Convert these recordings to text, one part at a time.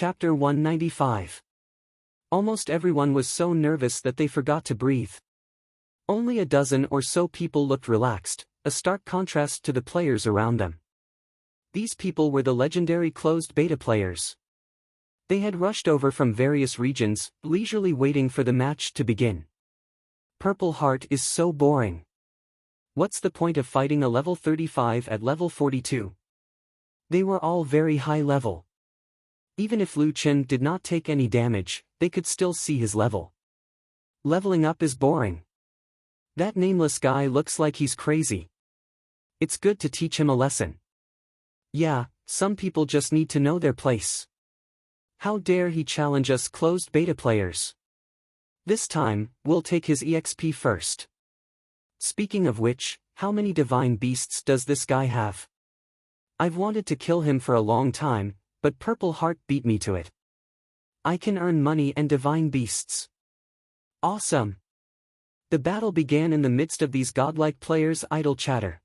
Chapter 195. Almost everyone was so nervous that they forgot to breathe. Only a dozen or so people looked relaxed, a stark contrast to the players around them. These people were the legendary closed beta players. They had rushed over from various regions, leisurely waiting for the match to begin. Purple Heart is so boring. What's the point of fighting a level 35 at level 42? They were all very high level. Even if Lu Chen did not take any damage, they could still see his level. Leveling up is boring. That nameless guy looks like he's crazy. It's good to teach him a lesson. Yeah, some people just need to know their place. How dare he challenge us closed beta players? This time, we'll take his EXP first. Speaking of which, how many divine beasts does this guy have? I've wanted to kill him for a long time, but Purple Heart beat me to it. I can earn money and divine beasts. Awesome! The battle began in the midst of these godlike players' idle chatter.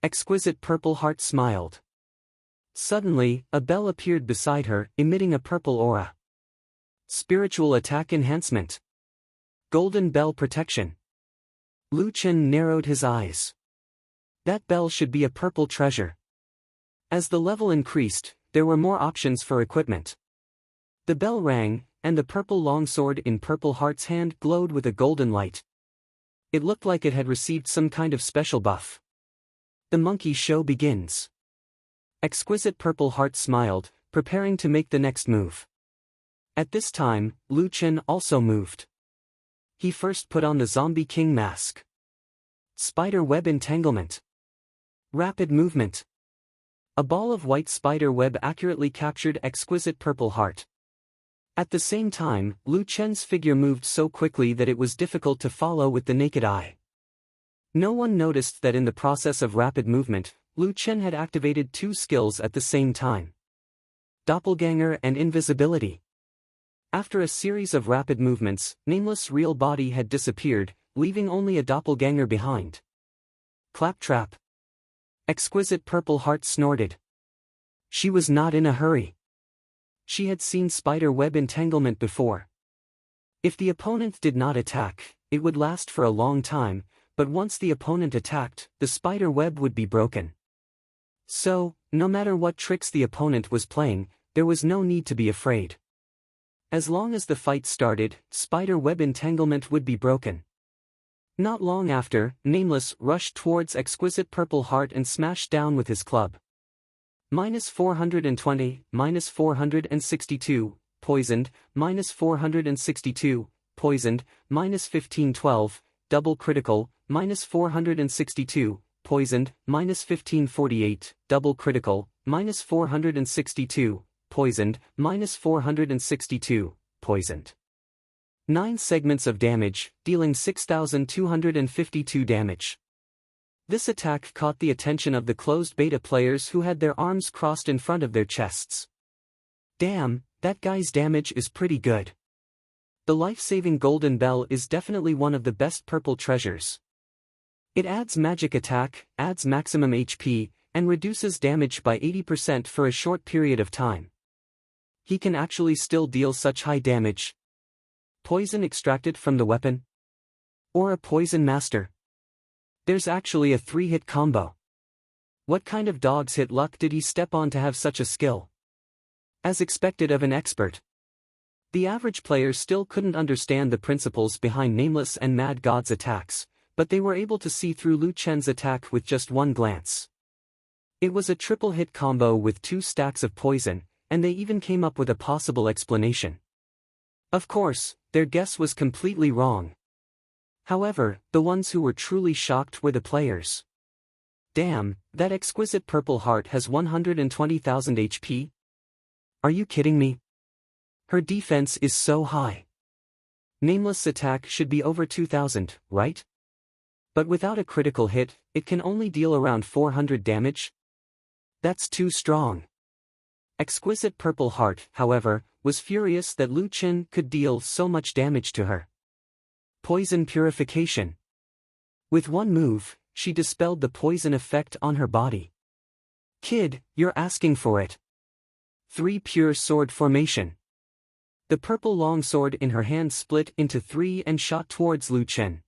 Exquisite Purple Heart smiled. Suddenly, a bell appeared beside her, emitting a purple aura. Spiritual attack enhancement. Golden bell protection. Lu Chen narrowed his eyes. That bell should be a purple treasure. As the level increased, there were more options for equipment. The bell rang, and the purple longsword in Purple Heart's hand glowed with a golden light. It looked like it had received some kind of special buff. The monkey show begins. Exquisite Purple Heart smiled, preparing to make the next move. At this time, Lu Chen also moved. He first put on the Zombie King mask. Spider web entanglement. Rapid movement. A ball of white spider web accurately captured Exquisite Purple Heart. At the same time, Lu Chen's figure moved so quickly that it was difficult to follow with the naked eye. No one noticed that in the process of rapid movement, Lu Chen had activated two skills at the same time. Doppelganger and invisibility. After a series of rapid movements, Nameless' real body had disappeared, leaving only a doppelganger behind. Claptrap. Exquisite Purple Heart snorted. She was not in a hurry. She had seen spider web entanglement before. If the opponent did not attack, it would last for a long time, but once the opponent attacked, the spider web would be broken. So, no matter what tricks the opponent was playing, there was no need to be afraid. As long as the fight started, spider web entanglement would be broken. Not long after, Nameless rushed towards Exquisite Purple Heart and smashed down with his club. -420, -462, poisoned, -462, poisoned, -1512, double critical, -462, poisoned, -1548, double critical, -462, poisoned, -462, poisoned. 9 segments of damage, dealing 6,252 damage. This attack caught the attention of the closed beta players who had their arms crossed in front of their chests. Damn, that guy's damage is pretty good. The life-saving golden bell is definitely one of the best purple treasures. It adds magic attack, adds maximum HP, and reduces damage by 80% for a short period of time. He can actually still deal such high damage. Poison extracted from the weapon? Or a poison master? There's actually a 3-hit combo. What kind of dog's hit luck did he step on to have such a skill? As expected of an expert. The average player still couldn't understand the principles behind Nameless and Mad God's attacks, but they were able to see through Lu Chen's attack with just one glance. It was a triple hit combo with 2 stacks of poison, and they even came up with a possible explanation. Of course, their guess was completely wrong. However, the ones who were truly shocked were the players. Damn, that Exquisite Purple Heart has 120,000 HP? Are you kidding me? Her defense is so high. Nameless' attack should be over 2,000, right? But without a critical hit, it can only deal around 400 damage? That's too strong. Exquisite Purple Heart, however, was furious that Lu Chen could deal so much damage to her. Poison purification. With one move, she dispelled the poison effect on her body. Kid, you're asking for it. 3 Pure Sword Formation. The purple longsword in her hand split into 3 and shot towards Lu Chen.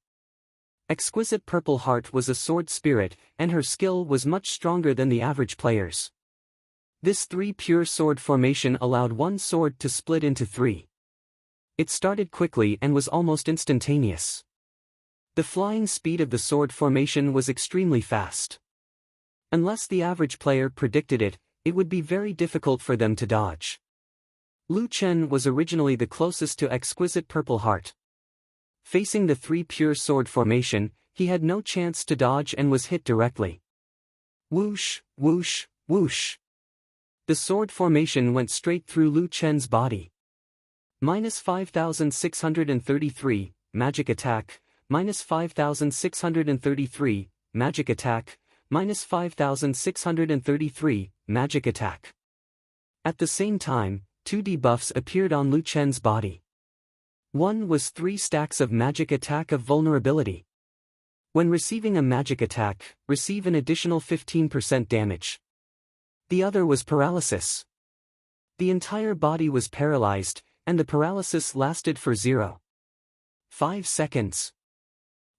Exquisite Purple Heart was a sword spirit, and her skill was much stronger than the average players. This 3 Pure Sword Formation allowed one sword to split into 3. It started quickly and was almost instantaneous. The flying speed of the sword formation was extremely fast. Unless the average player predicted it, it would be very difficult for them to dodge. Lu Chen was originally the closest to Exquisite Purple Heart. Facing the 3 Pure Sword Formation, he had no chance to dodge and was hit directly. Whoosh, whoosh, whoosh. The sword formation went straight through Lu Chen's body. -5633, magic attack, -5633, magic attack, -5633, magic attack. At the same time, 2 debuffs appeared on Lu Chen's body. One was 3 stacks of magic attack of vulnerability. When receiving a magic attack, receive an additional 15% damage. The other was paralysis. The entire body was paralyzed, and the paralysis lasted for 0.5 seconds.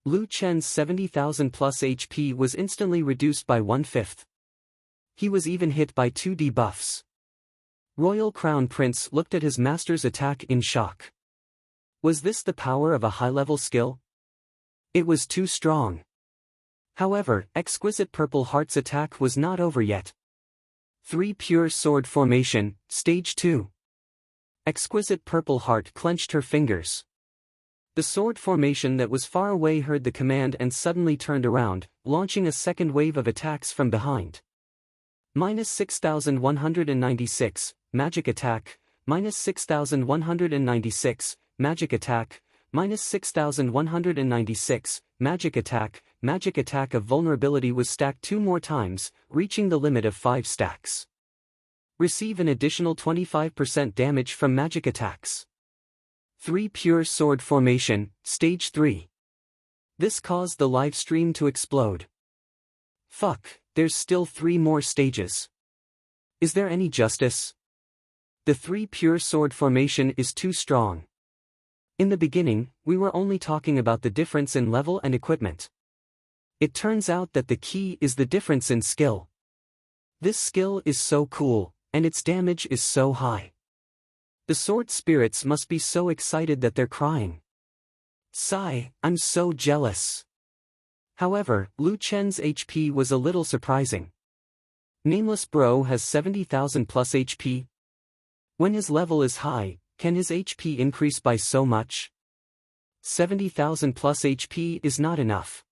Lu Chen's 70,000 plus HP was instantly reduced by 1/5. He was even hit by 2 debuffs. Royal Crown Prince looked at his master's attack in shock. Was this the power of a high-level skill? It was too strong. However, Exquisite Purple Heart's attack was not over yet. 3 Pure Sword Formation, Stage 2. Exquisite Purple Heart clenched her fingers. The sword formation that was far away heard the command and suddenly turned around, launching a second wave of attacks from behind. -6196, magic attack, -6196, magic attack, -6196, magic attack of vulnerability was stacked 2 more times, reaching the limit of 5 stacks. Receive an additional 25% damage from magic attacks. 3 Pure Sword Formation, Stage 3. This caused the live stream to explode. Fuck, there's still 3 more stages. Is there any justice? The 3 Pure Sword Formation is too strong. In the beginning, we were only talking about the difference in level and equipment. It turns out that the key is the difference in skill. This skill is so cool, and its damage is so high. The sword spirits must be so excited that they're crying. Sigh, I'm so jealous. However, Lu Chen's HP was a little surprising. Nameless Bro has 70,000 plus HP. When his level is high, can his HP increase by so much? 70,000 plus HP is not enough.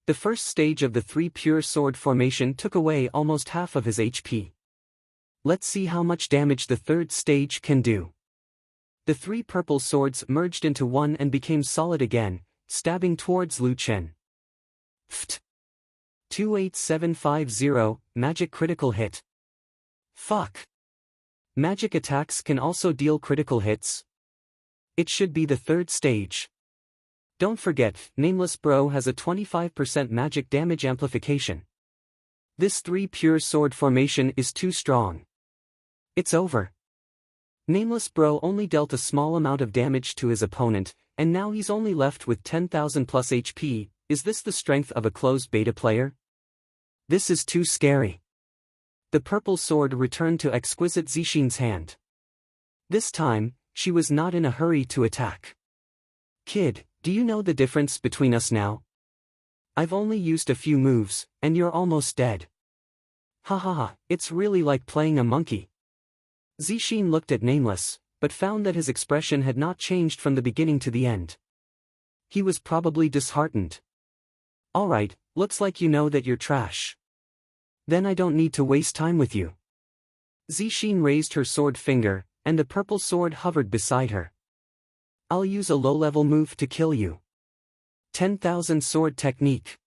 The first stage of the 3 Pure Sword Formation took away almost half of his HP. Let's see how much damage the third stage can do. The 3 purple swords merged into one and became solid again, stabbing towards Lu Chen. Ft. 28750, magic critical hit. Fuck. Magic attacks can also deal critical hits. It should be the third stage. Don't forget, Nameless Bro has a 25% magic damage amplification. This 3 Pure Sword Formation is too strong. It's over. Nameless Bro only dealt a small amount of damage to his opponent, and now he's only left with 10,000 plus HP. Is this the strength of a closed beta player? This is too scary. The purple sword returned to Exquisite Zixin's hand. This time, she was not in a hurry to attack. Kid, do you know the difference between us now? I've only used a few moves, and you're almost dead. Ha ha ha, it's really like playing a monkey. Zixin looked at Nameless, but found that his expression had not changed from the beginning to the end. He was probably disheartened. Alright, looks like you know that you're trash. Then I don't need to waste time with you. Zixin raised her sword finger, and the purple sword hovered beside her. I'll use a low-level move to kill you. 10,000 sword technique.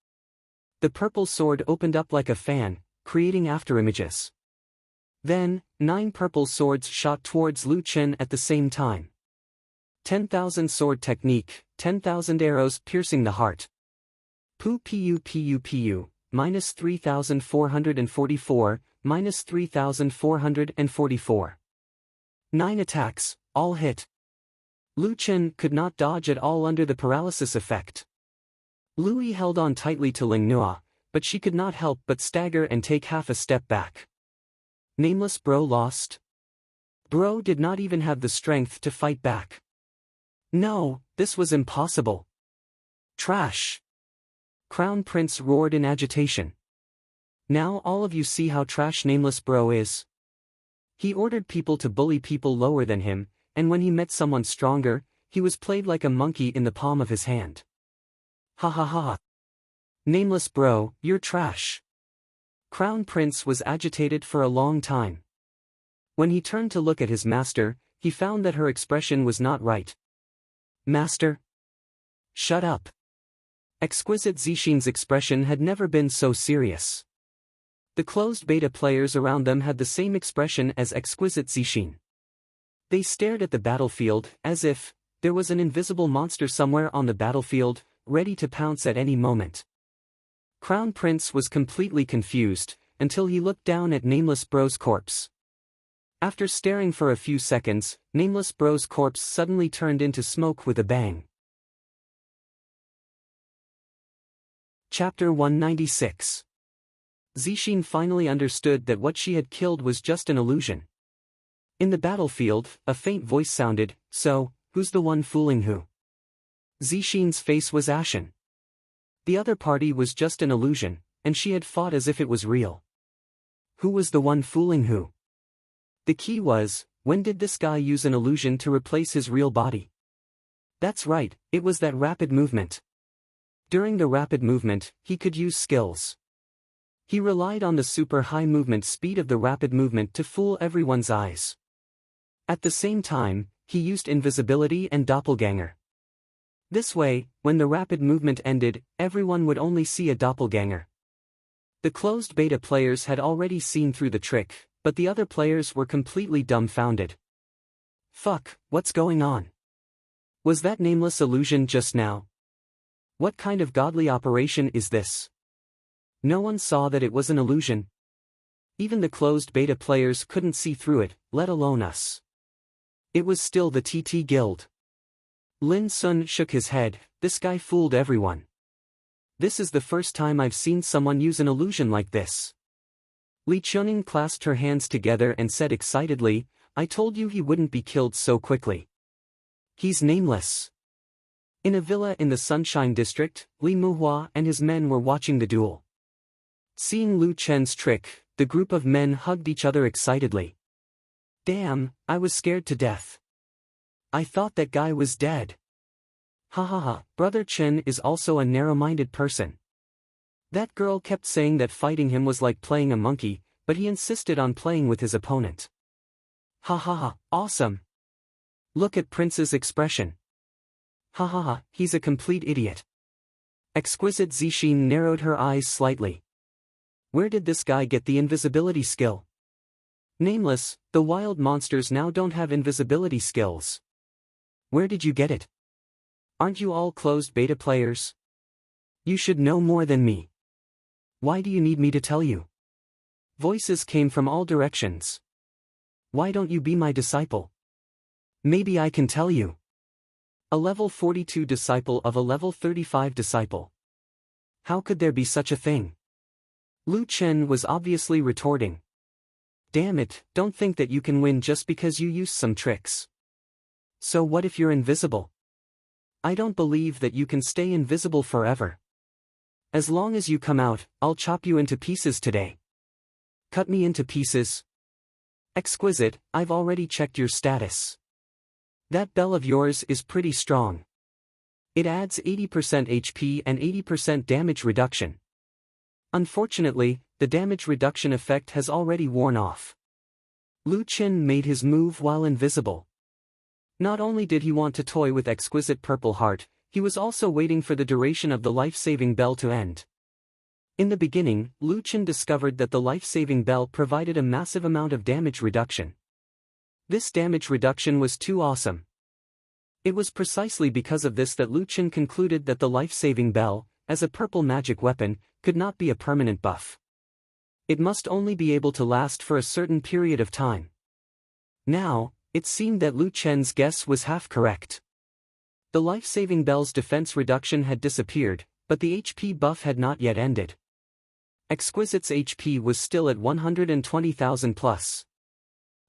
The purple sword opened up like a fan, creating afterimages. Then, 9 purple swords shot towards Lu Chen at the same time. 10,000 sword technique, 10,000 arrows piercing the heart. Pu pu pu pu, -3444, minus 3,444. 9 attacks, all hit. Lu Chen could not dodge at all under the paralysis effect. Lui held on tightly to Ling Nua, but she could not help but stagger and take half a step back. Nameless Bro lost. Bro did not even have the strength to fight back. No, this was impossible. Trash! Crown Prince roared in agitation. Now all of you see how trash Nameless Bro is. He ordered people to bully people lower than him, and when he met someone stronger, he was played like a monkey in the palm of his hand. Ha ha ha. Nameless Bro, you're trash. Crown Prince was agitated for a long time. When he turned to look at his master, he found that her expression was not right. Master? Shut up. Exquisite Zixin's expression had never been so serious. The closed beta players around them had the same expression as Exquisite Zixin. They stared at the battlefield, as if there was an invisible monster somewhere on the battlefield, ready to pounce at any moment. Crown Prince was completely confused, until he looked down at Nameless Bro's corpse. After staring for a few seconds, Nameless Bro's corpse suddenly turned into smoke with a bang. Chapter 196. Zixin finally understood that what she had killed was just an illusion. In the battlefield, a faint voice sounded, "So, who's the one fooling who?" Zixin's face was ashen. The other party was just an illusion, and she had fought as if it was real. Who was the one fooling who? The key was, when did this guy use an illusion to replace his real body? That's right, it was that rapid movement. During the rapid movement, he could use skills. He relied on the super high movement speed of the rapid movement to fool everyone's eyes. At the same time, he used invisibility and doppelganger. This way, when the rapid movement ended, everyone would only see a doppelganger. The closed beta players had already seen through the trick, but the other players were completely dumbfounded. Fuck, what's going on? Was that nameless illusion just now? What kind of godly operation is this? No one saw that it was an illusion. Even the closed beta players couldn't see through it, let alone us. It was still the TT Guild. Lin Sun shook his head. This guy fooled everyone. This is the first time I've seen someone use an illusion like this. Li Chuning clasped her hands together and said excitedly, I told you he wouldn't be killed so quickly. He's nameless. In a villa in the Sunshine District, Li Muhua and his men were watching the duel. Seeing Lu Chen's trick, the group of men hugged each other excitedly. Damn, I was scared to death. I thought that guy was dead. Ha ha ha, Brother Chen is also a narrow-minded person. That girl kept saying that fighting him was like playing a monkey, but he insisted on playing with his opponent. Ha ha ha, awesome. Look at Prince's expression. Ha ha ha, he's a complete idiot. Exquisite Zixin narrowed her eyes slightly. Where did this guy get the invisibility skill? Nameless, the wild monsters now don't have invisibility skills. Where did you get it? Aren't you all closed beta players? You should know more than me. Why do you need me to tell you? Voices came from all directions. Why don't you be my disciple? Maybe I can tell you. A level 42 disciple of a level 35 disciple. How could there be such a thing? Lu Chen was obviously retorting. Damn it, don't think that you can win just because you use some tricks. So what if you're invisible? I don't believe that you can stay invisible forever. As long as you come out, I'll chop you into pieces today. Cut me into pieces? Exquisite, I've already checked your status. That bell of yours is pretty strong. It adds 80% HP and 80% damage reduction. Unfortunately, the damage reduction effect has already worn off. Lu Chen made his move while invisible. Not only did he want to toy with Exquisite Purple Heart, he was also waiting for the duration of the life-saving bell to end. In the beginning, Lu Chen discovered that the life-saving bell provided a massive amount of damage reduction. This damage reduction was too awesome. It was precisely because of this that Lu Chen concluded that the life-saving bell, as a purple magic weapon, could not be a permanent buff. It must only be able to last for a certain period of time. Now, it seemed that Lu Chen's guess was half correct. The life-saving bell's defense reduction had disappeared, but the HP buff had not yet ended. Exquisite's HP was still at 120,000 plus.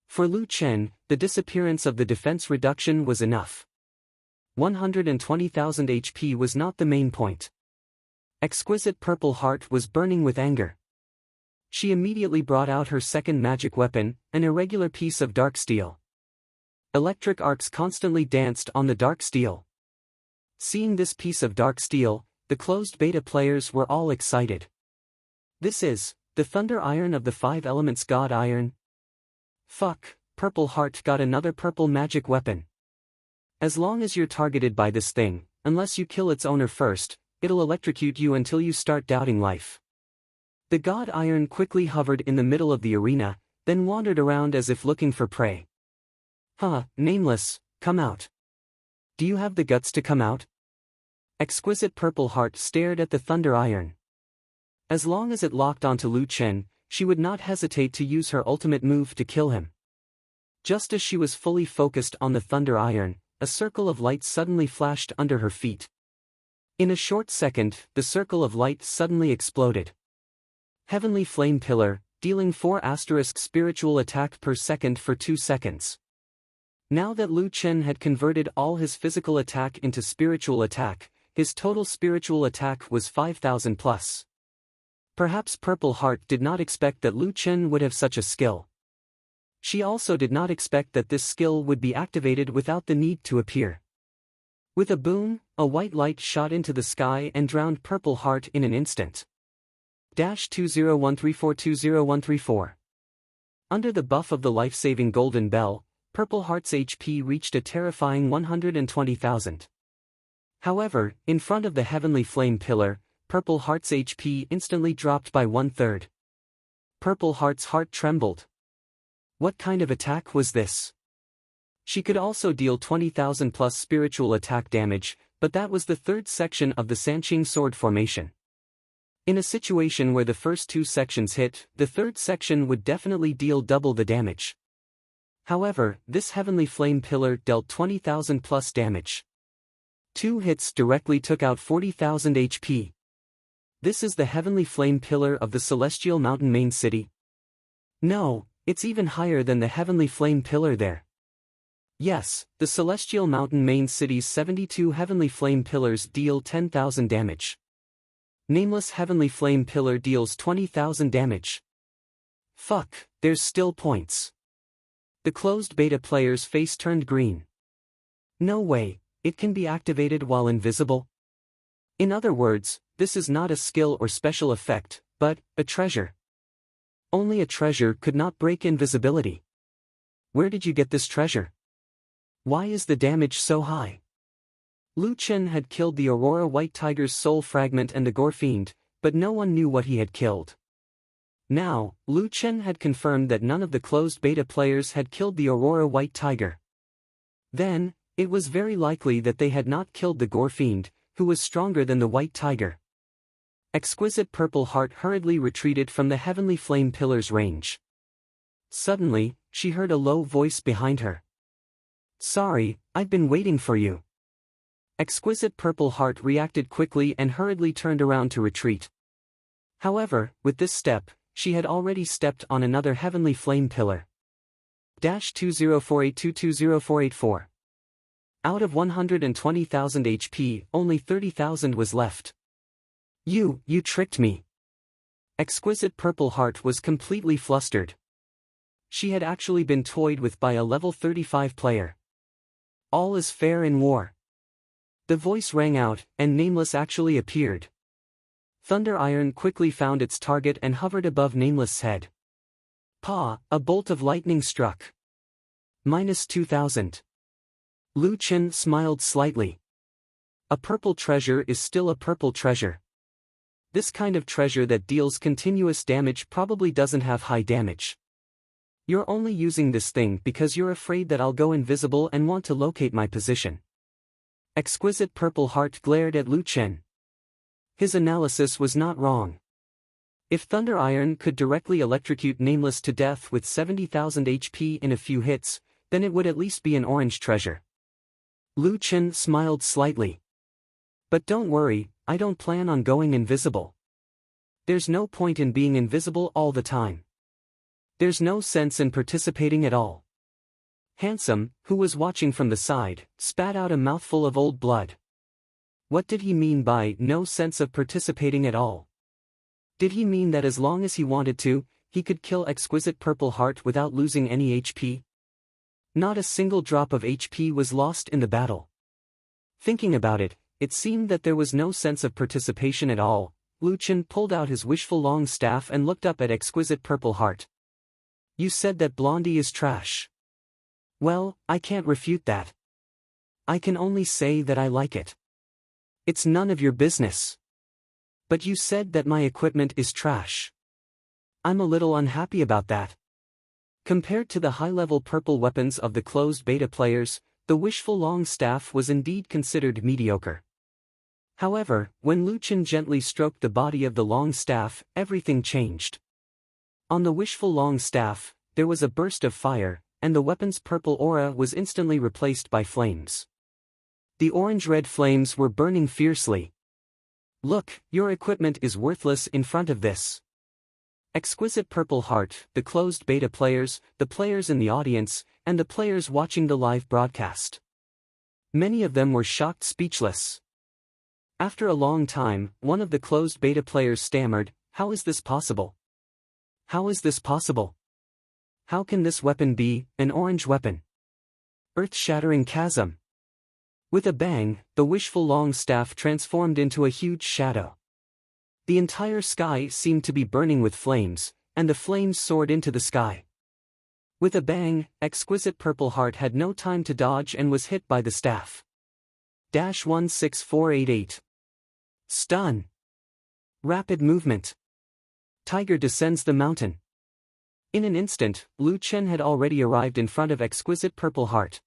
For Lu Chen, the disappearance of the defense reduction was enough. 120,000 HP was not the main point. Exquisite Purple Heart was burning with anger. She immediately brought out her second magic weapon, an irregular piece of dark steel. Electric arcs constantly danced on the dark steel. Seeing this piece of dark steel, the closed beta players were all excited. This is the Thunder Iron of the 5 Elements God Iron. Fuck, Purple Heart got another purple magic weapon. As long as you're targeted by this thing, unless you kill its owner first, it'll electrocute you until you start doubting life. The God Iron quickly hovered in the middle of the arena, then wandered around as if looking for prey. Huh, Nameless, come out. Do you have the guts to come out? Exquisite Purple Heart stared at the Thunder Iron. As long as it locked onto Lu Chen, she would not hesitate to use her ultimate move to kill him. Just as she was fully focused on the Thunder Iron, a circle of light suddenly flashed under her feet. In a short second, the circle of light suddenly exploded. Heavenly Flame Pillar, dealing 4 spiritual attack per second for 2 seconds. Now that Lu Chen had converted all his physical attack into spiritual attack, his total spiritual attack was 5,000 plus. Perhaps Purple Heart did not expect that Lu Chen would have such a skill. She also did not expect that this skill would be activated without the need to appear. With a boom, a white light shot into the sky and drowned Purple Heart in an instant. 2013420134. Under the buff of the life-saving Golden Bell, Purple Heart's HP reached a terrifying 120,000. However, in front of the Heavenly Flame Pillar, Purple Heart's HP instantly dropped by 1/3. Purple Heart's heart trembled. What kind of attack was this? She could also deal 20,000 plus spiritual attack damage, but that was the third section of the Sanqing Sword formation. In a situation where the first 2 sections hit, the third section would definitely deal double the damage. However, this Heavenly Flame Pillar dealt 20,000 plus damage. 2 hits directly took out 40,000 HP. This is the Heavenly Flame Pillar of the Celestial Mountain main city. No, it's even higher than the Heavenly Flame Pillar there. Yes, the Celestial Mountain main city's 72 Heavenly Flame Pillars deal 10,000 damage. Nameless Heavenly Flame Pillar deals 20,000 damage. Fuck, there's still points. The closed beta player's face turned green. No way, it can be activated while invisible? In other words, this is not a skill or special effect, but a treasure. Only a treasure could not break invisibility. Where did you get this treasure? Why is the damage so high? Lu Chen had killed the Aurora White Tiger's soul fragment and the Gore Fiend, but no one knew what he had killed. Now, Lu Chen had confirmed that none of the closed beta players had killed the Aurora White Tiger. Then, it was very likely that they had not killed the Gore Fiend, who was stronger than the White Tiger. Exquisite Purple Heart hurriedly retreated from the Heavenly Flame Pillar's range. Suddenly, she heard a low voice behind her. Sorry, I've been waiting for you. Exquisite Purple Heart reacted quickly and hurriedly turned around to retreat. However, with this step, she had already stepped on another Heavenly Flame Pillar. 2048220484. Out of 120,000 HP, only 30,000 was left. You tricked me. Exquisite Purple Heart was completely flustered. She had actually been toyed with by a level 35 player. All is fair in war. The voice rang out, and Nameless actually appeared. Thunder Iron quickly found its target and hovered above Nameless' head. Pa, a bolt of lightning struck. -2,000. Lu Chen smiled slightly. A purple treasure is still a purple treasure. This kind of treasure that deals continuous damage probably doesn't have high damage. You're only using this thing because you're afraid that I'll go invisible and want to locate my position. Exquisite Purple Heart glared at Lu Chen. His analysis was not wrong. If Thunder Iron could directly electrocute Nameless to death with 70,000 HP in a few hits, then it would at least be an orange treasure. Lu Chen smiled slightly. But don't worry, I don't plan on going invisible. There's no point in being invisible all the time. There's no sense in participating at all. Handsome, who was watching from the side, spat out a mouthful of old blood. What did he mean by no sense of participating at all? Did he mean that as long as he wanted to, he could kill Exquisite Purple Heart without losing any HP? Not a single drop of HP was lost in the battle. Thinking about it, it seemed that there was no sense of participation at all. Lu Chen pulled out his wishful long staff and looked up at Exquisite Purple Heart. You said that Blondie is trash. Well, I can't refute that. I can only say that I like it. It's none of your business. But you said that my equipment is trash. I'm a little unhappy about that. Compared to the high-level purple weapons of the closed beta players, the wishful long staff was indeed considered mediocre. However, when Lu Chen gently stroked the body of the long staff, everything changed. On the wishful long staff, there was a burst of fire, and the weapon's purple aura was instantly replaced by flames. The orange-red flames were burning fiercely. Look, your equipment is worthless in front of this. Exquisite Purple Heart, the closed beta players, the players in the audience, and the players watching the live broadcast. Many of them were shocked speechless. After a long time, one of the closed beta players stammered, "How is this possible? How is this possible? How can this weapon be an orange weapon? Earth-shattering chasm." With a bang, the wishful long staff transformed into a huge shadow. The entire sky seemed to be burning with flames, and the flames soared into the sky. With a bang, Exquisite Purple Heart had no time to dodge and was hit by the staff. 16488. Stun. Rapid movement. Tiger descends the mountain. In an instant, Lu Chen had already arrived in front of Exquisite Purple Heart.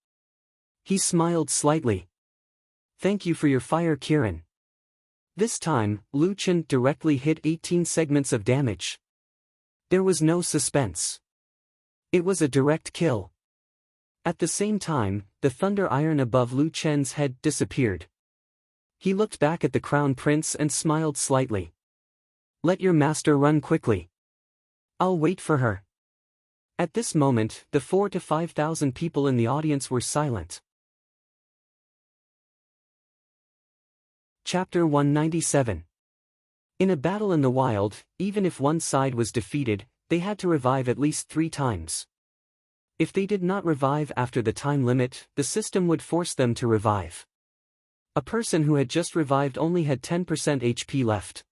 He smiled slightly. Thank you for your fire, Kirin. This time, Lu Chen directly hit 18 segments of damage. There was no suspense. It was a direct kill. At the same time, the thunder iron above Lu Chen's head disappeared. He looked back at the Crown Prince and smiled slightly. Let your master run quickly. I'll wait for her. At this moment, the 4,000 to 5,000 people in the audience were silent. Chapter 197. In a battle in the wild, even if one side was defeated, they had to revive at least 3 times. If they did not revive after the time limit, the system would force them to revive. A person who had just revived only had 10% HP left.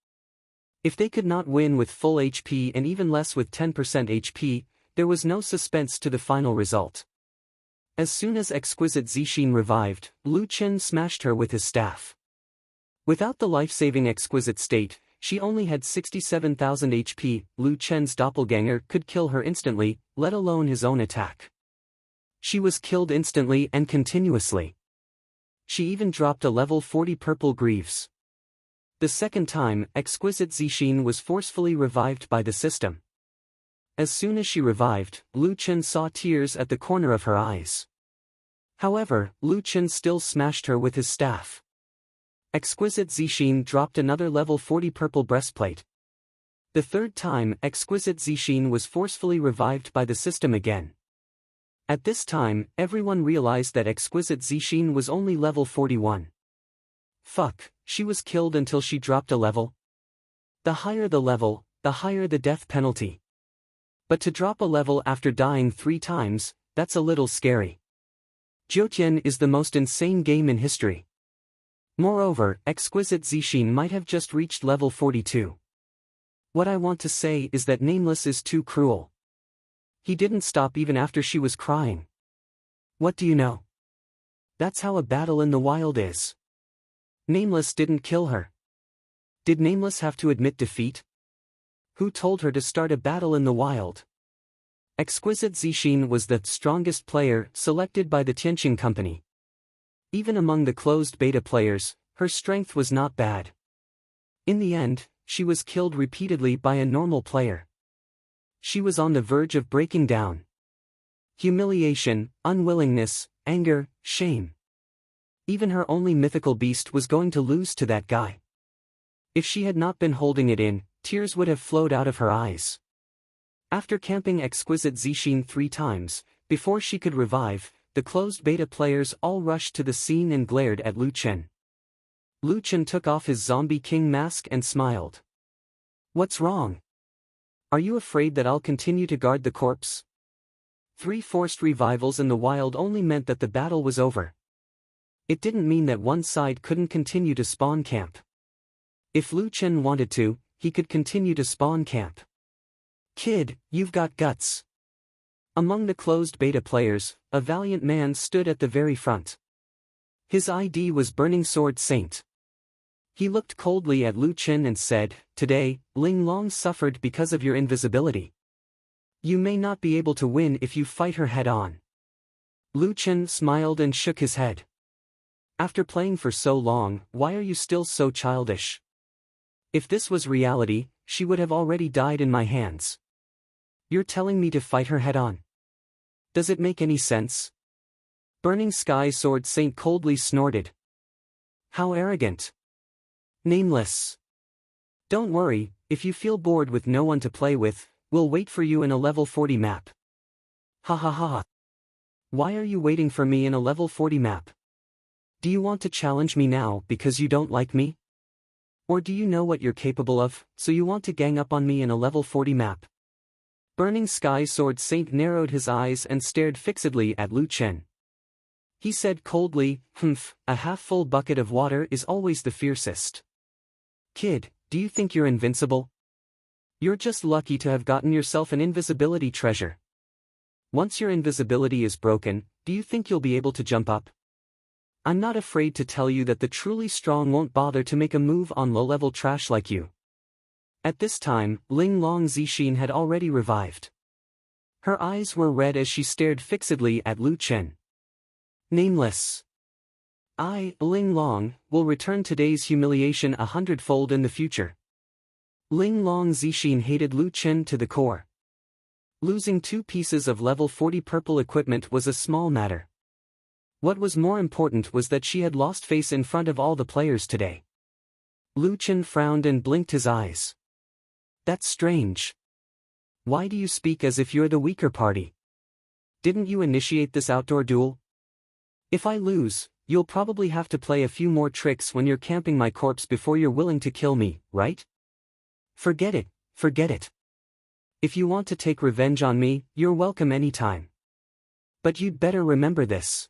If they could not win with full HP and even less with 10% HP, there was no suspense to the final result. As soon as Exquisite Zixin revived, Lu Chen smashed her with his staff. Without the life-saving exquisite state, she only had 67,000 HP. Lu Chen's doppelganger could kill her instantly, let alone his own attack. She was killed instantly and continuously. She even dropped a level 40 purple greaves. The second time, Exquisite Zixin was forcefully revived by the system. As soon as she revived, Lu Chen saw tears at the corner of her eyes. However, Lu Chen still smashed her with his staff. Exquisite Zixin dropped another level 40 purple breastplate. The third time, Exquisite Zixin was forcefully revived by the system again. At this time, everyone realized that Exquisite Zixin was only level 41. Fuck, she was killed until she dropped a level. The higher the level, the higher the death penalty. But to drop a level after dying 3 times, that's a little scary. Jiutian is the most insane game in history. Moreover, Exquisite Zixin might have just reached level 42. What I want to say is that Nameless is too cruel. He didn't stop even after she was crying. What do you know? That's how a battle in the wild is. Nameless didn't kill her. Did Nameless have to admit defeat? Who told her to start a battle in the wild? Exquisite Zixin was the strongest player selected by the Tianqing company. Even among the closed beta players, her strength was not bad. In the end, she was killed repeatedly by a normal player. She was on the verge of breaking down. Humiliation, unwillingness, anger, shame. Even her only mythical beast was going to lose to that guy. If she had not been holding it in, tears would have flowed out of her eyes. After camping exquisite Zixin 3 times, before she could revive, the closed beta players all rushed to the scene and glared at Lu Chen. Lu Chen took off his zombie king mask and smiled. "What's wrong? Are you afraid that I'll continue to guard the corpse?" 3 forced revivals in the wild only meant that the battle was over. It didn't mean that one side couldn't continue to spawn camp. If Lu Chen wanted to, he could continue to spawn camp. "Kid, you've got guts." Among the closed beta players, a valiant man stood at the very front. His ID was Burning Sword Saint. He looked coldly at Lu Chen and said, "Today, Ling Long suffered because of your invisibility. You may not be able to win if you fight her head-on." Lu Chen smiled and shook his head. "After playing for so long, why are you still so childish? If this was reality, she would have already died in my hands. You're telling me to fight her head-on? Does it make any sense?" Burning Sky Sword Saint coldly snorted. "How arrogant. Nameless. Don't worry, if you feel bored with no one to play with, we'll wait for you in a level 40 map." "Ha ha ha. Why are you waiting for me in a level 40 map? Do you want to challenge me now because you don't like me? Or do you know what you're capable of, so you want to gang up on me in a level 40 map?" Burning Sky Sword Saint narrowed his eyes and stared fixedly at Lu Chen. He said coldly, "Humph, a half-full bucket of water is always the fiercest. Kid, do you think you're invincible? You're just lucky to have gotten yourself an invisibility treasure. Once your invisibility is broken, do you think you'll be able to jump up? I'm not afraid to tell you that the truly strong won't bother to make a move on low-level trash like you." At this time, Ling Long Zixin had already revived. Her eyes were red as she stared fixedly at Lu Chen. "Nameless. I, Ling Long, will return today's humiliation 100-fold in the future." Ling Long Zixin hated Lu Chen to the core. Losing 2 pieces of level 40 purple equipment was a small matter. What was more important was that she had lost face in front of all the players today. Lu Chen frowned and blinked his eyes. "That's strange. Why do you speak as if you're the weaker party? Didn't you initiate this outdoor duel? If I lose, you'll probably have to play a few more tricks when you're camping my corpse before you're willing to kill me, right? Forget it, forget it. If you want to take revenge on me, you're welcome anytime. But you'd better remember this.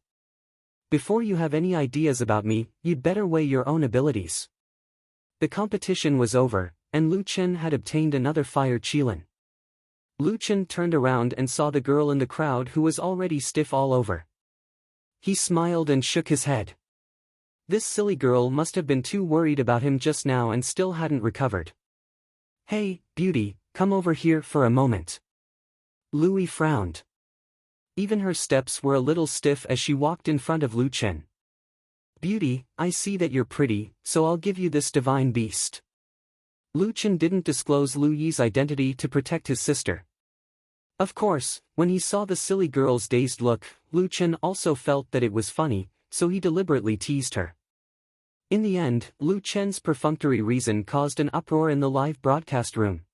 Before you have any ideas about me, you'd better weigh your own abilities." The competition was over, and Lu Chen had obtained another fire Qilin. Lu Chen turned around and saw the girl in the crowd who was already stiff all over. He smiled and shook his head. This silly girl must have been too worried about him just now and still hadn't recovered. "Hey, beauty, come over here for a moment." Louis frowned. Even her steps were a little stiff as she walked in front of Lu Chen. "Beauty, I see that you're pretty, so I'll give you this divine beast." Lu Chen didn't disclose Lu Yi's identity to protect his sister. Of course, when he saw the silly girl's dazed look, Lu Chen also felt that it was funny, so he deliberately teased her. In the end, Lu Chen's perfunctory reason caused an uproar in the live broadcast room.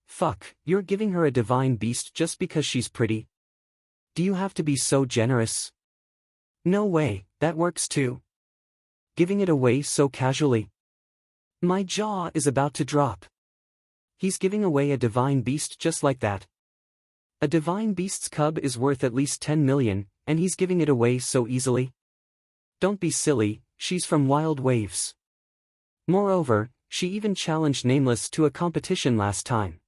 "Fuck, you're giving her a divine beast just because she's pretty? Do you have to be so generous? No way, that works too. Giving it away so casually. My jaw is about to drop. He's giving away a divine beast just like that. A divine beast's cub is worth at least 10 million, and he's giving it away so easily? Don't be silly, she's from Wild Waves. Moreover, she even challenged Nameless to a competition last time.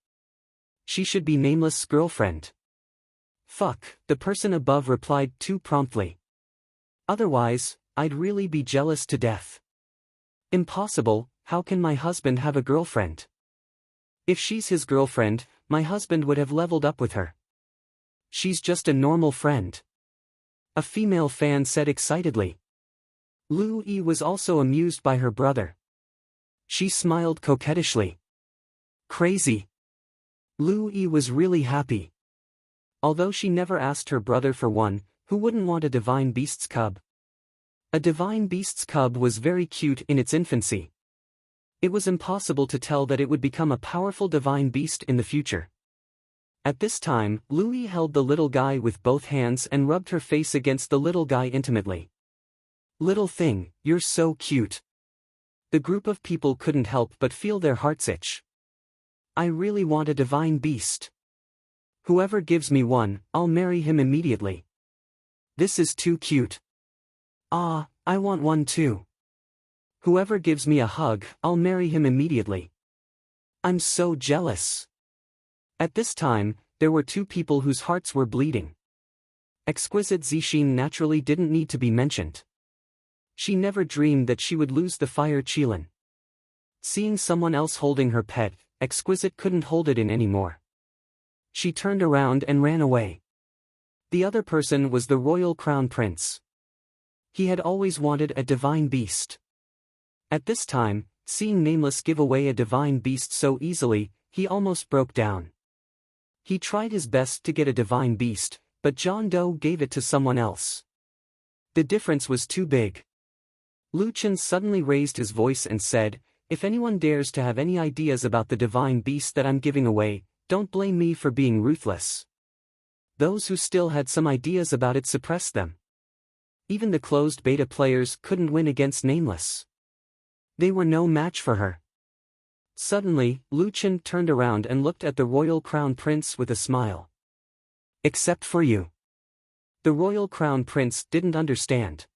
She should be Nameless' girlfriend." "Fuck," the person above replied too promptly. "Otherwise, I'd really be jealous to death." "Impossible, how can my husband have a girlfriend? If she's his girlfriend, my husband would have leveled up with her. She's just a normal friend," a female fan said excitedly. Lu Yi was also amused by her brother. She smiled coquettishly. Crazy. Lu Yi was really happy. Although she never asked her brother for one, who wouldn't want a divine beast's cub? A divine beast's cub was very cute in its infancy. It was impossible to tell that it would become a powerful divine beast in the future. At this time, Lu Yi held the little guy with both hands and rubbed her face against the little guy intimately. Little thing, you're so cute. The group of people couldn't help but feel their hearts itch. I really want a divine beast. Whoever gives me one, I'll marry him immediately. This is too cute. Ah, I want one too. Whoever gives me a hug, I'll marry him immediately. I'm so jealous. At this time, there were two people whose hearts were bleeding. Exquisite Zixin naturally didn't need to be mentioned. She never dreamed that she would lose the fire Qilin. Seeing someone else holding her pet, Exquisite couldn't hold it in anymore. She turned around and ran away. The other person was the royal crown prince. He had always wanted a divine beast. At this time, seeing Nameless give away a divine beast so easily, he almost broke down. He tried his best to get a divine beast, but John Doe gave it to someone else. The difference was too big. Lu Chen suddenly raised his voice and said, "If anyone dares to have any ideas about the divine beast that I'm giving away, don't blame me for being ruthless." Those who still had some ideas about it suppressed them. Even the closed beta players couldn't win against Nameless. They were no match for her. Suddenly, Lu Chen turned around and looked at the royal crown prince with a smile. "Except for you." The royal crown prince didn't understand.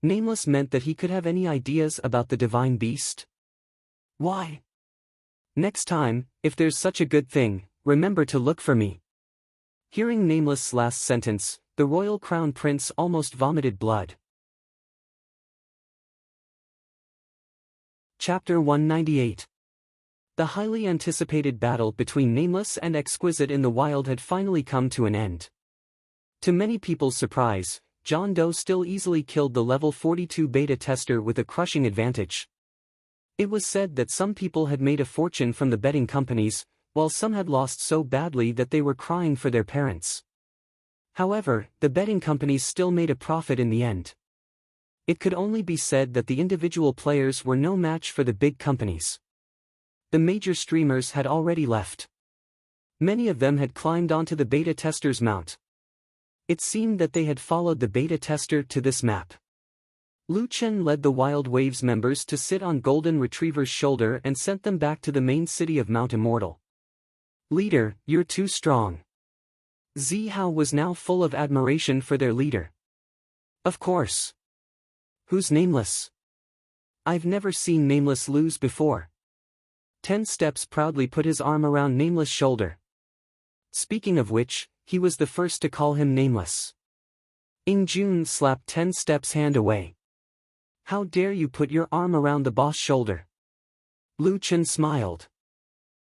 Nameless meant that he could have any ideas about the divine beast? Why? Next time, if there's such a good thing, remember to look for me. Hearing Nameless' last sentence, the royal crown prince almost vomited blood. Chapter 198. The highly anticipated battle between Nameless and Exquisite in the wild had finally come to an end. To many people's surprise, John Doe still easily killed the level 42 beta tester with a crushing advantage. It was said that some people had made a fortune from the betting companies, while some had lost so badly that they were crying for their parents. However, the betting companies still made a profit in the end. It could only be said that the individual players were no match for the big companies. The major streamers had already left. Many of them had climbed onto the beta tester's mount. It seemed that they had followed the beta tester to this map. Lu Chen led the Wild Waves members to sit on Golden Retriever's shoulder and sent them back to the main city of Mount Immortal. "Leader, you're too strong." Zihao was now full of admiration for their leader. "Of course. Who's Nameless? I've never seen Nameless lose before." 10 Steps proudly put his arm around Nameless' shoulder. Speaking of which, he was the first to call him Nameless. Ing Jun slapped 10 Steps' hand away. "How dare you put your arm around the boss' shoulder?" Lu Chen smiled.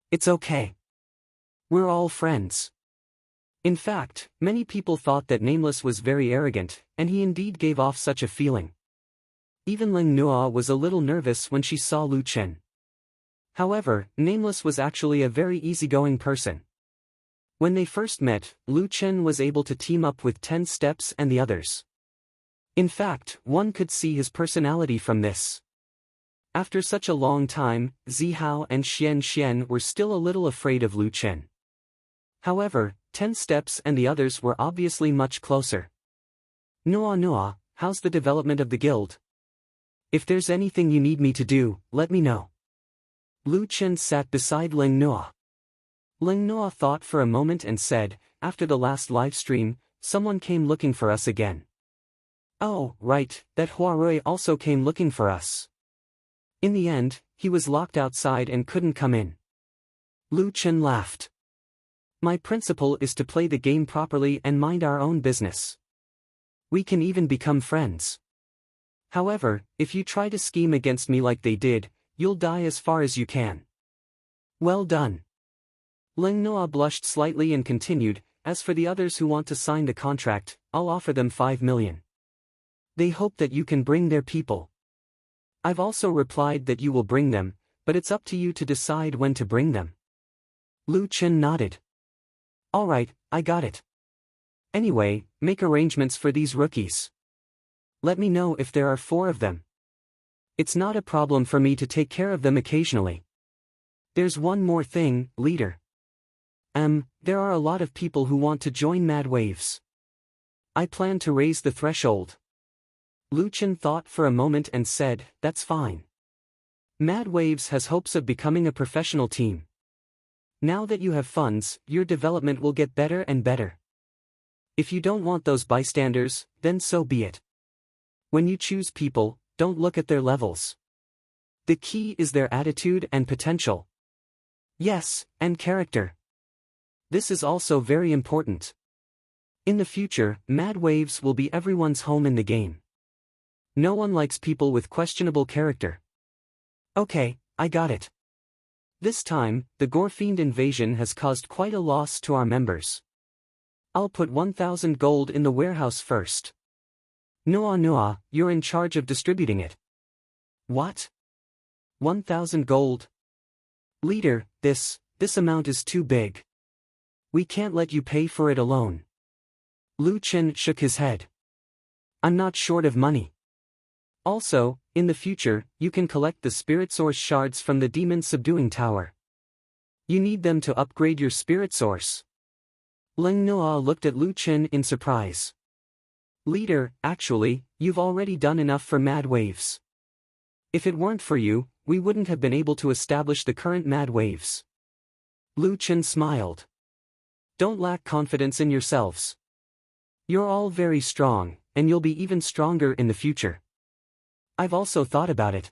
"It's okay. We're all friends." In fact, many people thought that Nameless was very arrogant, and he indeed gave off such a feeling. Even Ling Nua was a little nervous when she saw Lu Chen. However, Nameless was actually a very easygoing person. When they first met, Lu Chen was able to team up with 10 Steps and the others. In fact, one could see his personality from this. After such a long time, Zihao and Xian were still a little afraid of Lu Chen. However, 10 Steps and the others were obviously much closer. "Noa, how's the development of the guild? If there's anything you need me to do, let me know." Lu Chen sat beside Ling Nua. Ling Nua thought for a moment and said, "After the last livestream, someone came looking for us again." "Oh, right, that Huarui also came looking for us. In the end, he was locked outside and couldn't come in." Lu Chen laughed. "My principle is to play the game properly and mind our own business. We can even become friends. However, if you try to scheme against me like they did, you'll die as far as you can." "Well done." Ling Noa blushed slightly and continued, "As for the others who want to sign the contract, I'll offer them 5 million. They hope that you can bring their people. I've also replied that you will bring them, but it's up to you to decide when to bring them. Lu Chen nodded. Alright, I got it. Anyway, make arrangements for these rookies. Let me know if there are 4 of them. It's not a problem for me to take care of them occasionally. There's one more thing, leader. There are a lot of people who want to join Mad Waves. I plan to raise the threshold. Lu Chen thought for a moment and said, that's fine. Mad Waves has hopes of becoming a professional team. Now that you have funds, your development will get better and better. If you don't want those bystanders, then so be it. When you choose people, don't look at their levels. The key is their attitude and potential. Yes, and character. This is also very important. In the future, Mad Waves will be everyone's home in the game. No one likes people with questionable character. Okay, I got it. This time, the Gorefiend invasion has caused quite a loss to our members. I'll put 1,000 gold in the warehouse first. Noa, you're in charge of distributing it. What? 1,000 gold? Leader, this amount is too big. We can't let you pay for it alone. Lu Chen shook his head. I'm not short of money. Also, in the future, you can collect the Spirit Source shards from the Demon Subduing Tower. You need them to upgrade your Spirit Source. Ling Noa looked at Lu Chen in surprise. Leader, actually, you've already done enough for Mad Waves. If it weren't for you, we wouldn't have been able to establish the current Mad Waves. Lu Chen smiled. Don't lack confidence in yourselves. You're all very strong, and you'll be even stronger in the future. I've also thought about it.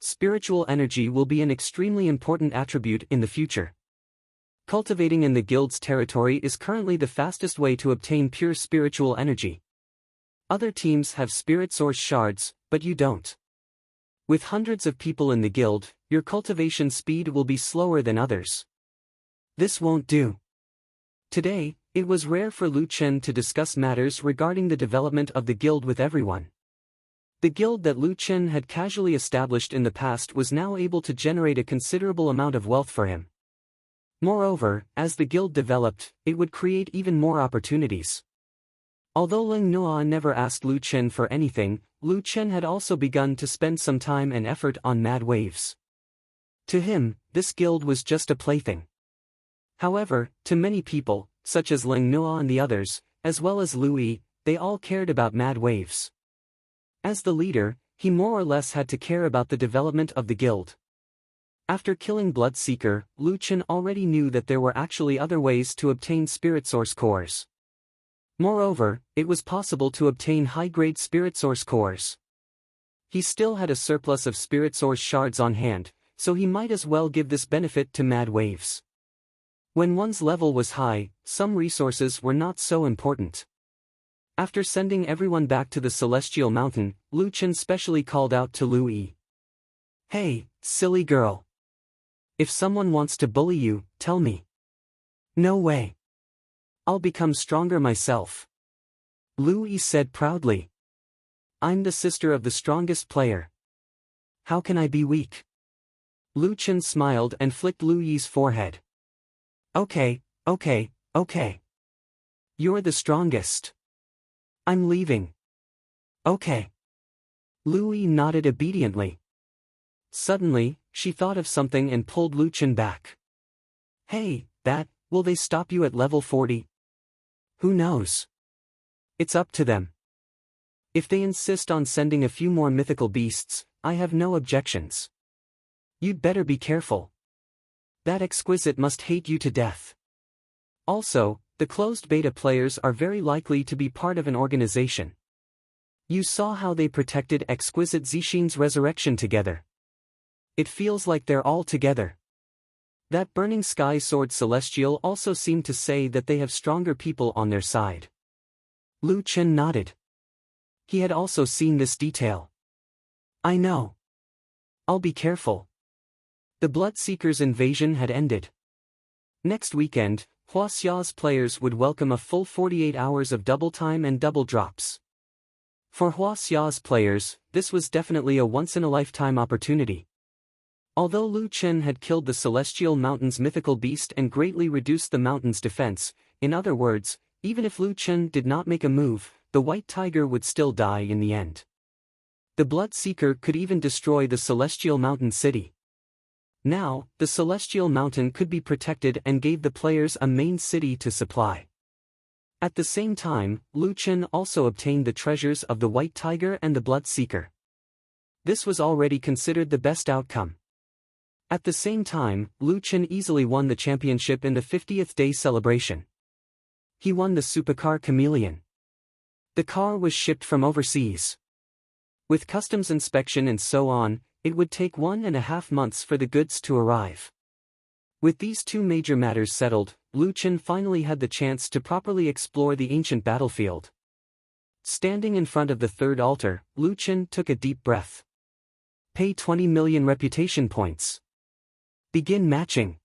Spiritual energy will be an extremely important attribute in the future. Cultivating in the guild's territory is currently the fastest way to obtain pure spiritual energy. Other teams have Spirit Source shards, but you don't. With hundreds of people in the guild, your cultivation speed will be slower than others. This won't do. Today, it was rare for Lu Chen to discuss matters regarding the development of the guild with everyone. The guild that Lu Chen had casually established in the past was now able to generate a considerable amount of wealth for him. Moreover, as the guild developed, it would create even more opportunities. Although Ling Noa never asked Lu Chen for anything, Lu Chen had also begun to spend some time and effort on Mad Waves. To him, this guild was just a plaything. However, to many people, such as Ling Noa and the others, as well as Lu Yi, they all cared about Mad Waves. As the leader, he more or less had to care about the development of the guild. After killing Bloodseeker, Lu Chen already knew that there were actually other ways to obtain Spirit Source cores. Moreover, it was possible to obtain high-grade Spirit Source cores. He still had a surplus of Spirit Source shards on hand, so he might as well give this benefit to Mad Waves. When one's level was high, some resources were not so important. After sending everyone back to the Celestial Mountain, Lu Chen specially called out to Lu Yi. Hey, silly girl. If someone wants to bully you, tell me. No way. I'll become stronger myself. Lu Yi said proudly. I'm the sister of the strongest player. How can I be weak? Lu Chen smiled and flicked Lu Yi's forehead. Okay. You're the strongest. I'm leaving. Okay. Lu Yi nodded obediently. Suddenly, she thought of something and pulled Lu Chen back. Hey, will they stop you at level 40? Who knows? It's up to them. If they insist on sending a few more mythical beasts, I have no objections. You'd better be careful. That exquisite must hate you to death. Also, the closed beta players are very likely to be part of an organization. You saw how they protected exquisite Zixin's resurrection together. It feels like they're all together. That Burning Sky Sword Celestial also seemed to say that they have stronger people on their side. Lu Chen nodded. He had also seen this detail. I know. I'll be careful. The Bloodseekers' invasion had ended. Next weekend, Huaxia's players would welcome a full 48 hours of double time and double drops. For Huaxia's players, this was definitely a once-in-a-lifetime opportunity. Although Lu Chen had killed the Celestial Mountain's mythical beast and greatly reduced the mountain's defense, in other words, even if Lu Chen did not make a move, the White Tiger would still die in the end. The Blood Seeker could even destroy the Celestial Mountain city. Now, the Celestial Mountain could be protected and gave the players a main city to supply. At the same time, Lu Chen also obtained the treasures of the White Tiger and the Blood Seeker. This was already considered the best outcome. At the same time, Lu Chen easily won the championship in the 50th day celebration. He won the supercar Chameleon. The car was shipped from overseas. With customs inspection and so on, it would take 1.5 months for the goods to arrive. With these two major matters settled, Lu Chen finally had the chance to properly explore the ancient battlefield. Standing in front of the third altar, Lu Chen took a deep breath. Pay 20 million reputation points. Begin matching.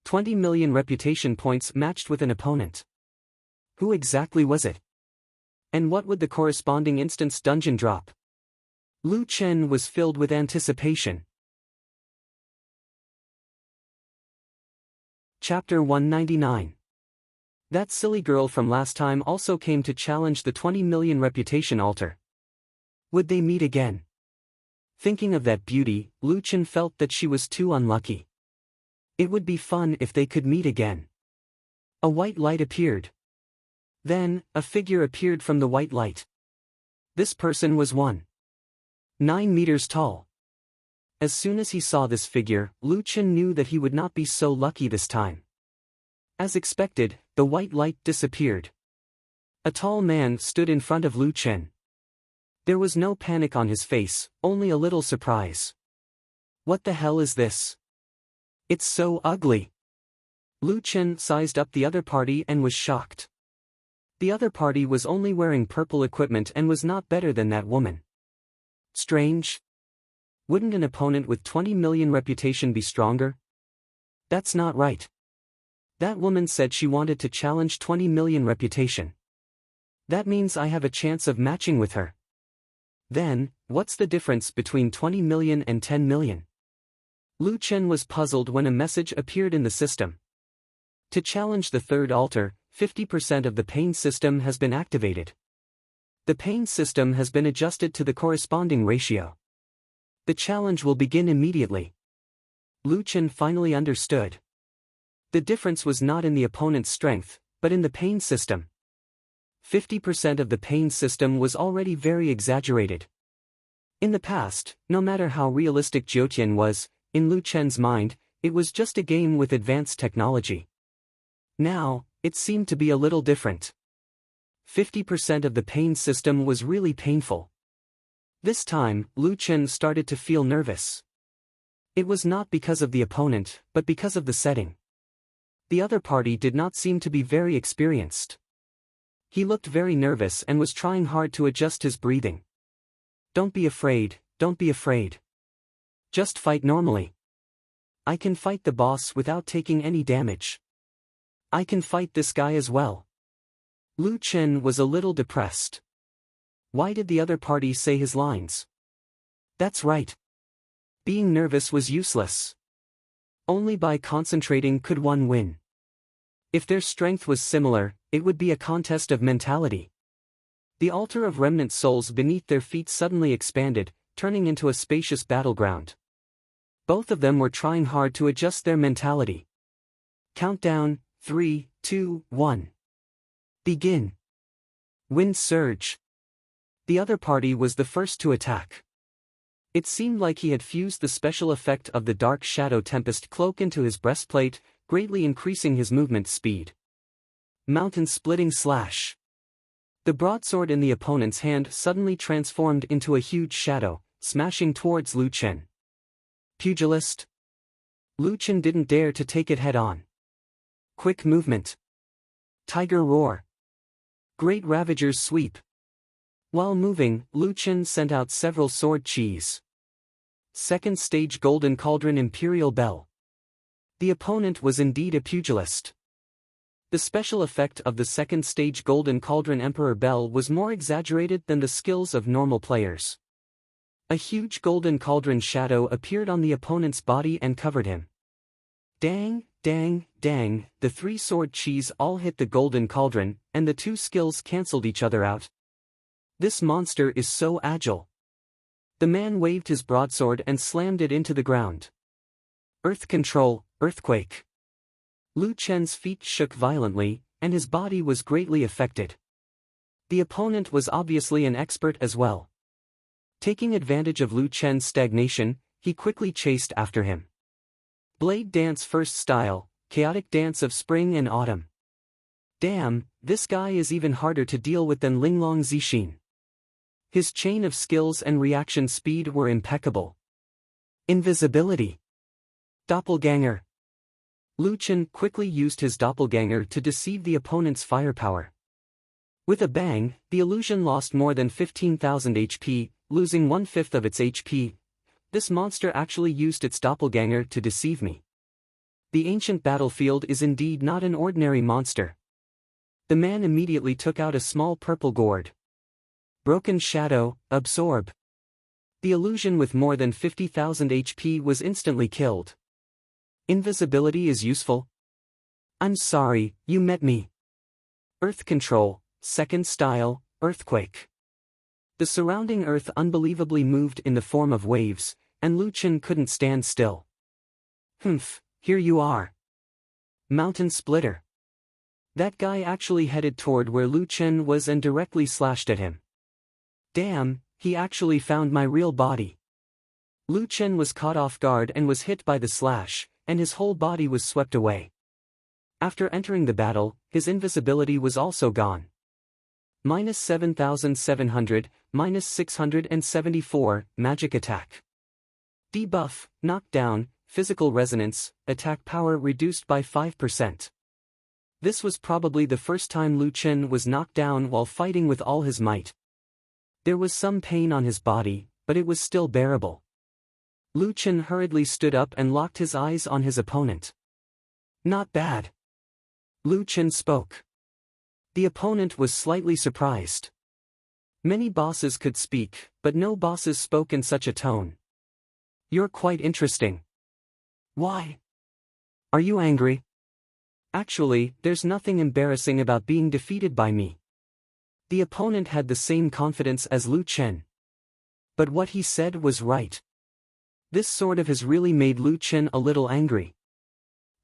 20 million reputation points matched with an opponent. Who exactly was it? And what would the corresponding instance dungeon drop? Lu Chen was filled with anticipation. Chapter 199. That silly girl from last time also came to challenge the 20 million reputation altar. Would they meet again? Thinking of that beauty, Lu Chen felt that she was too unlucky. It would be fun if they could meet again. A white light appeared. Then, a figure appeared from the white light. This person was 9 meters tall. As soon as he saw this figure, Lu Chen knew that he would not be so lucky this time. As expected, the white light disappeared. A tall man stood in front of Lu Chen. There was no panic on his face, only a little surprise. What the hell is this? It's so ugly. Lu Chen sized up the other party and was shocked. The other party was only wearing purple equipment and was not better than that woman. Strange. Wouldn't an opponent with 20 million reputation be stronger? That's not right. That woman said she wanted to challenge 20 million reputation. That means I have a chance of matching with her. Then, what's the difference between 20 million and 10 million? Lu Chen was puzzled when a message appeared in the system. To challenge the third altar, 50% of the pain system has been activated. The pain system has been adjusted to the corresponding ratio. The challenge will begin immediately. Lu Chen finally understood. The difference was not in the opponent's strength, but in the pain system. 50% of the pain system was already very exaggerated. In the past, no matter how realistic Jiutian was, in Lu Chen's mind, it was just a game with advanced technology. Now, it seemed to be a little different. 50% of the pain system was really painful. This time, Lu Chen started to feel nervous. It was not because of the opponent, but because of the setting. The other party did not seem to be very experienced. He looked very nervous and was trying hard to adjust his breathing. Don't be afraid, don't be afraid. Just fight normally. I can fight the boss without taking any damage. I can fight this guy as well. Lu Chen was a little depressed. Why did the other party say his lines? That's right. Being nervous was useless. Only by concentrating could one win. If their strength was similar, it would be a contest of mentality. The altar of remnant souls beneath their feet suddenly expanded, turning into a spacious battleground. Both of them were trying hard to adjust their mentality. Countdown, 3, 2, 1. Begin. Wind surge. The other party was the first to attack. It seemed like he had fused the special effect of the Dark Shadow Tempest cloak into his breastplate, greatly increasing his movement speed. Mountain-splitting slash. The broadsword in the opponent's hand suddenly transformed into a huge shadow, smashing towards Lu Chen. Pugilist. Lu Chen didn't dare to take it head-on. Quick movement. Tiger roar. Great Ravager's sweep. While moving, Lu Chen sent out several sword cheese. Second stage Golden Cauldron Imperial Bell. The opponent was indeed a pugilist. The special effect of the second stage Golden Cauldron Emperor Bell was more exaggerated than the skills of normal players. A huge golden cauldron shadow appeared on the opponent's body and covered him. Dang, dang, dang, the three sword cheese all hit the golden cauldron, and the two skills cancelled each other out. This monster is so agile. The man waved his broadsword and slammed it into the ground. Earth control, earthquake. Lu Chen's feet shook violently, and his body was greatly affected. The opponent was obviously an expert as well. Taking advantage of Lu Chen's stagnation, he quickly chased after him. Blade dance first style, chaotic dance of spring and autumn. Damn, this guy is even harder to deal with than Linglong Zixin. His chain of skills and reaction speed were impeccable. Invisibility. Doppelganger. Lu Chen quickly used his doppelganger to deceive the opponent's firepower. With a bang, the illusion lost more than 15,000 HP, losing 1/5 of its HP. This monster actually used its doppelganger to deceive me. The ancient battlefield is indeed not an ordinary monster. The man immediately took out a small purple gourd. Broken Shadow, absorb. The illusion with more than 50,000 HP was instantly killed. Invisibility is useful. I'm sorry, you met me. Earth control, second style, earthquake. The surrounding earth unbelievably moved in the form of waves, and Lu Chen couldn't stand still. Humph, here you are. Mountain splitter. That guy actually headed toward where Lu Chen was and directly slashed at him. Damn, he actually found my real body. Lu Chen was caught off guard and was hit by the slash, and his whole body was swept away. After entering the battle, his invisibility was also gone. -7,700, -674, magic attack. Debuff, knockdown, physical resonance, attack power reduced by 5%. This was probably the first time Lu Chen was knocked down while fighting with all his might. There was some pain on his body, but it was still bearable. Lu Chen hurriedly stood up and locked his eyes on his opponent. Not bad. Lu Chen spoke. The opponent was slightly surprised. Many bosses could speak, but no bosses spoke in such a tone. You're quite interesting. Why? Are you angry? Actually, there's nothing embarrassing about being defeated by me. The opponent had the same confidence as Lu Chen. But what he said was right. This sort of has really made Lu Chen a little angry.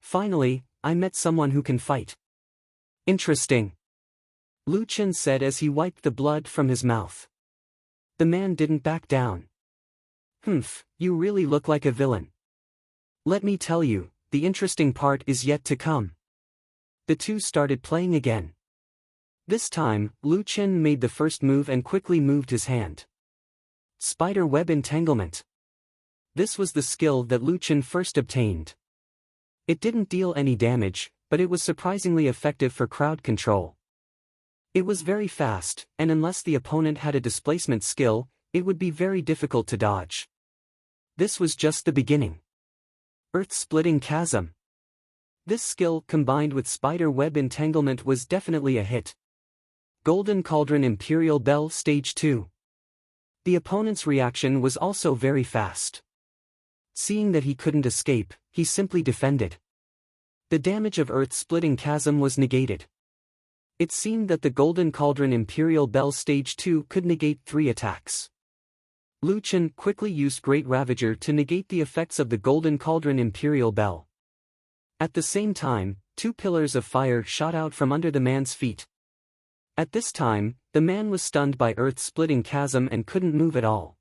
Finally, I met someone who can fight. Interesting. Lu Chen said as he wiped the blood from his mouth. The man didn't back down. Humph, you really look like a villain. Let me tell you, the interesting part is yet to come. The two started playing again. This time, Lu Chen made the first move and quickly moved his hand. Spider web entanglement. This was the skill that Lu Chen first obtained. It didn't deal any damage, but it was surprisingly effective for crowd control. It was very fast, and unless the opponent had a displacement skill, it would be very difficult to dodge. This was just the beginning. Earth-splitting chasm. This skill combined with spider web entanglement was definitely a hit. Golden Cauldron Imperial Bell Stage 2. The opponent's reaction was also very fast. Seeing that he couldn't escape, he simply defended. The damage of Earth-splitting chasm was negated. It seemed that the Golden Cauldron Imperial Bell Stage 2 could negate 3 attacks. Lu Chen quickly used Great Ravager to negate the effects of the Golden Cauldron Imperial Bell. At the same time, 2 pillars of fire shot out from under the man's feet. At this time, the man was stunned by Earth-splitting chasm and couldn't move at all.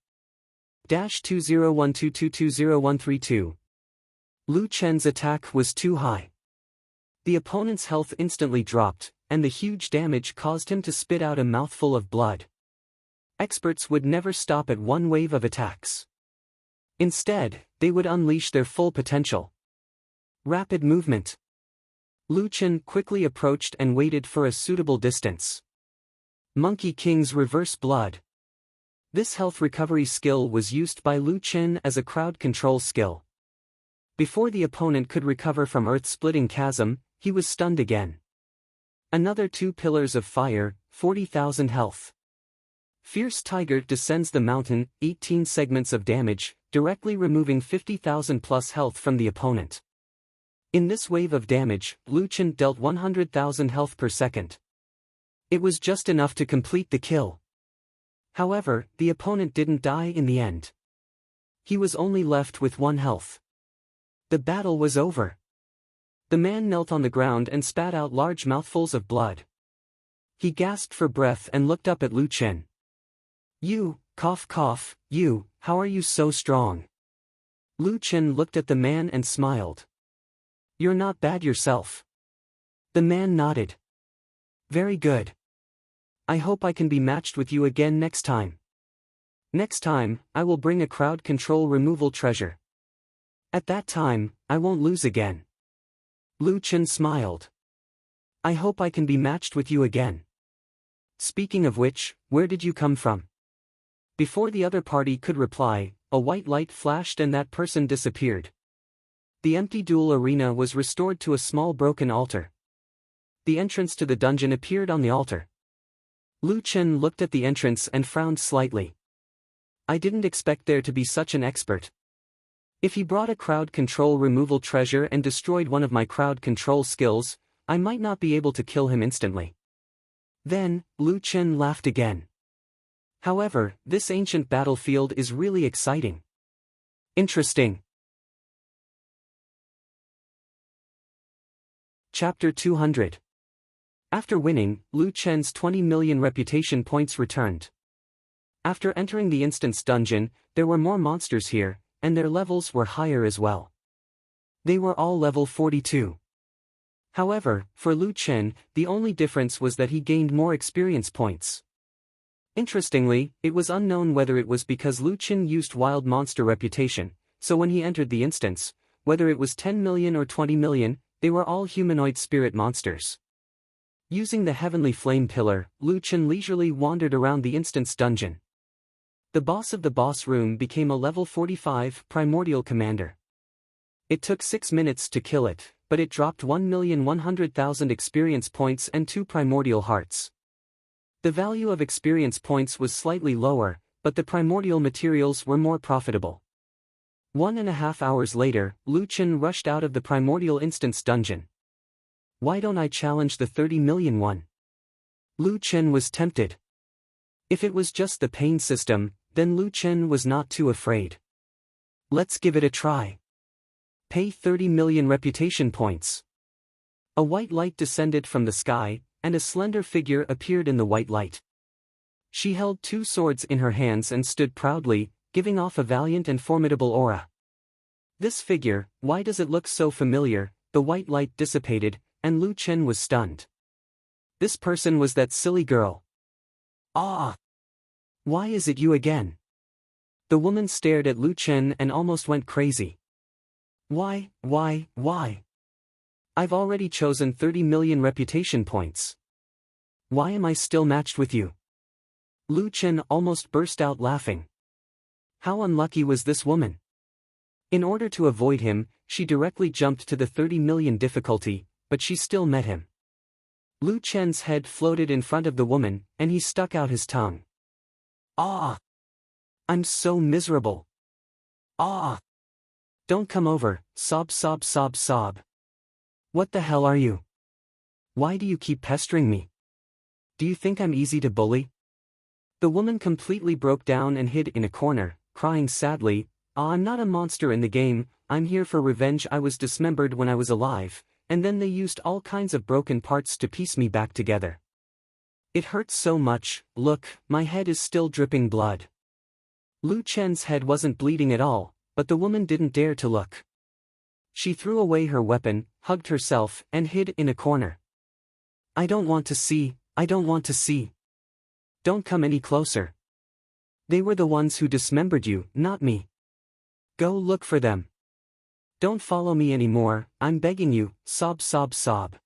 -2012220132. Lu Chen's attack was too high. The opponent's health instantly dropped, and the huge damage caused him to spit out a mouthful of blood. Experts would never stop at one wave of attacks. Instead, they would unleash their full potential. Rapid movement. Lu Chen quickly approached and waited for a suitable distance. Monkey King's Reverse Blood. This health recovery skill was used by Lu Chen as a crowd control skill. Before the opponent could recover from Earth-splitting chasm, he was stunned again. Another 2 pillars of fire, 40,000 health. Fierce Tiger descends the mountain, 18 segments of damage, directly removing 50,000 plus health from the opponent. In this wave of damage, Lu Chen dealt 100,000 health per second. It was just enough to complete the kill. However, the opponent didn't die in the end. He was only left with 1 health. The battle was over. The man knelt on the ground and spat out large mouthfuls of blood. He gasped for breath and looked up at Lu Chen. "You, cough cough, you, how are you so strong?" Lu Chen looked at the man and smiled. "You're not bad yourself." The man nodded. "Very good. I hope I can be matched with you again next time. Next time, I will bring a crowd control removal treasure. At that time, I won't lose again." Lu Chen smiled. "I hope I can be matched with you again. Speaking of which, where did you come from?" Before the other party could reply, a white light flashed and that person disappeared. The empty duel arena was restored to a small broken altar. The entrance to the dungeon appeared on the altar. Lu Chen looked at the entrance and frowned slightly. "I didn't expect there to be such an expert. If he brought a crowd control removal treasure and destroyed one of my crowd control skills, I might not be able to kill him instantly." Then, Lu Chen laughed again. "However, this ancient battlefield is really exciting. Interesting." Chapter 200. After winning, Lu Chen's 20 million reputation points returned. After entering the instance dungeon, there were more monsters here, and their levels were higher as well. They were all level 42. However, for Lu Chen, the only difference was that he gained more experience points. Interestingly, it was unknown whether it was because Lu Chen used wild monster reputation, so when he entered the instance, whether it was 10 million or 20 million, they were all humanoid spirit monsters. Using the heavenly flame pillar, Lu Chen leisurely wandered around the instance dungeon. The boss of the boss room became a level 45 primordial commander. It took 6 minutes to kill it, but it dropped 1,100,000 experience points and 2 primordial hearts. The value of experience points was slightly lower, but the primordial materials were more profitable. 1.5 hours later, Lu Chen rushed out of the primordial instance dungeon. Why don't I challenge the 30 million one? Lu Chen was tempted. If it was just the pain system, then Lu Chen was not too afraid. Let's give it a try. Pay 30 million reputation points. A white light descended from the sky, and a slender figure appeared in the white light. She held 2 swords in her hands and stood proudly, giving off a valiant and formidable aura. This figure, why does it look so familiar? The white light dissipated, and Lu Chen was stunned. This person was that silly girl. Ah! Why is it you again? The woman stared at Lu Chen and almost went crazy. Why? I've already chosen 30 million reputation points. Why am I still matched with you? Lu Chen almost burst out laughing. How unlucky was this woman? In order to avoid him, she directly jumped to the 30 million difficulty, but she still met him. Lu Chen's head floated in front of the woman, and he stuck out his tongue. Ah! I'm so miserable. Ah! Don't come over, sob sob sob sob. What the hell are you? Why do you keep pestering me? Do you think I'm easy to bully? The woman completely broke down and hid in a corner, crying sadly, I'm not a monster in the game, I'm here for revenge. I was dismembered when I was alive, and then they used all kinds of broken parts to piece me back together. It hurts so much, look, my head is still dripping blood. Lu Chen's head wasn't bleeding at all, but the woman didn't dare to look. She threw away her weapon, hugged herself, and hid in a corner. I don't want to see. Don't come any closer. They were the ones who dismembered you, not me. Go look for them. Don't follow me anymore, I'm begging you, sob sob sob.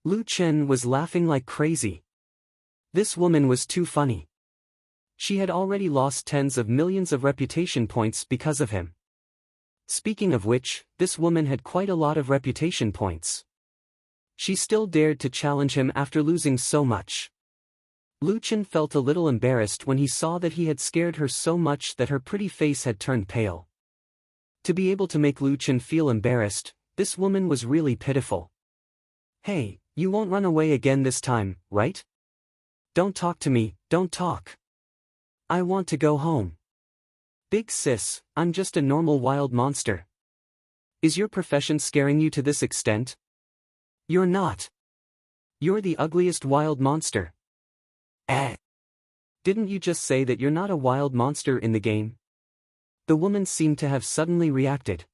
Lu Chen was laughing like crazy. This woman was too funny. She had already lost tens of millions of reputation points because of him. Speaking of which, this woman had quite a lot of reputation points. She still dared to challenge him after losing so much. Lu Chen felt a little embarrassed when he saw that he had scared her so much that her pretty face had turned pale. To be able to make Lu Chen feel embarrassed, this woman was really pitiful. Hey, you won't run away again this time, right? Don't talk to me, don't talk. I want to go home. Big sis, I'm just a normal wild monster. Is your profession scaring you to this extent? You're not. You're the ugliest wild monster. Didn't you just say that you're not a wild monster in the game? The woman seemed to have suddenly reacted.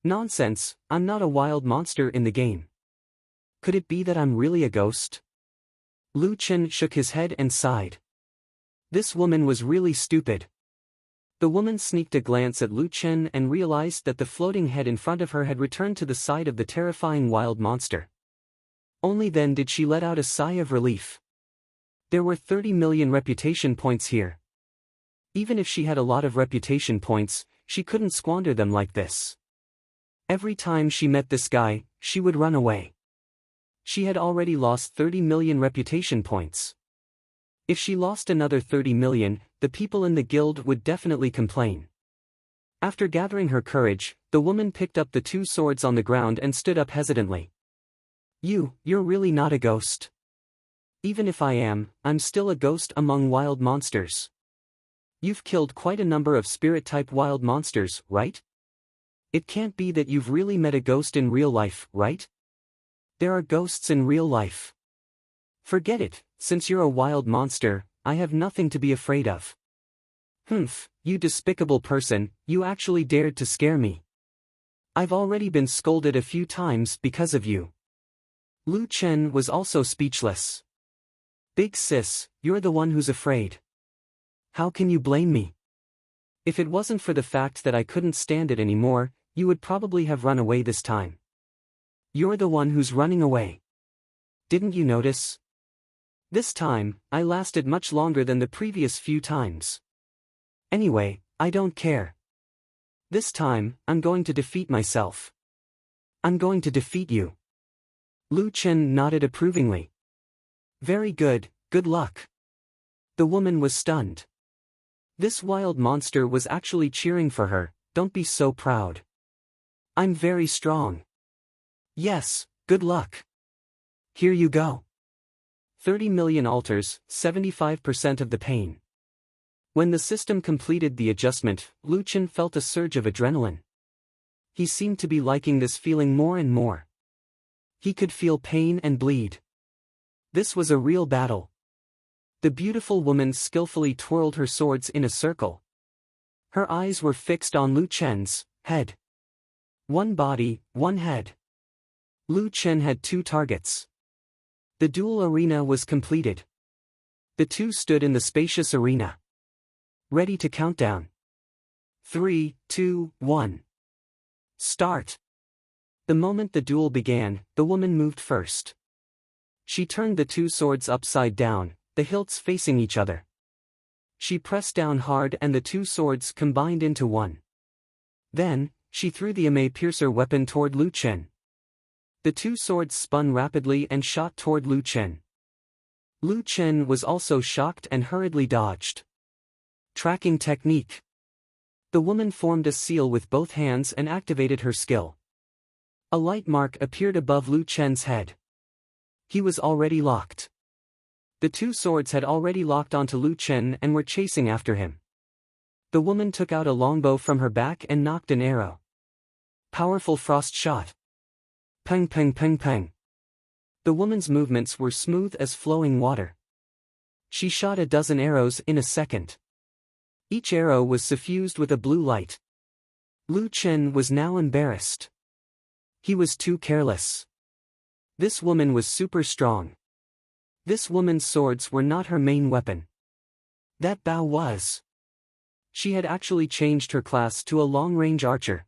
Nonsense, I'm not a wild monster in the game. Could it be that I'm really a ghost? Lu Chen shook his head and sighed. This woman was really stupid. The woman sneaked a glance at Lu Chen and realized that the floating head in front of her had returned to the side of the terrifying wild monster. Only then did she let out a sigh of relief. There were 30 million reputation points here. Even if she had a lot of reputation points, she couldn't squander them like this. Every time she met this guy, she would run away. She had already lost 30 million reputation points. If she lost another 30 million, the people in the guild would definitely complain. After gathering her courage, the woman picked up the two swords on the ground and stood up hesitantly. You're really not a ghost. Even if I am, I'm still a ghost among wild monsters. You've killed quite a number of spirit-type wild monsters, right? It can't be that you've really met a ghost in real life, right? There are ghosts in real life. Forget it, since you're a wild monster, I have nothing to be afraid of. Humph, you despicable person, you actually dared to scare me. I've already been scolded a few times because of you. Lu Chen was also speechless. Big sis, you're the one who's afraid. How can you blame me? If it wasn't for the fact that I couldn't stand it anymore, you would probably have run away this time. You're the one who's running away. Didn't you notice? This time, I lasted much longer than the previous few times. Anyway, I don't care. This time, I'm going to defeat myself. I'm going to defeat you. Lu Chen nodded approvingly. Very good, good luck. The woman was stunned. This wild monster was actually cheering for her. Don't be so proud. I'm very strong. Yes, good luck. Here you go. 30 million altars, 75% of the pain. When the system completed the adjustment, Lu Chen felt a surge of adrenaline. He seemed to be liking this feeling more and more. He could feel pain and bleed. This was a real battle. The beautiful woman skillfully twirled her swords in a circle. Her eyes were fixed on Lu Chen's head. One body, one head. Lu Chen had two targets. The duel arena was completed. The two stood in the spacious arena, ready to count down. 3, 2, 1. Start. The moment the duel began, the woman moved first. She turned the two swords upside down, the hilts facing each other. She pressed down hard and the two swords combined into one. Then, she threw the ame piercer weapon toward Lu Chen. The two swords spun rapidly and shot toward Lu Chen. Lu Chen was also shocked and hurriedly dodged. Tracking technique. The woman formed a seal with both hands and activated her skill. A light mark appeared above Lu Chen's head. He was already locked. The two swords had already locked onto Lu Chen and were chasing after him. The woman took out a longbow from her back and knocked an arrow. Powerful frost shot. Peng peng peng peng. The woman's movements were smooth as flowing water. She shot a dozen arrows in a second. Each arrow was suffused with a blue light. Lu Chen was now embarrassed. He was too careless. This woman was super strong. This woman's swords were not her main weapon. That Bao was. She had actually changed her class to a long-range archer.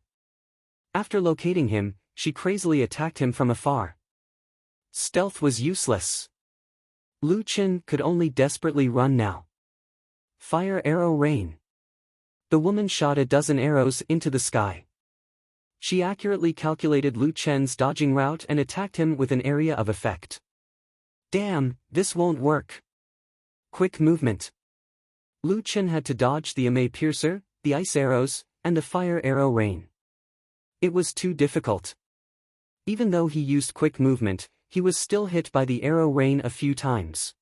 After locating him, she crazily attacked him from afar. Stealth was useless. Lu Chen could only desperately run now. Fire arrow rain. The woman shot a dozen arrows into the sky. She accurately calculated Lu Chen's dodging route and attacked him with an area of effect. Damn, this won't work. Quick movement. Lu Chen had to dodge the Ame piercer, the ice arrows, and the fire arrow rain. It was too difficult. Even though he used quick movement, he was still hit by the arrow rain a few times.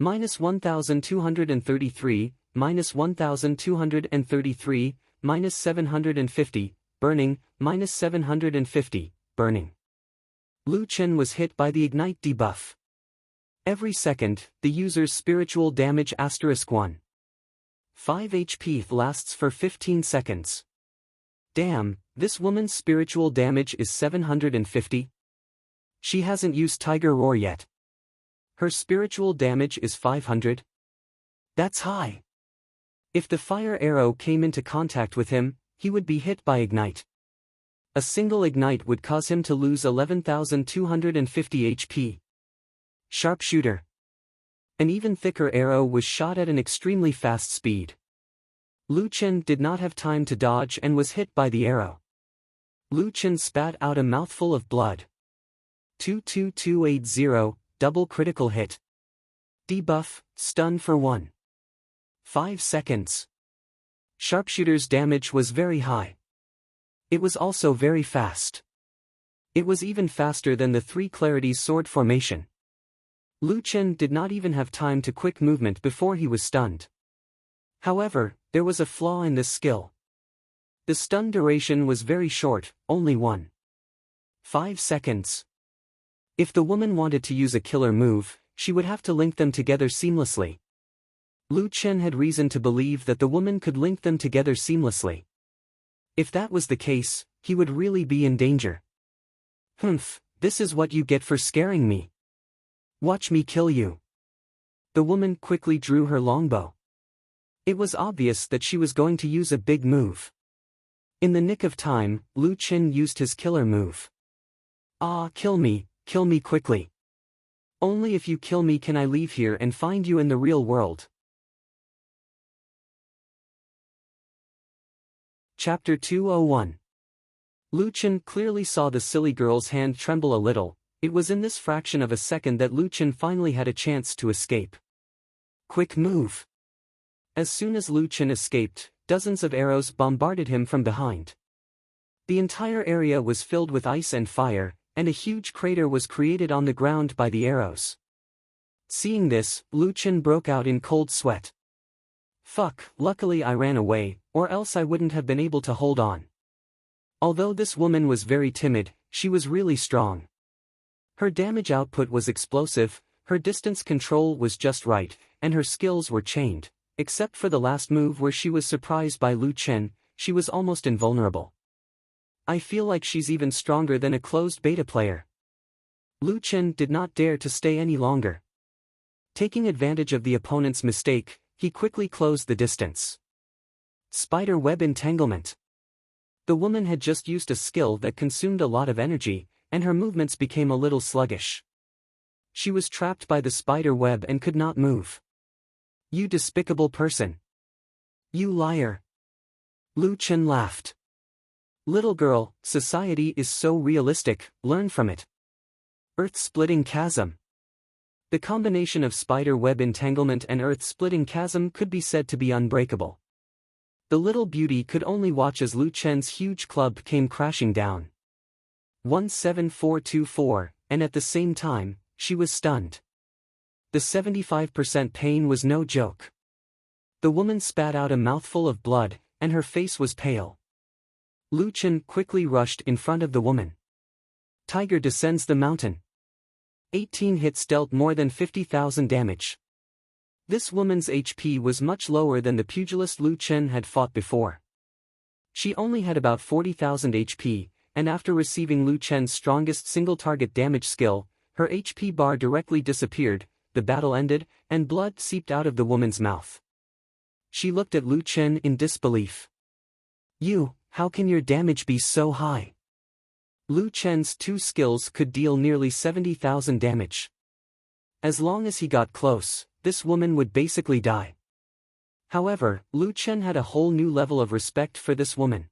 -1233, -1233, -750, burning, -750, burning. Lu Chen was hit by the ignite debuff. Every second, the user's spiritual damage *1. 5 HP lasts for 15 seconds. Damn, this woman's spiritual damage is 750? She hasn't used Tiger Roar yet. Her spiritual damage is 500? That's high. If the fire arrow came into contact with him, he would be hit by ignite. A single ignite would cause him to lose 11,250 HP. Sharpshooter. An even thicker arrow was shot at an extremely fast speed. Lu Chen did not have time to dodge and was hit by the arrow. Lu Chen spat out a mouthful of blood. 22280, double critical hit. Debuff, stun for 1. 5 seconds. Sharpshooter's damage was very high. It was also very fast. It was even faster than the 3 Clarities sword formation. Lu Chen did not even have time to quick movement before he was stunned. However, there was a flaw in this skill. The stun duration was very short, only 1.5 seconds. If the woman wanted to use a killer move, she would have to link them together seamlessly. Lu Chen had reason to believe that the woman could link them together seamlessly. If that was the case, he would really be in danger. Humph, this is what you get for scaring me. Watch me kill you. The woman quickly drew her longbow. It was obvious that she was going to use a big move. In the nick of time, Lu Chen used his killer move. Ah, kill me quickly. Only if you kill me can I leave here and find you in the real world. Chapter 201. Lu Chen clearly saw the silly girl's hand tremble a little. It was in this fraction of a second that Lu Chen finally had a chance to escape. Quick move. As soon as Lu Chen escaped, dozens of arrows bombarded him from behind. The entire area was filled with ice and fire, and a huge crater was created on the ground by the arrows. Seeing this, Lu Chen broke out in cold sweat. Fuck, luckily I ran away, or else I wouldn't have been able to hold on. Although this woman was very timid, she was really strong. Her damage output was explosive, her distance control was just right, and her skills were chained. Except for the last move where she was surprised by Lu Chen, she was almost invulnerable. I feel like she's even stronger than a closed beta player. Lu Chen did not dare to stay any longer. Taking advantage of the opponent's mistake, he quickly closed the distance. Spider web entanglement. The woman had just used a skill that consumed a lot of energy, and her movements became a little sluggish. She was trapped by the spider web and could not move. You despicable person. You liar. Lu Chen laughed. Little girl, society is so realistic, learn from it. Earth-splitting chasm. The combination of spider web entanglement and earth-splitting chasm could be said to be unbreakable. The little beauty could only watch as Lu Chen's huge club came crashing down. 17424, and at the same time, she was stunned. The 75% pain was no joke. The woman spat out a mouthful of blood, and her face was pale. Lu Chen quickly rushed in front of the woman. Tiger descends the mountain. 18 hits dealt more than 50,000 damage. This woman's HP was much lower than the pugilist Lu Chen had fought before. She only had about 40,000 HP, and after receiving Lu Chen's strongest single-target damage skill, her HP bar directly disappeared. The battle ended, and blood seeped out of the woman's mouth. She looked at Lu Chen in disbelief. How can your damage be so high? Lu Chen's 2 skills could deal nearly 70,000 damage. As long as he got close, this woman would basically die. However, Lu Chen had a whole new level of respect for this woman.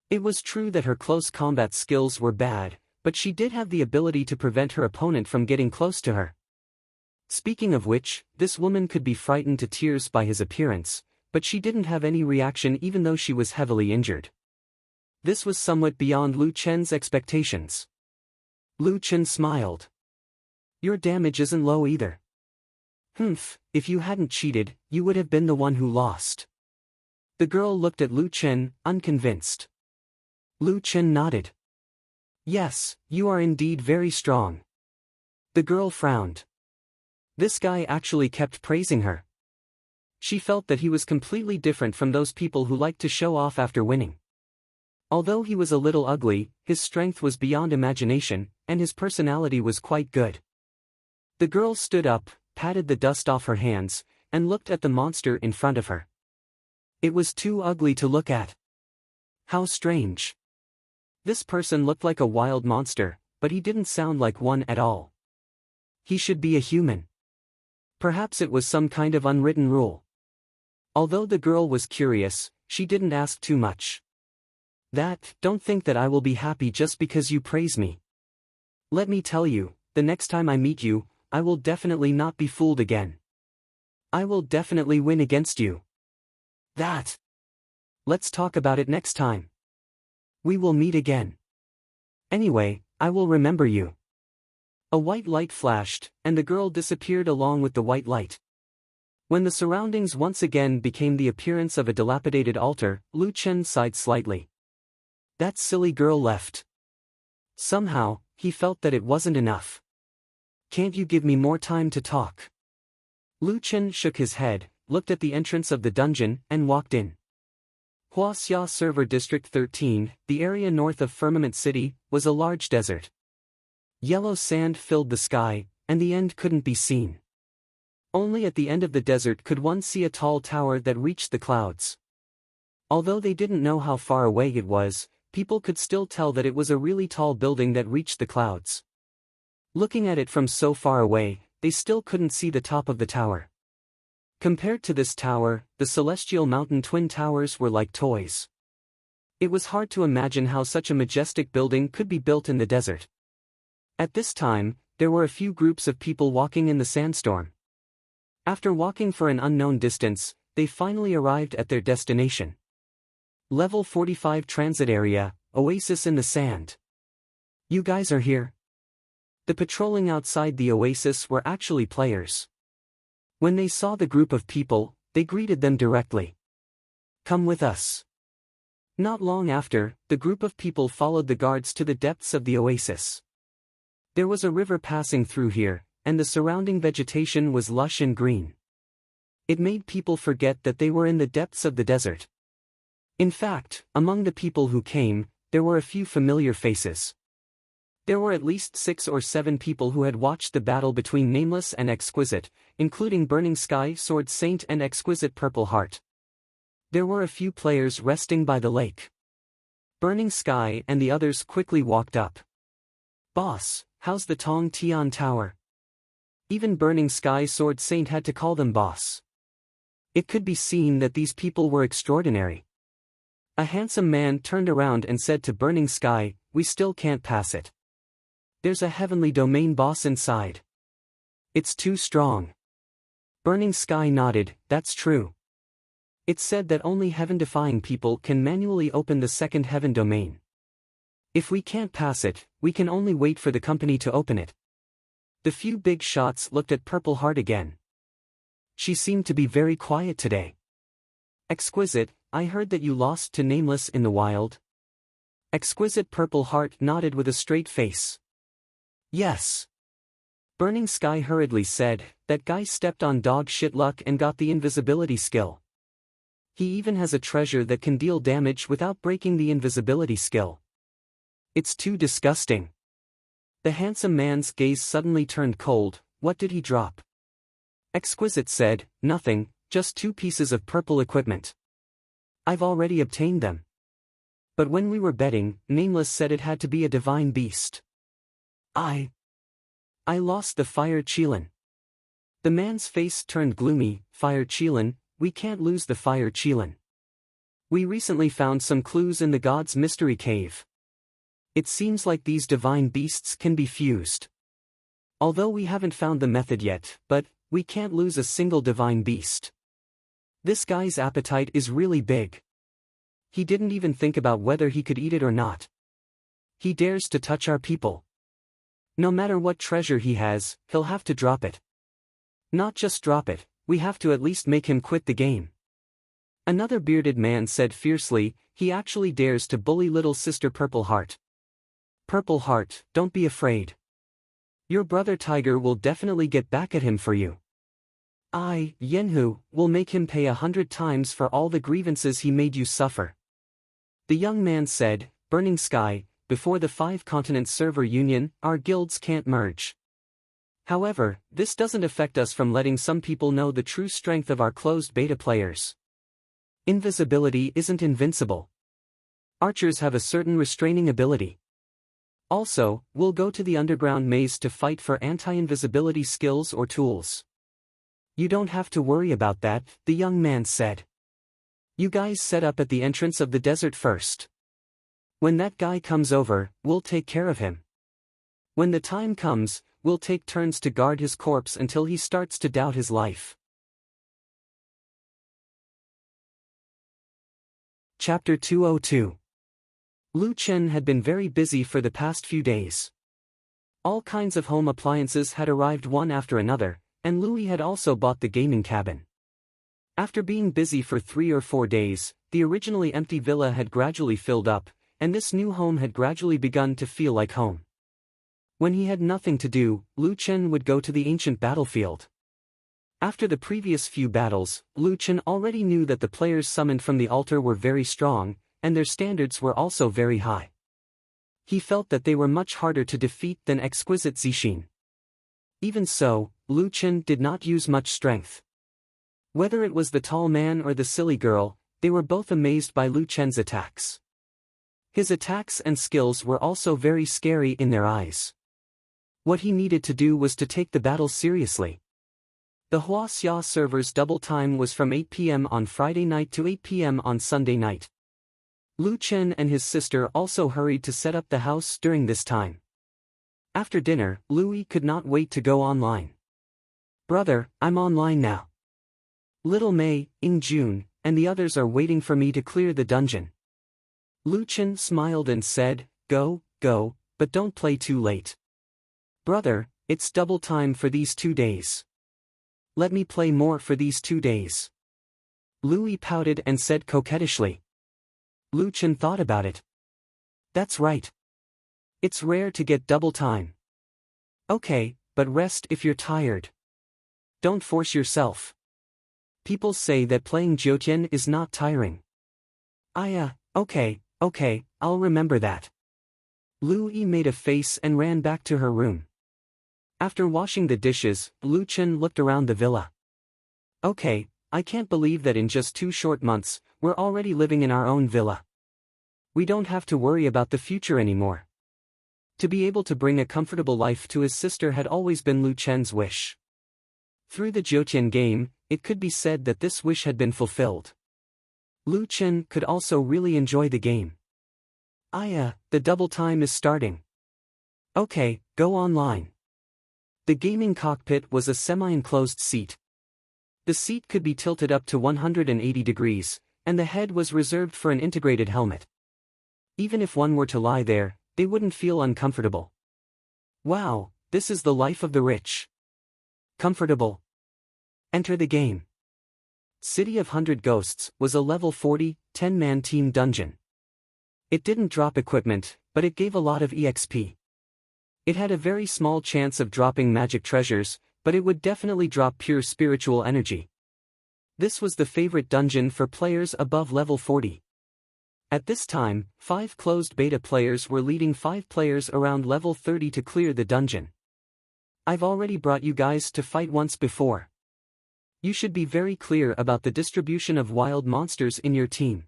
It was true that her close combat skills were bad, but she did have the ability to prevent her opponent from getting close to her. Speaking of which, this woman could be frightened to tears by his appearance, but she didn't have any reaction even though she was heavily injured. This was somewhat beyond Lu Chen's expectations. Lu Chen smiled. Your damage isn't low either. Humph, if you hadn't cheated, you would have been the one who lost. The girl looked at Lu Chen, unconvinced. Lu Chen nodded. Yes, you are indeed very strong. The girl frowned. This guy actually kept praising her. She felt that he was completely different from those people who like to show off after winning. Although he was a little ugly, his strength was beyond imagination, and his personality was quite good. The girl stood up, patted the dust off her hands, and looked at the monster in front of her. It was too ugly to look at. How strange. This person looked like a wild monster, but he didn't sound like one at all. He should be a human. Perhaps it was some kind of unwritten rule. Although the girl was curious, she didn't ask too much. Don't think that I will be happy just because you praise me. Let me tell you, the next time I meet you, I will definitely not be fooled again. I will definitely win against you. Let's talk about it next time. We will meet again. Anyway, I will remember you. A white light flashed, and the girl disappeared along with the white light. When the surroundings once again became the appearance of a dilapidated altar, Lu Chen sighed slightly. That silly girl left. Somehow, he felt that it wasn't enough. Can't you give me more time to talk? Lu Chen shook his head, looked at the entrance of the dungeon, and walked in. Huaxia Server District 13, the area north of Firmament City, was a large desert. Yellow sand filled the sky, and the end couldn't be seen. Only at the end of the desert could one see a tall tower that reached the clouds. Although they didn't know how far away it was, people could still tell that it was a really tall building that reached the clouds. Looking at it from so far away, they still couldn't see the top of the tower. Compared to this tower, the Celestial Mountain Twin Towers were like toys. It was hard to imagine how such a majestic building could be built in the desert. At this time, there were a few groups of people walking in the sandstorm. After walking for an unknown distance, they finally arrived at their destination. Level 45 Transit Area, Oasis in the Sand. You guys are here? The patrolling outside the oasis were actually players. When they saw the group of people, they greeted them directly. Come with us. Not long after, the group of people followed the guards to the depths of the oasis. There was a river passing through here, and the surrounding vegetation was lush and green. It made people forget that they were in the depths of the desert. In fact, among the people who came, there were a few familiar faces. There were at least 6 or 7 people who had watched the battle between Nameless and Exquisite, including Burning Sky Sword Saint and Exquisite Purple Heart. There were a few players resting by the lake. Burning Sky and the others quickly walked up. Boss, how's the Tong Tian Tower? Even Burning Sky Sword Saint had to call them boss. It could be seen that these people were extraordinary. A handsome man turned around and said to Burning Sky, we still can't pass it. There's a heavenly domain boss inside. It's too strong. Burning Sky nodded, that's true. It's said that only heaven-defying people can manually open the second heaven domain. If we can't pass it, we can only wait for the company to open it. The few big shots looked at Purple Heart again. She seemed to be very quiet today. Exquisite, I heard that you lost to Nameless in the wild. Exquisite Purple Heart nodded with a straight face. Yes. Burning Sky hurriedly said, that guy stepped on dog shit luck and got the invisibility skill. He even has a treasure that can deal damage without breaking the invisibility skill. It's too disgusting. The handsome man's gaze suddenly turned cold. What did he drop? Exquisite said, nothing, just 2 pieces of purple equipment. I've already obtained them. But when we were betting, Nameless said it had to be a divine beast. I lost the Fire Qilin. The man's face turned gloomy. Fire Qilin, we can't lose the Fire Qilin. We recently found some clues in the God's Mystery Cave. It seems like these divine beasts can be fused. Although we haven't found the method yet, but we can't lose a single divine beast. This guy's appetite is really big. He didn't even think about whether he could eat it or not. He dares to touch our people. No matter what treasure he has, he'll have to drop it. Not just drop it, we have to at least make him quit the game. Another bearded man said fiercely, he actually dares to bully little sister Purple Heart. Purple Heart, don't be afraid. Your brother Tiger will definitely get back at him for you. Yenhu, will make him pay 100 times for all the grievances he made you suffer. The young man said, Burning Sky, before the 5-continent server union, our guilds can't merge. However, this doesn't affect us from letting some people know the true strength of our closed beta players. Invisibility isn't invincible. Archers have a certain restraining ability. Also, we'll go to the underground maze to fight for anti-invisibility skills or tools. You don't have to worry about that, the young man said. You guys set up at the entrance of the desert first. When that guy comes over, we'll take care of him. When the time comes, we'll take turns to guard his corpse until he starts to doubt his life. Chapter 202. Lu Chen had been very busy for the past few days. All kinds of home appliances had arrived one after another, and Louis had also bought the gaming cabin. After being busy for 3 or 4 days, the originally empty villa had gradually filled up, and this new home had gradually begun to feel like home. When he had nothing to do, Lu Chen would go to the ancient battlefield. After the previous few battles, Lu Chen already knew that the players summoned from the altar were very strong, and their standards were also very high. He felt that they were much harder to defeat than exquisite Zixin. Even so, Lu Chen did not use much strength. Whether it was the tall man or the silly girl, they were both amazed by Lu Chen's attacks. His attacks and skills were also very scary in their eyes. What he needed to do was to take the battle seriously. The Huaxia server's double time was from 8 p.m. on Friday night to 8 p.m. on Sunday night. Lu Chen and his sister also hurried to set up the house during this time. After dinner, Louis could not wait to go online. Brother, I'm online now. Little Mei, Ying Jun, and the others are waiting for me to clear the dungeon. Lu Chen smiled and said, Go, but don't play too late. Brother, it's double time for these 2 days. Let me play more for these 2 days. Louis pouted and said coquettishly. Lu Chen thought about it. That's right. It's rare to get double time. Okay, but rest if you're tired. Don't force yourself. People say that playing Jiutian is not tiring. Okay, I'll remember that. Lu Yi made a face and ran back to her room. After washing the dishes, Lu Chen looked around the villa. Okay, I can't believe that in just 2 short months, we're already living in our own villa. We don't have to worry about the future anymore. To be able to bring a comfortable life to his sister had always been Lu Chen's wish. Through the Jiutian game, it could be said that this wish had been fulfilled. Lu Chen could also really enjoy the game. The double time is starting. Okay, go online. The gaming cockpit was a semi-enclosed seat. The seat could be tilted up to 180 degrees, and the head was reserved for an integrated helmet. Even if one were to lie there, they wouldn't feel uncomfortable. Wow, this is the life of the rich. Comfortable. Enter the game. City of 100 Ghosts was a level 40, 10-man team dungeon. It didn't drop equipment, but it gave a lot of EXP. It had a very small chance of dropping magic treasures, but it would definitely drop pure spiritual energy. This was the favorite dungeon for players above level 40. At this time, 5 closed beta players were leading 5 players around level 30 to clear the dungeon. I've already brought you guys to fight once before. You should be very clear about the distribution of wild monsters in your team.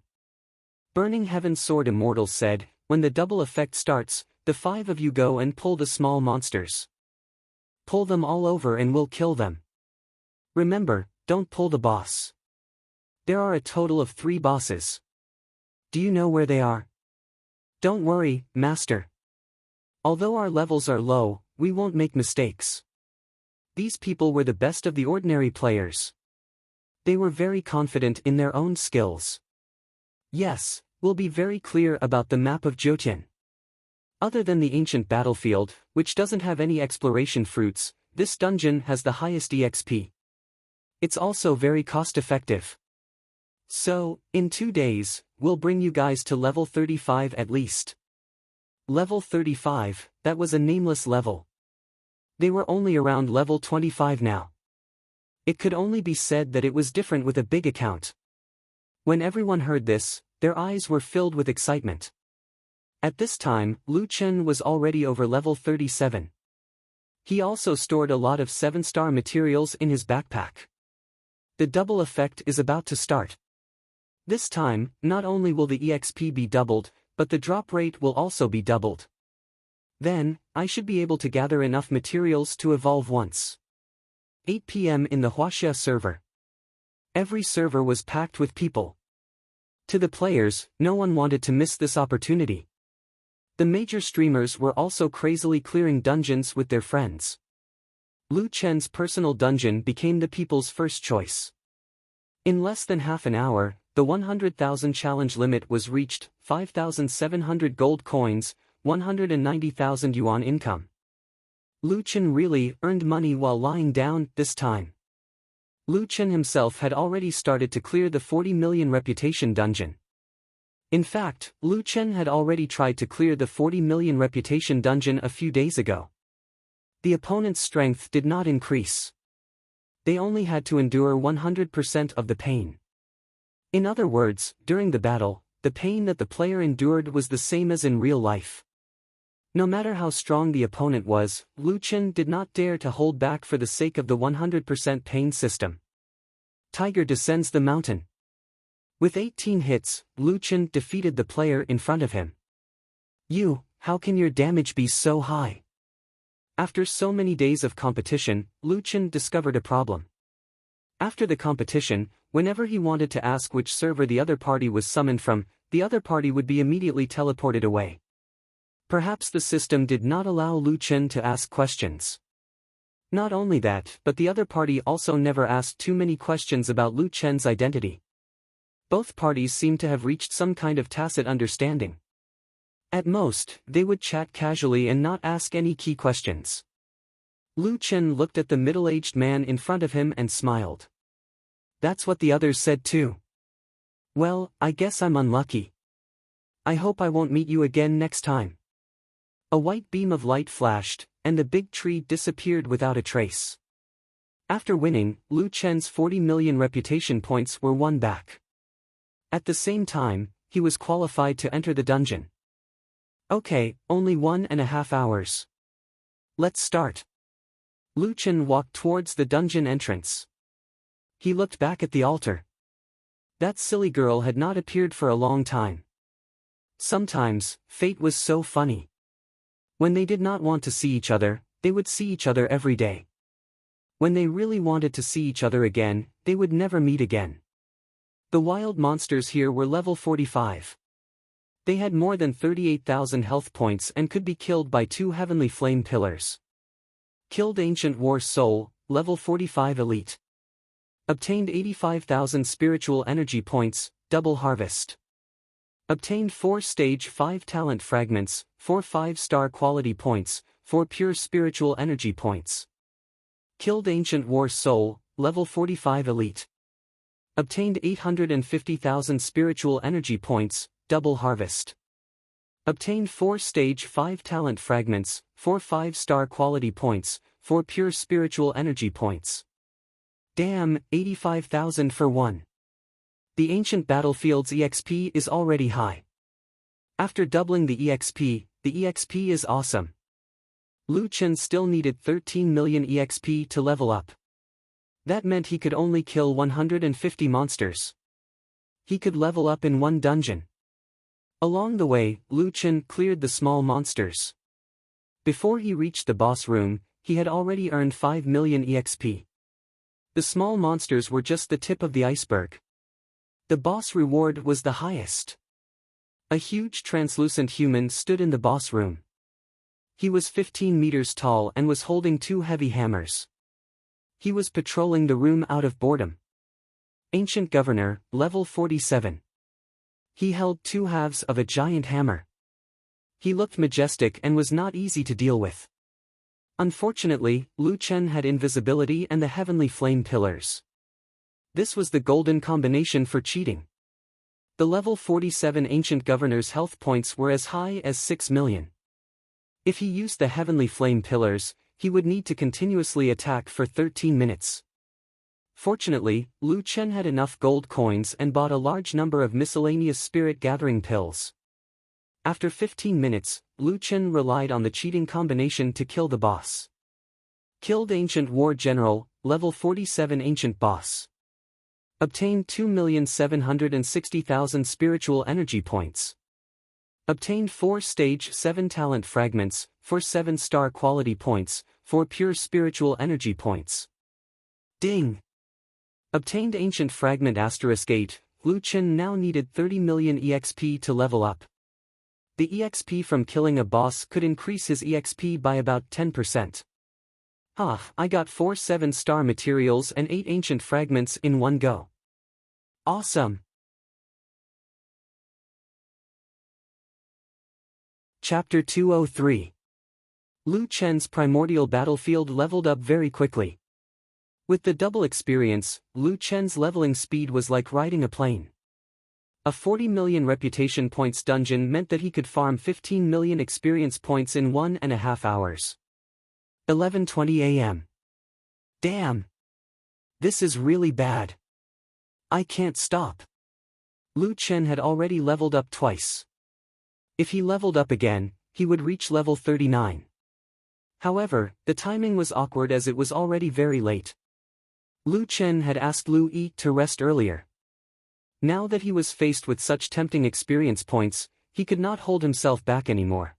Burning Heaven's Sword Immortal said, when the double effect starts, the 5 of you go and pull the small monsters. Pull them all over and we'll kill them. Remember, don't pull the boss. There are a total of 3 bosses. Do you know where they are? Don't worry, Master. Although our levels are low, we won't make mistakes. These people were the best of the ordinary players. They were very confident in their own skills. Yes, we'll be very clear about the map of Jotun. Other than the ancient battlefield, which doesn't have any exploration fruits, this dungeon has the highest EXP. It's also very cost-effective. So, in 2 days, we'll bring you guys to level 35 at least. Level 35, that was a nameless level. They were only around level 25 now. It could only be said that it was different with a big account. When everyone heard this, their eyes were filled with excitement. At this time, Lu Chen was already over level 37. He also stored a lot of 7-star materials in his backpack. The double effect is about to start. This time, not only will the EXP be doubled, but the drop rate will also be doubled. Then, I should be able to gather enough materials to evolve once. 8 p.m. in the Huaxia server. Every server was packed with people. To the players, no one wanted to miss this opportunity. The major streamers were also crazily clearing dungeons with their friends. Lu Chen's personal dungeon became the people's first choice. In less than half an hour, the 100,000 challenge limit was reached, 5,700 gold coins, 190,000 yuan income. Lu Chen really earned money while lying down this time. Lu Chen himself had already started to clear the 40 million reputation dungeon. In fact, Lu Chen had already tried to clear the 40 million reputation dungeon a few days ago. The opponent's strength did not increase. They only had to endure 100% of the pain. In other words, during the battle, the pain that the player endured was the same as in real life. No matter how strong the opponent was, Lu Chen did not dare to hold back for the sake of the 100% pain system. Tiger descends the mountain. With 18 hits, Lu Chen defeated the player in front of him. How can your damage be so high? After so many days of competition, Lu Chen discovered a problem. After the competition, whenever he wanted to ask which server the other party was summoned from, the other party would be immediately teleported away. Perhaps the system did not allow Lu Chen to ask questions. Not only that, but the other party also never asked too many questions about Lu Chen's identity. Both parties seemed to have reached some kind of tacit understanding. At most, they would chat casually and not ask any key questions. Lu Chen looked at the middle-aged man in front of him and smiled. That's what the others said too. Well, I guess I'm unlucky. I hope I won't meet you again next time. A white beam of light flashed, and the big tree disappeared without a trace. After winning, Lu Chen's 40 million reputation points were won back. At the same time, he was qualified to enter the dungeon. Okay, only 1.5 hours. Let's start. Lu Chen walked towards the dungeon entrance. He looked back at the altar. That silly girl had not appeared for a long time. Sometimes, fate was so funny. When they did not want to see each other, they would see each other every day. When they really wanted to see each other again, they would never meet again. The wild monsters here were level 45. They had more than 38,000 health points and could be killed by 2 heavenly flame pillars. Killed Ancient War Soul, level 45 elite. Obtained 85,000 spiritual energy points, double harvest. Obtained 4 stage 5 talent fragments, 4 5-star quality points, 4 pure spiritual energy points. Killed Ancient War Soul, level 45 elite. Obtained 850,000 spiritual energy points, double harvest. Obtained 4 stage 5 talent fragments, 4 5-star quality points, 4 pure spiritual energy points. Damn, 85,000 for one. The ancient battlefield's EXP is already high. After doubling the EXP is awesome. Lu Chen still needed 13 million EXP to level up. That meant he could only kill 150 monsters. He could level up in 1 dungeon. Along the way, Lu Chen cleared the small monsters. Before he reached the boss room, he had already earned 5 million EXP. The small monsters were just the tip of the iceberg. The boss reward was the highest. A huge translucent human stood in the boss room. He was 15 meters tall and was holding 2 heavy hammers. He was patrolling the room out of boredom. Ancient Governor, level 47. He held 2/2 of a giant hammer. He looked majestic and was not easy to deal with. Unfortunately, Lu Chen had invisibility and the heavenly flame pillars. This was the golden combination for cheating. The level 47 Ancient Governor's health points were as high as 6 million. If he used the heavenly flame pillars, he would need to continuously attack for 13 minutes. Fortunately, Lu Chen had enough gold coins and bought a large number of miscellaneous spirit-gathering pills. After 15 minutes, Lu Chen relied on the cheating combination to kill the boss. Killed Ancient War General, level 47 Ancient Boss. Obtained 2,760,000 spiritual energy points. Obtained 4 stage 7 talent fragments, for 7-star quality points, 4 pure spiritual energy points. Ding! Obtained Ancient Fragment *8, Lu Chen now needed 30 million EXP to level up. The EXP from killing a boss could increase his EXP by about 10%. I got 4 7-star materials and 8 ancient fragments in one go. Awesome! Chapter 203. Lu Chen's primordial battlefield leveled up very quickly. With the double experience, Lu Chen's leveling speed was like riding a plane. A 40 million reputation points dungeon meant that he could farm 15 million experience points in 1.5 hours. 11:20 a.m. Damn! This is really bad. I can't stop. Lu Chen had already leveled up twice. If he leveled up again, he would reach level 39. However, the timing was awkward as it was already very late. Lu Chen had asked Lu Yi to rest earlier. Now that he was faced with such tempting experience points, he could not hold himself back anymore.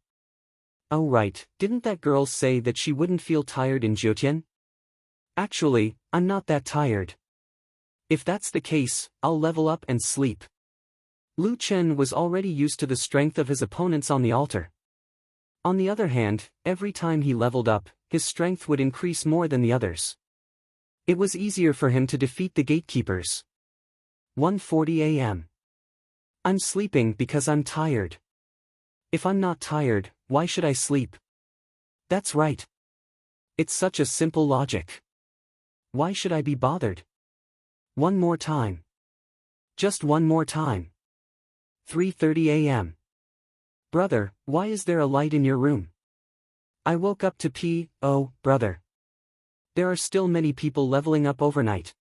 Oh right, didn't that girl say that she wouldn't feel tired in Jiutian? Actually, I'm not that tired. If that's the case, I'll level up and sleep. Lu Chen was already used to the strength of his opponents on the altar. On the other hand, every time he leveled up, his strength would increase more than the others. It was easier for him to defeat the gatekeepers. 1:40 a.m. I'm sleeping because I'm tired. If I'm not tired, why should I sleep? That's right. It's such a simple logic. Why should I be bothered? One more time. Just one more time. 3:30 a.m. Brother, why is there a light in your room? I woke up to pee. Oh, brother. There are still many people leveling up overnight.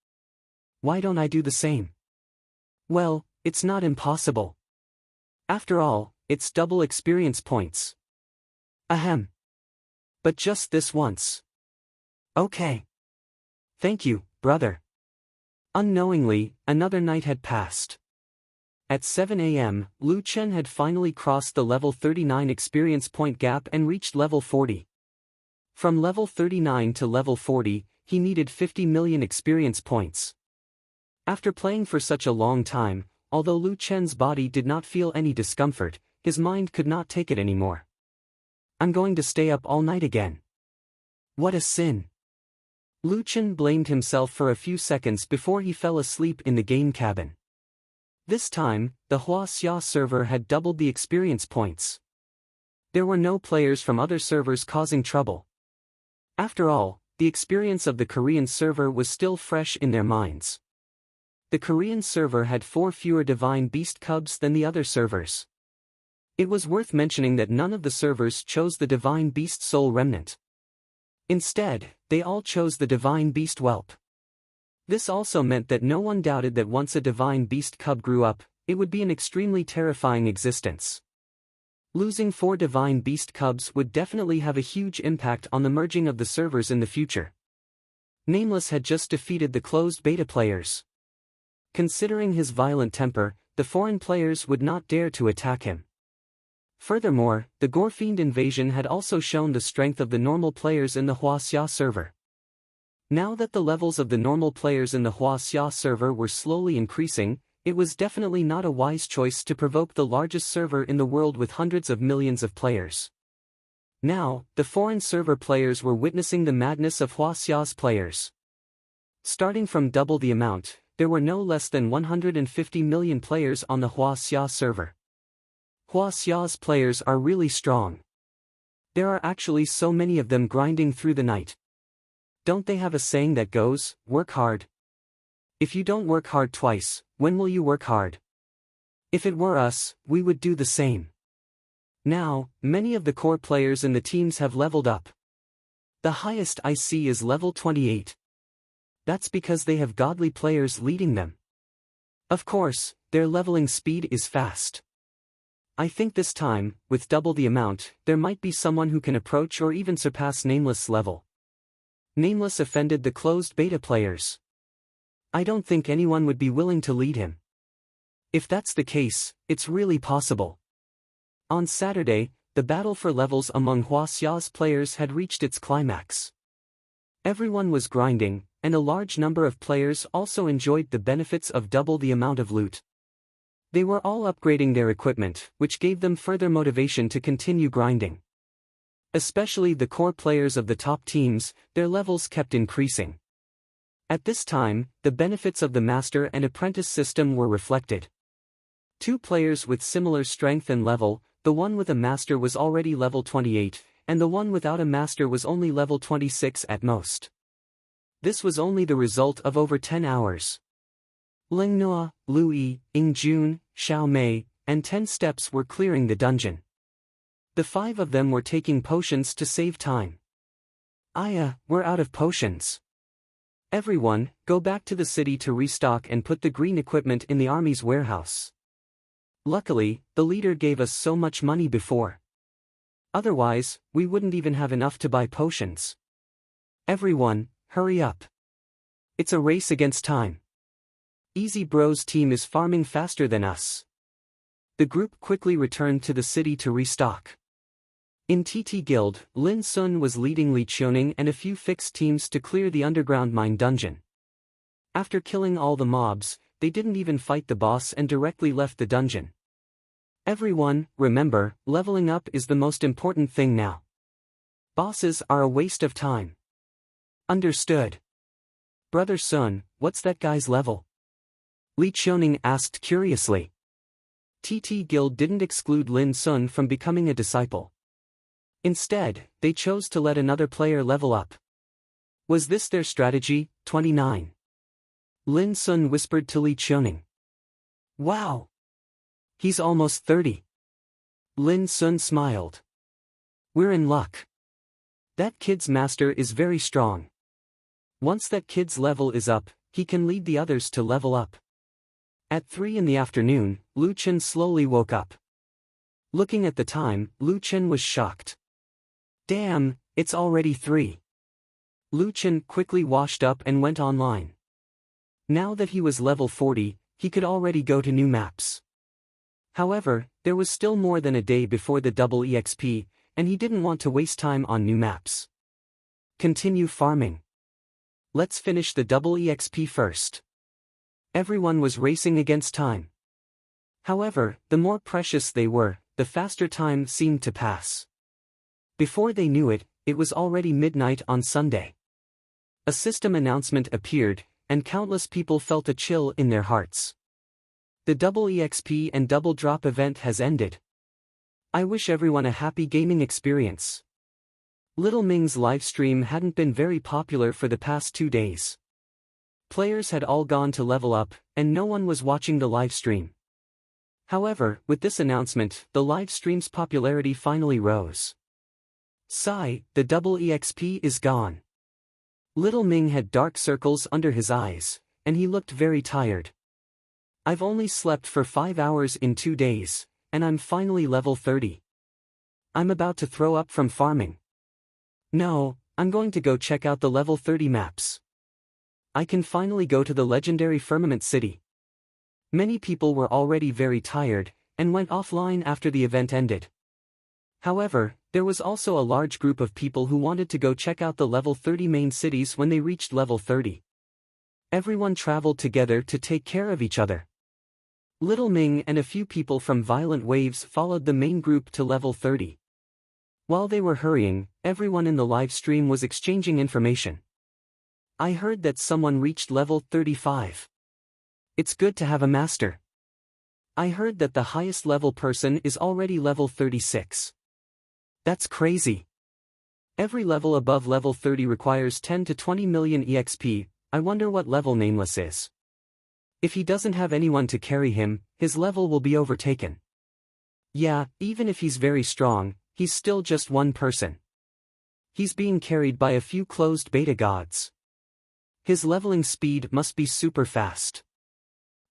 Why don't I do the same? Well, it's not impossible. After all, it's double experience points. Ahem. But just this once. Okay. Thank you, brother. Unknowingly, another night had passed. At 7 a.m., Lu Chen had finally crossed the level 39 experience point gap and reached level 40. From level 39 to level 40, he needed 50 million experience points. After playing for such a long time, although Lu Chen's body did not feel any discomfort, his mind could not take it anymore. I'm going to stay up all night again. What a sin. Lu Chen blamed himself for a few seconds before he fell asleep in the game cabin. This time, the Huaxia server had doubled the experience points. There were no players from other servers causing trouble. After all, the experience of the Korean server was still fresh in their minds. The Korean server had 4 fewer divine beast cubs than the other servers. It was worth mentioning that none of the servers chose the divine beast soul remnant. Instead, they all chose the divine beast whelp. This also meant that no one doubted that once a divine beast cub grew up, it would be an extremely terrifying existence. Losing 4 divine beast cubs would definitely have a huge impact on the merging of the servers in the future. Nameless had just defeated the closed beta players. Considering his violent temper, the foreign players would not dare to attack him. Furthermore, the Gorefiend invasion had also shown the strength of the normal players in the Huaxia server. Now that the levels of the normal players in the Huaxia server were slowly increasing, it was definitely not a wise choice to provoke the largest server in the world with hundreds of millions of players. Now, the foreign server players were witnessing the madness of Huaxia's players. Starting from double the amount, there were no less than 150 million players on the Huaxia server. Huaxia's players are really strong. There are actually so many of them grinding through the night. Don't they have a saying that goes, work hard? If you don't work hard twice, when will you work hard? If it were us, we would do the same. Now, many of the core players in the teams have leveled up. The highest I see is level 28. That's because they have godly players leading them. Of course, their leveling speed is fast. I think this time, with double the amount, there might be someone who can approach or even surpass Nameless' level. Nameless offended the closed beta players. I don't think anyone would be willing to lead him. If that's the case, it's really possible. On Saturday, the battle for levels among Huaxia's players had reached its climax. Everyone was grinding, and a large number of players also enjoyed the benefits of double the amount of loot. They were all upgrading their equipment, which gave them further motivation to continue grinding. Especially the core players of the top teams, their levels kept increasing. At this time, the benefits of the Master and Apprentice system were reflected. Two players with similar strength and level, the one with a Master was already level 28, and the one without a Master was only level 26 at most. This was only the result of over 10 hours. Lingnua, Lu Yi, Yingjun, Xiao Mei, and 10 Steps were clearing the dungeon. The 5 of them were taking potions to save time. We're out of potions. Everyone, go back to the city to restock and put the green equipment in the army's warehouse. Luckily, the leader gave us so much money before. Otherwise, we wouldn't even have enough to buy potions. Everyone, hurry up. It's a race against time. Easy Bro's team is farming faster than us. The group quickly returned to the city to restock. In TT Guild, Lin Sun was leading Li Qiuning and a few fixed teams to clear the underground mine dungeon. After killing all the mobs, they didn't even fight the boss and directly left the dungeon. Everyone, remember, leveling up is the most important thing now. Bosses are a waste of time. Understood. Brother Sun, what's that guy's level? Li Qiuning asked curiously. TT Guild didn't exclude Lin Sun from becoming a disciple. Instead, they chose to let another player level up. Was this their strategy? 29. Lin Sun whispered to Li Qiuning. Wow! He's almost 30. Lin Sun smiled. We're in luck. That kid's master is very strong. Once that kid's level is up, he can lead the others to level up. At 3 in the afternoon, Lu Chen slowly woke up. Looking at the time, Lu Chen was shocked. Damn, it's already 3. Lu Chen quickly washed up and went online. Now that he was level 40, he could already go to new maps. However, there was still more than a day before the double EXP, and he didn't want to waste time on new maps. Continue farming. Let's finish the double EXP first. Everyone was racing against time. However, the more precious they were, the faster time seemed to pass. Before they knew it, it was already midnight on Sunday. A system announcement appeared, and countless people felt a chill in their hearts. The double EXP and double drop event has ended. I wish everyone a happy gaming experience. Little Ming's livestream hadn't been very popular for the past 2 days. Players had all gone to level up, and no one was watching the livestream. However, with this announcement, the livestream's popularity finally rose. Sigh, the double EXP is gone. Little Ming had dark circles under his eyes, and he looked very tired. I've only slept for 5 hours in 2 days, and I'm finally level 30. I'm about to throw up from farming. No, I'm going to go check out the level 30 maps. I can finally go to the legendary Firmament City. Many people were already very tired, and went offline after the event ended. However, there was also a large group of people who wanted to go check out the level 30 main cities when they reached level 30. Everyone traveled together to take care of each other. Little Ming and a few people from Violent Waves followed the main group to level 30. While they were hurrying, everyone in the live stream was exchanging information. I heard that someone reached level 35. It's good to have a master. I heard that the highest level person is already level 36. That's crazy. Every level above level 30 requires 10 to 20 million EXP, I wonder what level Nameless is. If he doesn't have anyone to carry him, his level will be overtaken. Yeah, even if he's very strong, he's still just one person. He's being carried by a few closed beta gods. His leveling speed must be super fast.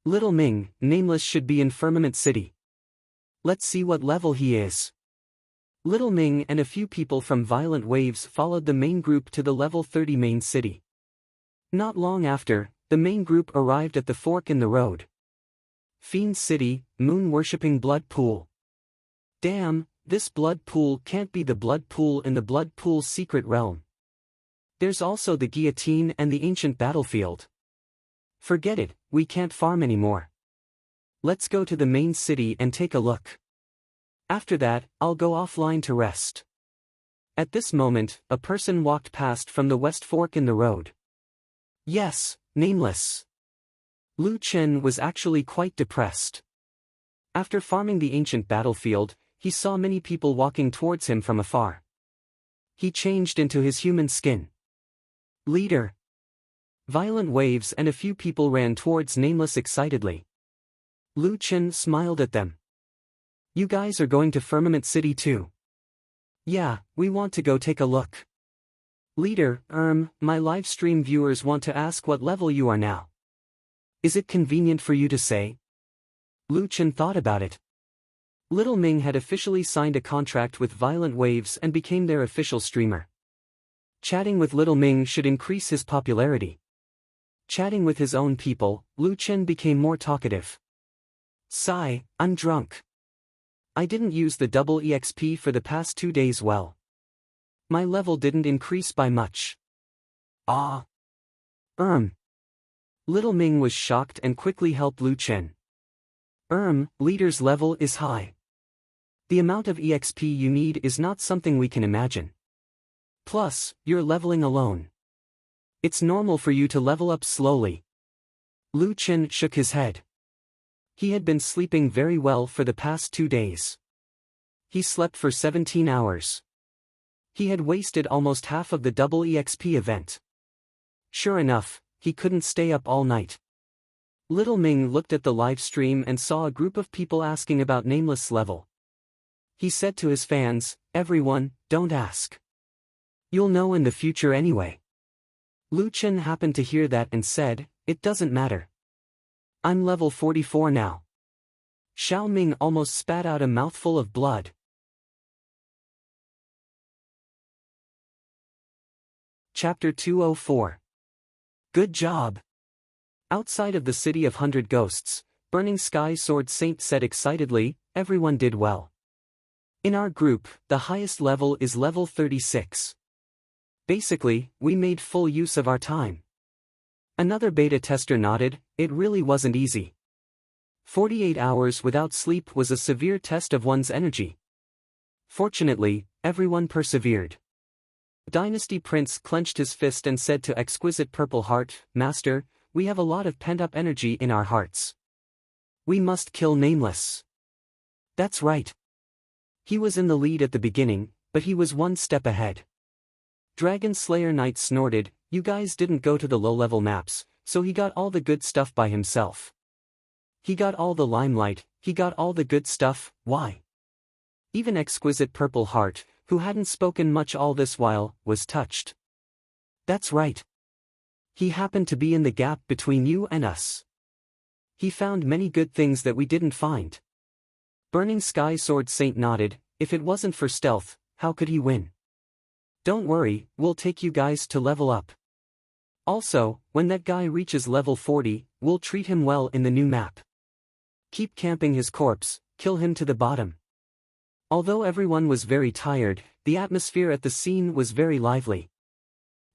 Little Ming, Nameless should be in Firmament City. Let's see what level he is. Little Ming and a few people from Violent Waves followed the main group to the level 30 main city. Not long after, the main group arrived at the fork in the road. Fiend City, moon-worshipping blood pool. Damn, this blood pool can't be the blood pool in the blood pool's secret realm. There's also the guillotine and the ancient battlefield. Forget it, we can't farm anymore. Let's go to the main city and take a look. After that, I'll go offline to rest. At this moment, a person walked past from the west fork in the road. Yes, Nameless. Lu Chen was actually quite depressed. After farming the ancient battlefield, he saw many people walking towards him from afar. He changed into his human skin. Leader. Violent Waves and a few people ran towards Nameless excitedly. Lu Chen smiled at them. You guys are going to Firmament City too? Yeah, we want to go take a look. Leader, my live stream viewers want to ask what level you are now. Is it convenient for you to say? Lu Chen thought about it. Little Ming had officially signed a contract with Violent Waves and became their official streamer. Chatting with Little Ming should increase his popularity. Chatting with his own people, Lu Chen became more talkative. Sigh, I'm drunk. I didn't use the double EXP for the past 2 days well. My level didn't increase by much. Ah. Little Ming was shocked and quickly helped Lu Chen. Leader's level is high. The amount of EXP you need is not something we can imagine. Plus, you're leveling alone. It's normal for you to level up slowly. Lu Chen shook his head. He had been sleeping very well for the past 2 days. He slept for 17 hours. He had wasted almost half of the double EXP event. Sure enough, he couldn't stay up all night. Little Ming looked at the live stream and saw a group of people asking about Nameless' level. He said to his fans, everyone, don't ask. You'll know in the future anyway. Lu Chen happened to hear that and said, it doesn't matter. I'm level 44 now. Xiao Ming almost spat out a mouthful of blood. Chapter 204. Good job. Outside of the city of 100 ghosts, Burning Sky Sword Saint said excitedly, everyone did well. In our group, the highest level is level 36. Basically, we made full use of our time. Another beta tester nodded, it really wasn't easy. 48 hours without sleep was a severe test of one's energy. Fortunately, everyone persevered. Dynasty Prince clenched his fist and said to Exquisite Purple Heart, Master, we have a lot of pent-up energy in our hearts. We must kill Nameless. That's right. He was in the lead at the beginning, but he was one step ahead. Dragon Slayer Knight snorted, you guys didn't go to the low-level maps, so he got all the good stuff by himself. He got all the limelight, he got all the good stuff, why? Even Exquisite Purple Heart, who hadn't spoken much all this while, was touched. That's right. He happened to be in the gap between you and us. He found many good things that we didn't find. Burning Sky Sword Saint nodded, if it wasn't for stealth, how could he win? Don't worry, we'll take you guys to level up. Also, when that guy reaches level 40, we'll treat him well in the new map. Keep camping his corpse, kill him to the bottom. Although everyone was very tired, the atmosphere at the scene was very lively.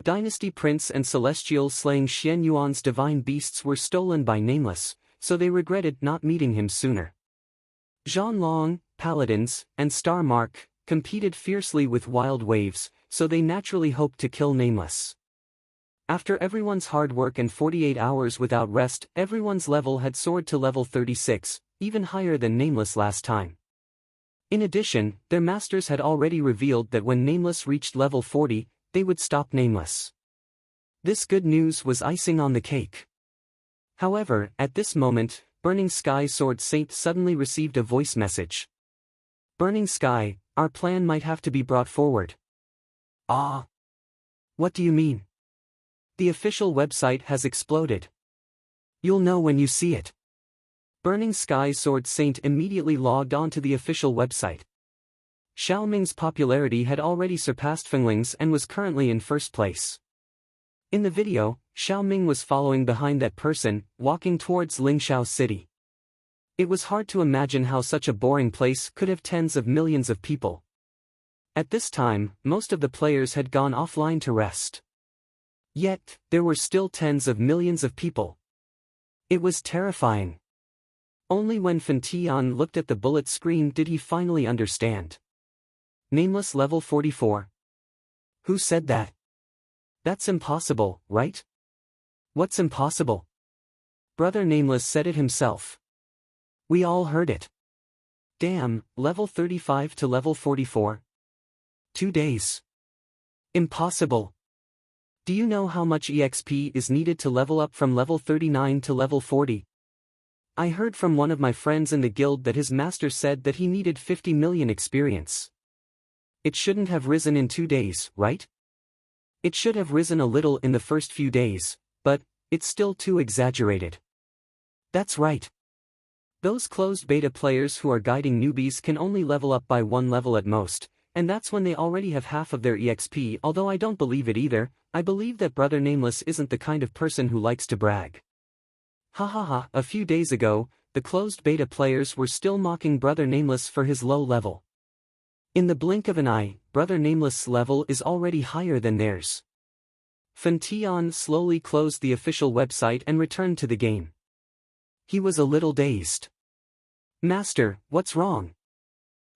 Dynasty Prince and Celestial slaying Xian Yuan's divine beasts were stolen by Nameless, so they regretted not meeting him sooner. Zhanlong, Paladins, and Star Mark competed fiercely with Wild Waves, so they naturally hoped to kill Nameless. After everyone's hard work and 48 hours without rest, everyone's level had soared to level 36, even higher than Nameless last time. In addition, their masters had already revealed that when Nameless reached level 40, they would stop Nameless. This good news was icing on the cake. However, at this moment, Burning Sky Sword Saint suddenly received a voice message. Burning Sky, our plan might have to be brought forward. Ah. What do you mean? The official website has exploded. You'll know when you see it. Burning Sky Sword Saint immediately logged on to the official website. Xiaoming's popularity had already surpassed Fengling's and was currently in first place. In the video, Xiaoming was following behind that person, walking towards Lingxiao City. It was hard to imagine how such a boring place could have tens of millions of people. At this time, most of the players had gone offline to rest. Yet, there were still tens of millions of people. It was terrifying. Only when Fan Tian looked at the bullet screen did he finally understand. Nameless level 44. Who said that? That's impossible, right? What's impossible? Brother Nameless said it himself. We all heard it. Damn, level 35 to level 44. 2 days. Impossible. Do you know how much EXP is needed to level up from level 39 to level 40? I heard from one of my friends in the guild that his master said that he needed 50 million experience. It shouldn't have risen in 2 days, right? It should have risen a little in the first few days, but it's still too exaggerated. That's right. Those closed beta players who are guiding newbies can only level up by 1 level at most, and that's when they already have half of their EXP. Although I don't believe it either, I believe that Brother Nameless isn't the kind of person who likes to brag. Ha ha ha, a few days ago, the closed beta players were still mocking Brother Nameless for his low level. In the blink of an eye, Brother Nameless' level is already higher than theirs. Fan Tian slowly closed the official website and returned to the game. He was a little dazed. Master, what's wrong?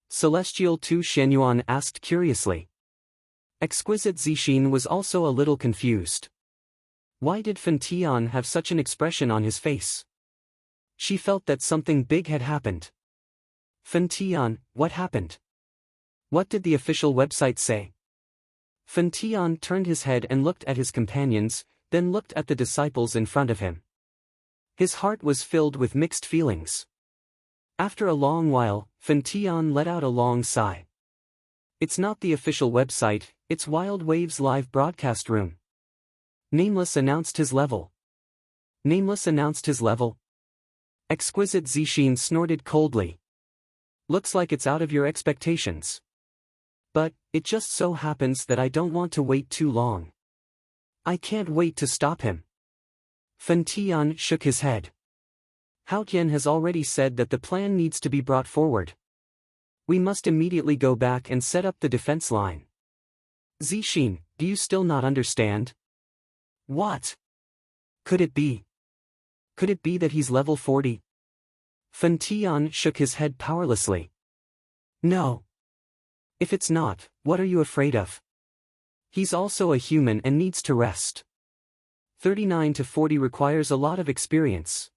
Celestial 2 Shenyuan asked curiously. Exquisite Zixin was also a little confused. Why did Fan Tian have such an expression on his face? She felt that something big had happened. Fan Tian, what happened? What did the official website say? Fan Tian turned his head and looked at his companions, then looked at the disciples in front of him. His heart was filled with mixed feelings. After a long while, Fan Tian let out a long sigh. It's not the official website, it's Wild Waves live broadcast room. Nameless announced his level. Nameless announced his level. Exquisite Zixin snorted coldly. Looks like it's out of your expectations. But, it just so happens that I don't want to wait too long. I can't wait to stop him. Fan Tian shook his head. Hao Tian has already said that the plan needs to be brought forward. We must immediately go back and set up the defense line. Zixin, do you still not understand? What? Could it be? Could it be that he's level 40? Fan Tian shook his head powerlessly. No. If it's not, what are you afraid of? He's also a human and needs to rest. 39 to 40 requires a lot of experience.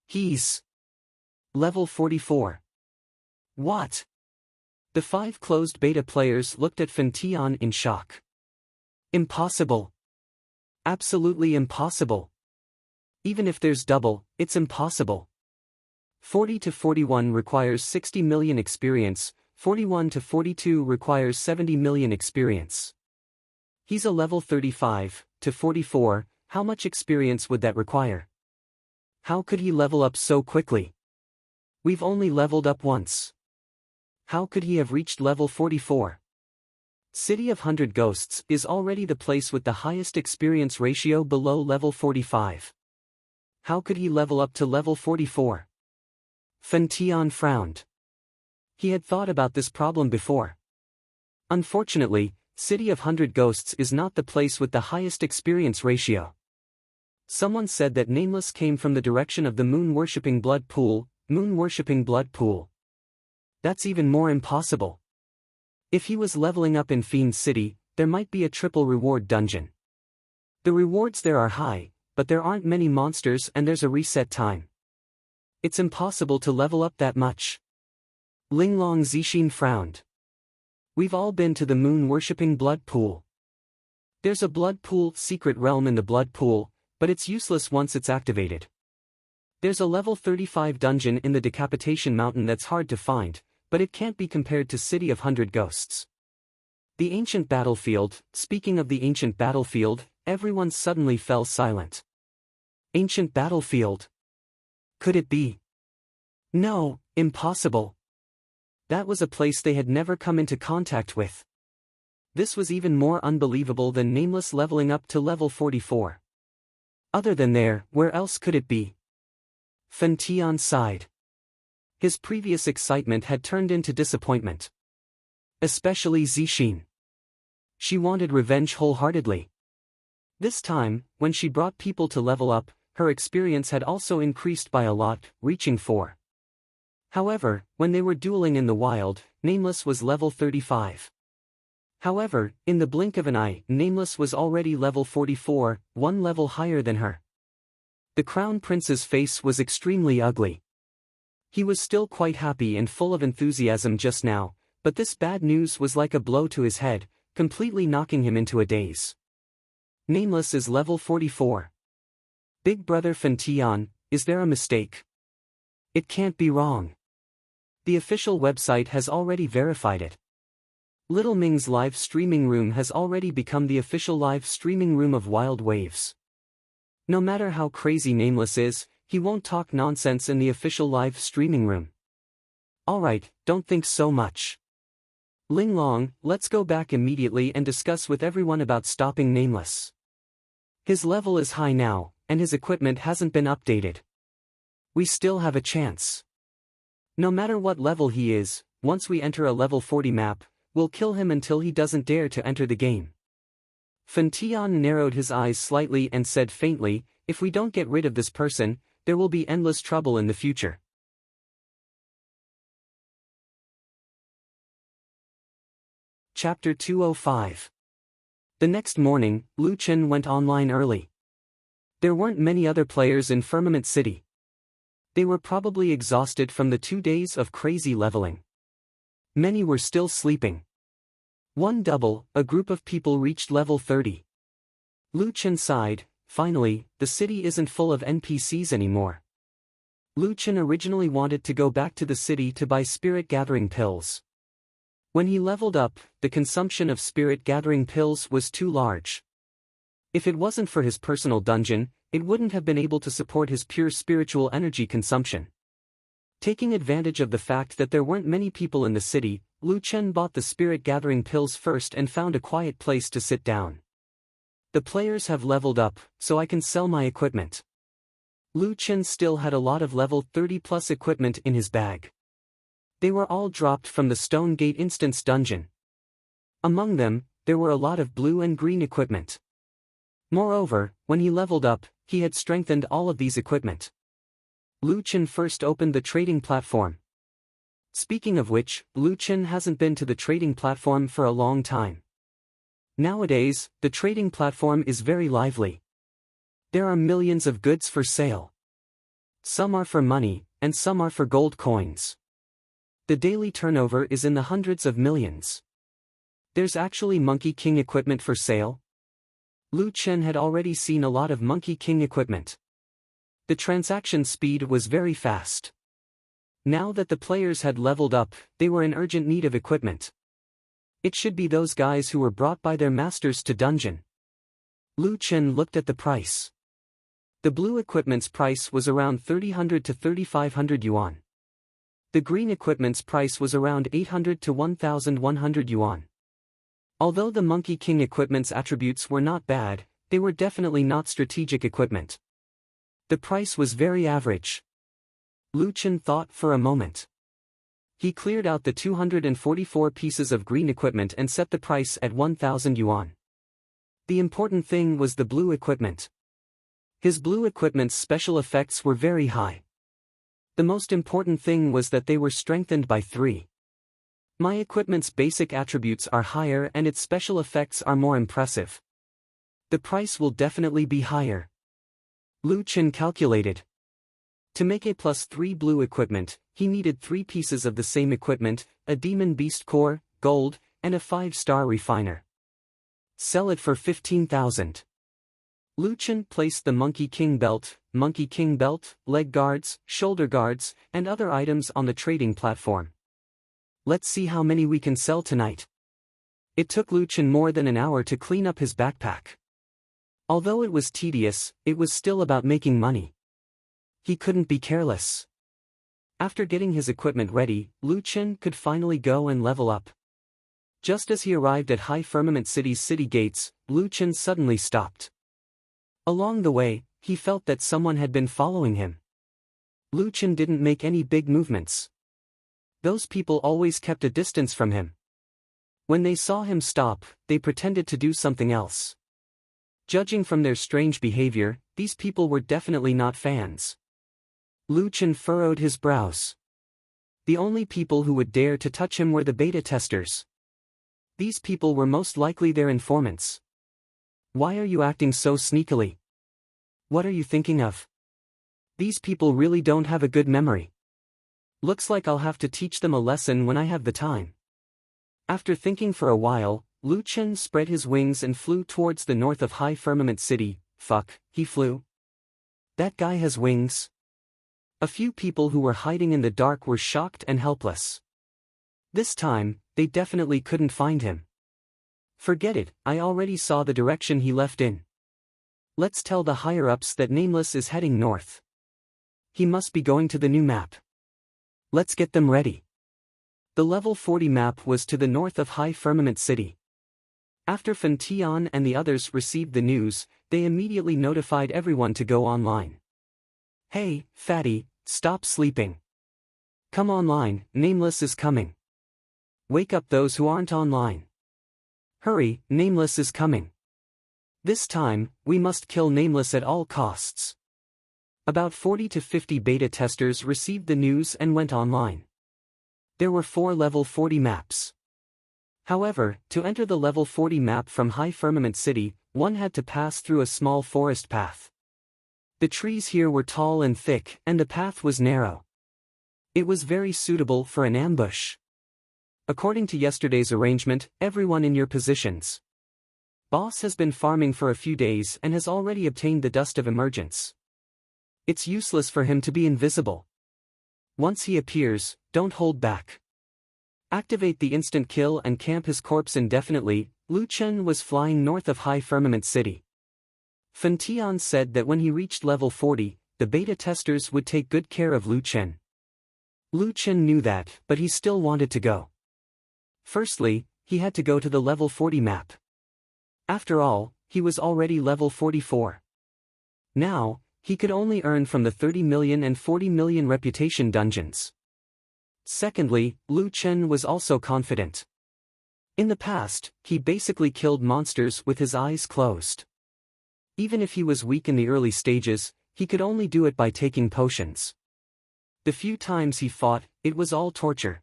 He's level 44. What? The 5 closed beta players looked at Fan Tian in shock. Impossible. Absolutely impossible. Even if there's double, it's impossible. 40 to 41 requires 60 million experience, 41 to 42 requires 70 million experience. He's a level 35 to 44, how much experience would that require? How could he level up so quickly? We've only leveled up once. How could he have reached level 44? City of 100 Ghosts is already the place with the highest experience ratio below level 45. How could he level up to level 44? Fan Tian frowned. He had thought about this problem before. Unfortunately, City of 100 Ghosts is not the place with the highest experience ratio. Someone said that Nameless came from the direction of the moon-worshipping blood pool, moon-worshipping blood pool. That's even more impossible. If he was leveling up in Fiend City, there might be a triple reward dungeon. The rewards there are high, but there aren't many monsters and there's a reset time. It's impossible to level up that much. Linglong Zixin frowned. We've all been to the moon-worshipping blood pool. There's a blood pool secret realm in the blood pool, but it's useless once it's activated. There's a level 35 dungeon in the Decapitation Mountain that's hard to find, but it can't be compared to City of 100 Ghosts. The ancient battlefield. Speaking of the ancient battlefield, everyone suddenly fell silent. Ancient battlefield. Could it be? No, impossible. That was a place they had never come into contact with. This was even more unbelievable than Nameless leveling up to level 44. Other than there, where else could it be? Fen Tian sighed. His previous excitement had turned into disappointment. Especially Zixin. She wanted revenge wholeheartedly. This time, when she brought people to level up, her experience had also increased by a lot, reaching 4. However, when they were dueling in the wild, Nameless was level 35. However, in the blink of an eye, Nameless was already level 44, one level higher than her. The Crown Prince's face was extremely ugly. He was still quite happy and full of enthusiasm just now, but this bad news was like a blow to his head, completely knocking him into a daze. Nameless is level 44. Big Brother Fen Tian, is there a mistake? It can't be wrong. The official website has already verified it. Little Ming's live streaming room has already become the official live streaming room of Wild Waves. No matter how crazy Nameless is, he won't talk nonsense in the official live streaming room. Alright, don't think so much. Linglong, let's go back immediately and discuss with everyone about stopping Nameless. His level is high now, and his equipment hasn't been updated. We still have a chance. No matter what level he is, once we enter a level 40 map, we'll kill him until he doesn't dare to enter the game. Fen Tian narrowed his eyes slightly and said faintly, if we don't get rid of this person, there will be endless trouble in the future. Chapter 205. The next morning, Lu Chen went online early. There weren't many other players in Firmament City. They were probably exhausted from the 2 days of crazy leveling. Many were still sleeping. A group of people reached level 30. Lu Chen sighed, finally, the city isn't full of NPCs anymore. Lu Chen originally wanted to go back to the city to buy spirit gathering pills. When he leveled up, the consumption of spirit gathering pills was too large. If it wasn't for his personal dungeon, it wouldn't have been able to support his pure spiritual energy consumption. Taking advantage of the fact that there weren't many people in the city, Lu Chen bought the spirit gathering pills first and found a quiet place to sit down. The players have leveled up, so I can sell my equipment. Lu Chen still had a lot of level 30 plus equipment in his bag. They were all dropped from the Stone Gate Instance dungeon. Among them, there were a lot of blue and green equipment. Moreover, when he leveled up, he had strengthened all of these equipment. Lu Chen first opened the trading platform. Speaking of which, Lu Chen hasn't been to the trading platform for a long time. Nowadays, the trading platform is very lively. There are millions of goods for sale. Some are for money, and some are for gold coins. The daily turnover is in the hundreds of millions. There's actually Monkey King equipment for sale. Lu Chen had already seen a lot of Monkey King equipment. The transaction speed was very fast. Now that the players had leveled up, they were in urgent need of equipment. It should be those guys who were brought by their masters to dungeon. Lu Chen looked at the price. The blue equipment's price was around 300 to 3500 yuan. The green equipment's price was around 800 to 1100 yuan. Although the Monkey King equipment's attributes were not bad, they were definitely not strategic equipment. The price was very average. Lu Chen thought for a moment. He cleared out the 244 pieces of green equipment and set the price at 1000 yuan. The important thing was the blue equipment. His blue equipment's special effects were very high. The most important thing was that they were strengthened by 3. My equipment's basic attributes are higher and its special effects are more impressive. The price will definitely be higher. Lu Chen calculated. To make A+3 blue equipment, he needed 3 pieces of the same equipment, a demon beast core, gold, and a 5-star refiner. Sell it for 15,000. Lu Chen placed the Monkey King belt, leg guards, shoulder guards, and other items on the trading platform. Let's see how many we can sell tonight. It took Lu Chen more than an hour to clean up his backpack. Although it was tedious, it was still about making money. He couldn't be careless. After getting his equipment ready, Lu Chen could finally go and level up. Just as he arrived at High Firmament City's city gates, Lu Chen suddenly stopped. Along the way, he felt that someone had been following him. Lu Chen didn't make any big movements. Those people always kept a distance from him. When they saw him stop, they pretended to do something else. Judging from their strange behavior, these people were definitely not fans. Lu Chen furrowed his brows. The only people who would dare to touch him were the beta testers. These people were most likely their informants. Why are you acting so sneakily? What are you thinking of? These people really don't have a good memory. Looks like I'll have to teach them a lesson when I have the time. After thinking for a while, Lu Chen spread his wings and flew towards the north of High Firmament City. Fuck, he flew. That guy has wings. A few people who were hiding in the dark were shocked and helpless. This time, they definitely couldn't find him. Forget it, I already saw the direction he left in. Let's tell the higher-ups that Nameless is heading north. He must be going to the new map. Let's get them ready. The level 40 map was to the north of High Firmament City. After Fan Tian and the others received the news, they immediately notified everyone to go online. Hey, fatty, stop sleeping. Come online, Nameless is coming. Wake up those who aren't online. Hurry, Nameless is coming. This time, we must kill Nameless at all costs. About 40 to 50 beta testers received the news and went online. There were 4 level 40 maps. However, to enter the level 40 map from High Firmament City, one had to pass through a small forest path. The trees here were tall and thick, and the path was narrow. It was very suitable for an ambush. According to yesterday's arrangement, everyone in your positions. Boss has been farming for a few days and has already obtained the Dust of Emergence. It's useless for him to be invisible. Once he appears, don't hold back. Activate the instant kill and camp his corpse indefinitely. Lu Chen was flying north of High Firmament City. Fan Tian said that when he reached level 40, the beta testers would take good care of Lu Chen. Lu Chen knew that, but he still wanted to go. Firstly, he had to go to the level 40 map. After all, he was already level 44. Now, he could only earn from the 30 million and 40 million reputation dungeons. Secondly, Lu Chen was also confident. In the past, he basically killed monsters with his eyes closed. Even if he was weak in the early stages, he could only do it by taking potions. The few times he fought, it was all torture.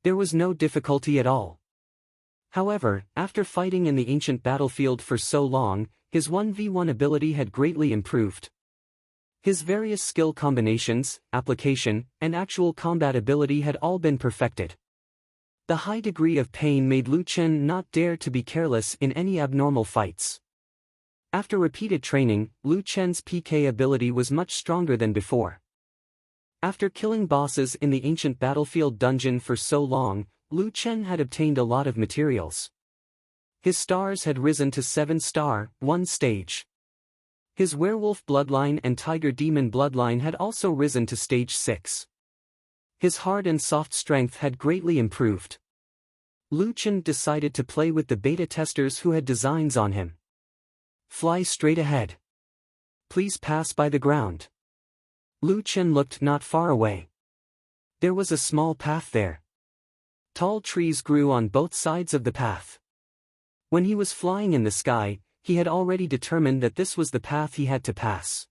There was no difficulty at all. However, after fighting in the ancient battlefield for so long, his 1v1 ability had greatly improved. His various skill combinations, application, and actual combat ability had all been perfected. The high degree of pain made Lu Chen not dare to be careless in any abnormal fights. After repeated training, Lu Chen's PK ability was much stronger than before. After killing bosses in the ancient battlefield dungeon for so long, Lu Chen had obtained a lot of materials. His stars had risen to 7-star, 1 stage. His werewolf bloodline and tiger demon bloodline had also risen to stage 6. His hard and soft strength had greatly improved. Lu Chen decided to play with the beta testers who had designs on him. Fly straight ahead. Please pass by the ground. Lu Chen looked not far away. There was a small path there. Tall trees grew on both sides of the path. When he was flying in the sky, he had already determined that this was the path he had to pass.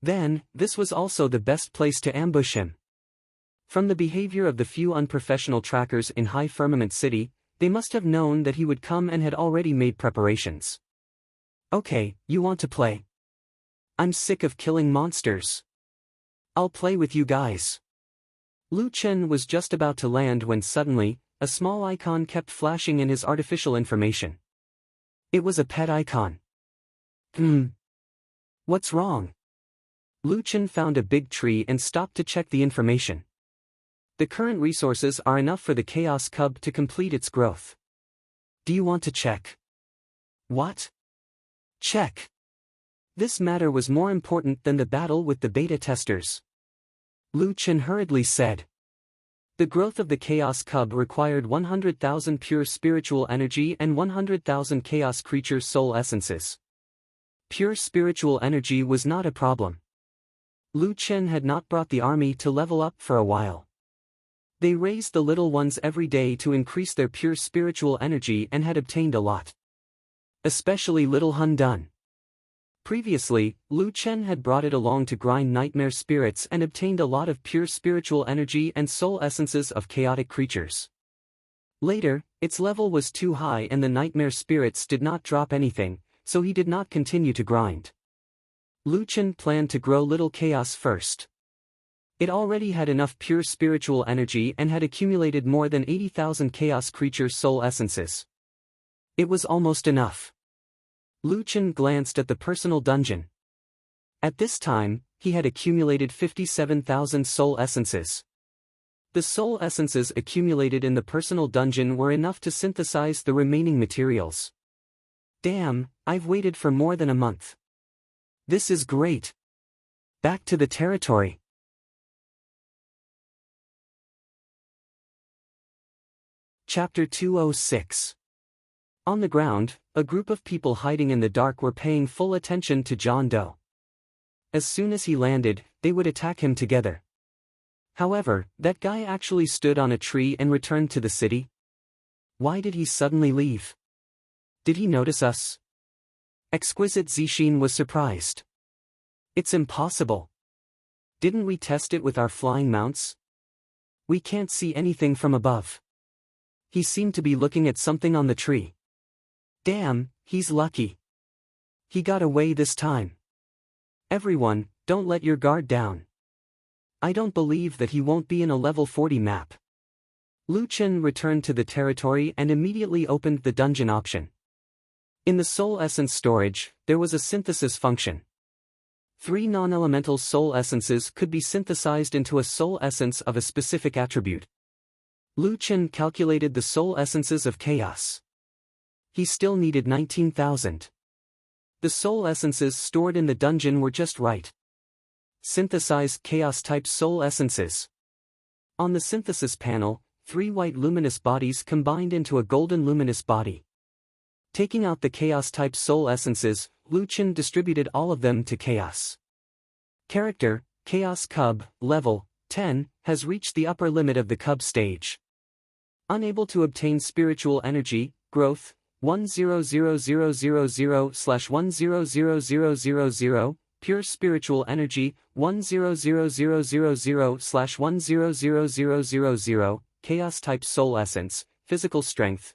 Then, this was also the best place to ambush him. From the behavior of the few unprofessional trackers in High Firmament City, they must have known that he would come and had already made preparations. Okay, you want to play? I'm sick of killing monsters. I'll play with you guys. Lu Chen was just about to land when suddenly, a small icon kept flashing in his artificial information. It was a pet icon. What's wrong? Lu Chen found a big tree and stopped to check the information. The current resources are enough for the Chaos Cub to complete its growth. Do you want to check? What? Check. This matter was more important than the battle with the beta testers. Lu Chen hurriedly said. The growth of the Chaos Cub required 100,000 pure spiritual energy and 100,000 Chaos Creature soul essences. Pure spiritual energy was not a problem. Lu Chen had not brought the army to level up for a while. They raised the little ones every day to increase their pure spiritual energy and had obtained a lot. Especially little Hun Dun. Previously, Lu Chen had brought it along to grind nightmare spirits and obtained a lot of pure spiritual energy and soul essences of chaotic creatures. Later, its level was too high and the nightmare spirits did not drop anything, so he did not continue to grind. Lu Chen planned to grow little chaos first. It already had enough pure spiritual energy and had accumulated more than 80,000 chaos creature soul essences. It was almost enough. Lu Chen glanced at the personal dungeon. At this time, he had accumulated 57,000 soul essences. The soul essences accumulated in the personal dungeon were enough to synthesize the remaining materials. Damn, I've waited for more than a month. This is great. Back to the territory. Chapter 206. On the ground, a group of people hiding in the dark were paying full attention to John Doe. As soon as he landed, they would attack him together. However, that guy actually stood on a tree and returned to the city. Why did he suddenly leave? Did he notice us? Exquisite Zixin was surprised. It's impossible. Didn't we test it with our flying mounts? We can't see anything from above. He seemed to be looking at something on the tree. Damn, he's lucky. He got away this time. Everyone, don't let your guard down. I don't believe that he won't be in a level 40 map. Lu Chen returned to the territory and immediately opened the dungeon option. In the soul essence storage, there was a synthesis function. 3 non-elemental soul essences could be synthesized into a soul essence of a specific attribute. Lu Chen calculated the soul essences of chaos. He still needed 19,000. The soul essences stored in the dungeon were just right. Synthesized chaos-type soul essences. On the synthesis panel, 3 white luminous bodies combined into a golden luminous body. Taking out the chaos-type soul essences, Lu Chen distributed all of them to chaos. Character, Chaos Cub, level 10, has reached the upper limit of the Cub stage. Unable to obtain spiritual energy, growth, 100,000/100,000, pure spiritual energy, 100,000/100,000, chaos-type soul essence, physical strength,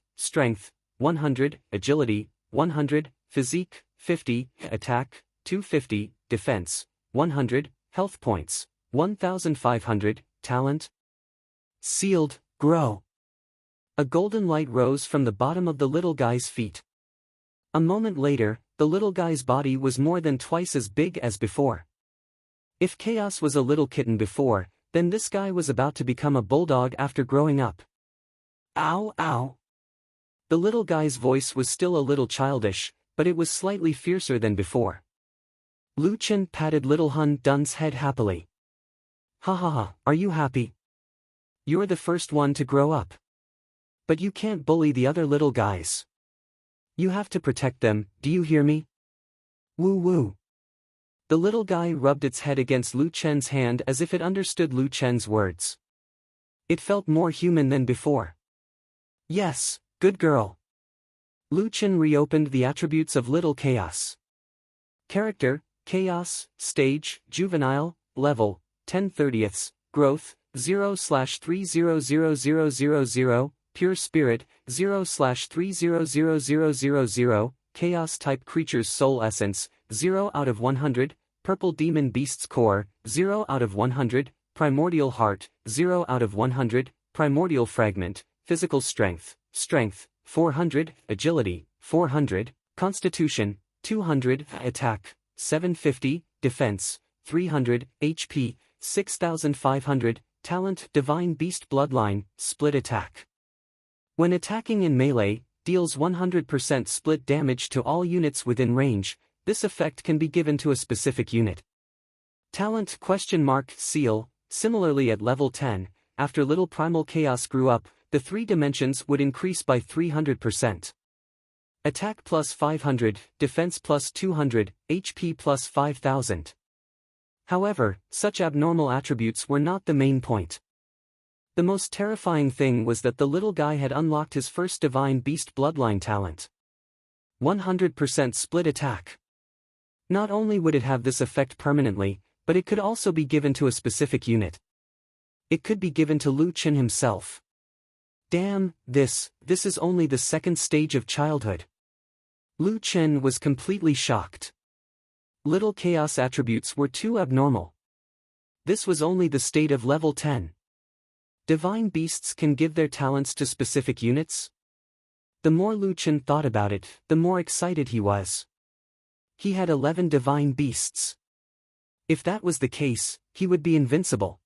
100, agility, 100, physique, 50, attack, 250, defense, 100, health points, 1,500, talent. Sealed, grow. A golden light rose from the bottom of the little guy's feet. A moment later, the little guy's body was more than twice as big as before. If Chaos was a little kitten before, then this guy was about to become a bulldog after growing up. Ow, ow. The little guy's voice was still a little childish, but it was slightly fiercer than before. Lu Chen patted little Hun Dun's head happily. Ha ha ha, are you happy? You're the first one to grow up. But you can't bully the other little guys. You have to protect them, do you hear me? Woo woo. The little guy rubbed its head against Lu Chen's hand as if it understood Lu Chen's words. It felt more human than before. Yes, good girl. Lu Chen reopened the attributes of Little Chaos. Character, Chaos, Stage, Juvenile, Level, 10/30, Growth, 0/300000, Pure Spirit, 0/300000, Chaos-type creatures soul essence, 0 out of 100, purple demon beast's core, 0 out of 100, primordial heart, 0 out of 100, primordial fragment, physical strength, 400, agility, 400, constitution, 200, attack, 750, defense, 300, HP, 6500, talent divine beast bloodline, split attack. When attacking in melee, deals 100% split damage to all units within range. This effect can be given to a specific unit. Talent ? Seal. Similarly at level 10, after Little Primal Chaos grew up, the 3 dimensions would increase by 300%. Attack plus 500, defense plus 200, HP plus 5000. However, such abnormal attributes were not the main point. The most terrifying thing was that the little guy had unlocked his first Divine Beast Bloodline talent. 100% split attack. Not only would it have this effect permanently, but it could also be given to a specific unit. It could be given to Lu Qin himself. Damn, this is only the second stage of childhood. Lu Qin was completely shocked. Little Chaos attributes were too abnormal. This was only the state of level 10. Divine beasts can give their talents to specific units? The more Lu Qin thought about it, the more excited he was. He had 11 divine beasts. If that was the case, he would be invincible.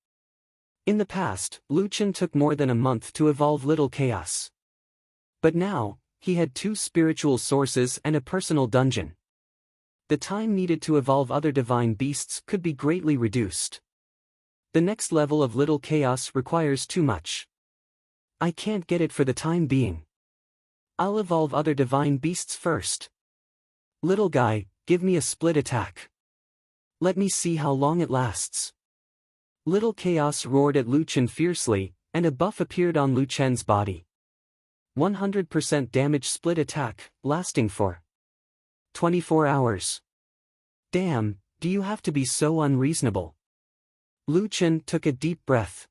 In the past, Lu Qin took more than a month to evolve Little Chaos. But now, he had 2 spiritual sources and a personal dungeon. The time needed to evolve other divine beasts could be greatly reduced. The next level of Little Chaos requires too much. I can't get it for the time being. I'll evolve other divine beasts first. Little guy, give me a split attack. Let me see how long it lasts. Little Chaos roared at Lu Qin fiercely, and a buff appeared on Lu Qin's body. 100% damage split attack, lasting for 24 hours. Damn, do you have to be so unreasonable? Lu Qin took a deep breath.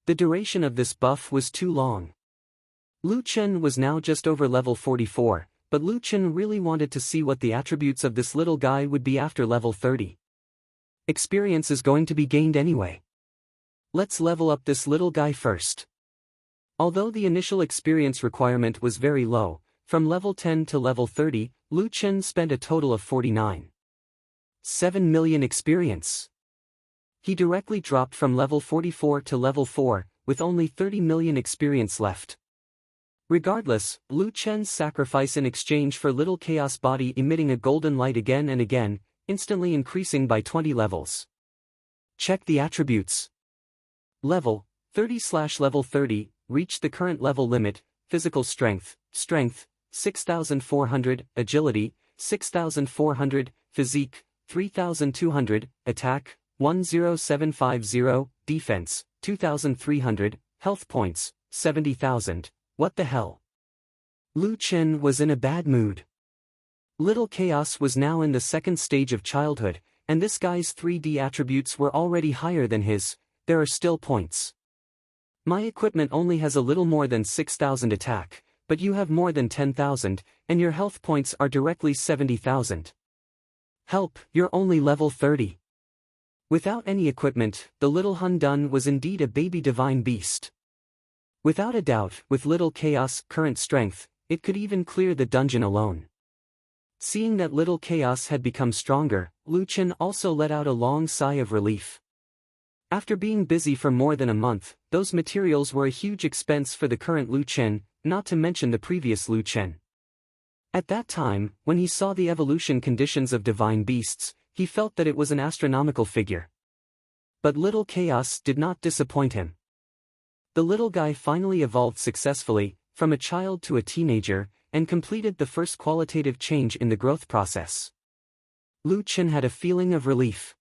The duration of this buff was too long. Lu Qin was now just over level 44, but Lu Qin really wanted to see what the attributes of this little guy would be after level 30. Experience is going to be gained anyway. Let's level up this little guy first. Although the initial experience requirement was very low, from level 10 to level 30, Lu Qin spent a total of 7 million experience. He directly dropped from level 44 to level 4, with only 30 million experience left. Regardless, Lu Qin's sacrifice in exchange for Little Chaos body emitting a golden light again and again, instantly increasing by 20 levels. Check the attributes. Level 30/level 30, reached the current level limit, physical strength, 6400, agility, 6400, physique, 3200, attack, 10750, defense, 2300, health points, 70,000, what the hell? Lu Qin was in a bad mood. Little Chaos was now in the second stage of childhood, and this guy's 3D attributes were already higher than his. There are still points. My equipment only has a little more than 6,000 attack, but you have more than 10,000, and your health points are directly 70,000. Help, you're only level 30. Without any equipment, the little Hun Dun was indeed a baby divine beast. Without a doubt, with Little Chaos' current strength, it could even clear the dungeon alone. Seeing that Little Chaos had become stronger, Lu Qin also let out a long sigh of relief. After being busy for more than a month, those materials were a huge expense for the current Lu Qin, not to mention the previous Lu Qin. At that time, when he saw the evolution conditions of divine beasts, he felt that it was an astronomical figure. But Little Chaos did not disappoint him. The little guy finally evolved successfully, from a child to a teenager, and completed the first qualitative change in the growth process. Lu Qin had a feeling of relief.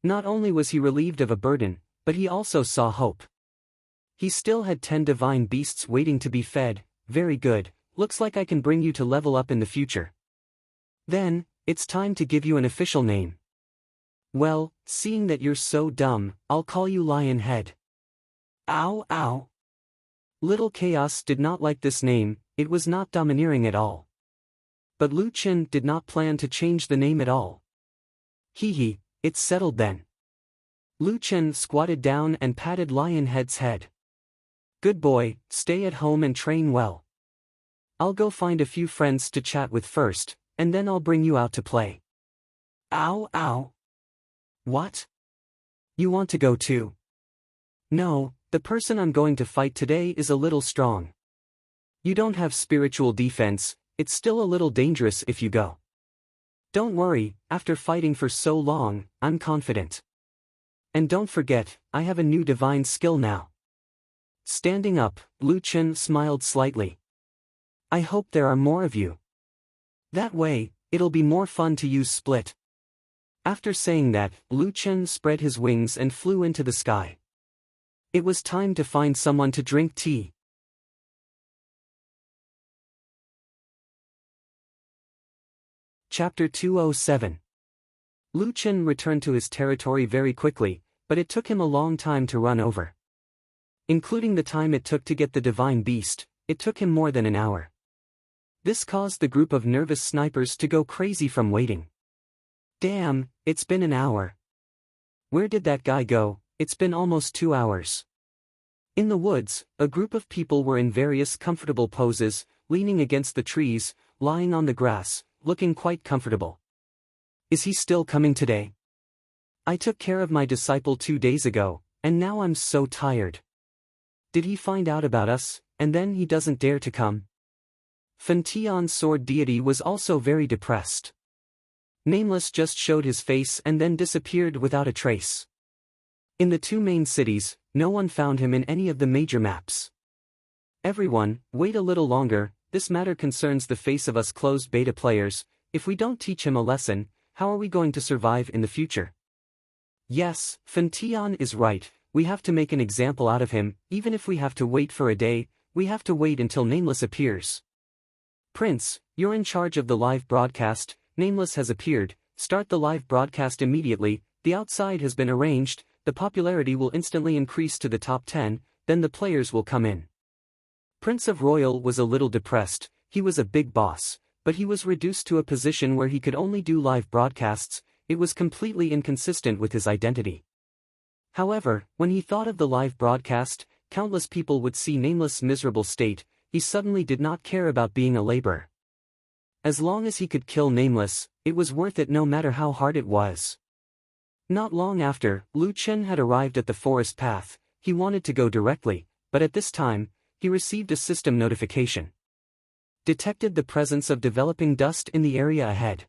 Not only was he relieved of a burden, but he also saw hope. He still had 10 divine beasts waiting to be fed. Very good, looks like I can bring you to level up in the future. Then, it's time to give you an official name. Well, seeing that you're so dumb, I'll call you Lionhead. Ow ow. Little Chaos did not like this name, it was not domineering at all. But Lu Chen did not plan to change the name at all. Hee, it's settled then. Lu Chen squatted down and patted Lionhead's head. Good boy, stay at home and train well. I'll go find a few friends to chat with first, and then I'll bring you out to play. Ow, ow. What? You want to go too? No, the person I'm going to fight today is a little strong. You don't have spiritual defense, it's still a little dangerous if you go. Don't worry, after fighting for so long, I'm confident. And don't forget, I have a new divine skill now. Standing up, Lu Chen smiled slightly. I hope there are more of you. That way, it'll be more fun to use split. After saying that, Lu Chen spread his wings and flew into the sky. It was time to find someone to drink tea. Chapter 207. Lu Chen returned to his territory very quickly, but it took him a long time to run over. Including the time it took to get the divine beast, it took him more than an hour. This caused the group of nervous snipers to go crazy from waiting. Damn, it's been an hour. Where did that guy go? It's been almost 2 hours. In the woods, a group of people were in various comfortable poses, leaning against the trees, lying on the grass, looking quite comfortable. Is he still coming today? I took care of my disciple 2 days ago, and now I'm so tired. Did he find out about us, and then he doesn't dare to come? Fen Tian's sword deity was also very depressed. Nameless just showed his face and then disappeared without a trace. In the 2 main cities, no one found him in any of the major maps. Everyone, wait a little longer, this matter concerns the face of us closed beta players. If we don't teach him a lesson, how are we going to survive in the future? Yes, Fen Tian is right, we have to make an example out of him, even if we have to wait for a day, we have to wait until Nameless appears. Prince, you're in charge of the live broadcast. Nameless has appeared, start the live broadcast immediately, the outside has been arranged, the popularity will instantly increase to the top 10, then the players will come in. Prince of Royal was a little depressed, he was a big boss, but he was reduced to a position where he could only do live broadcasts, it was completely inconsistent with his identity. However, when he thought of the live broadcast, countless people would see Nameless' miserable state, he suddenly did not care about being a laborer. As long as he could kill Nameless, it was worth it no matter how hard it was. Not long after, Lu Chen had arrived at the forest path, he wanted to go directly, but at this time, he received a system notification. Detected the presence of developing dust in the area ahead.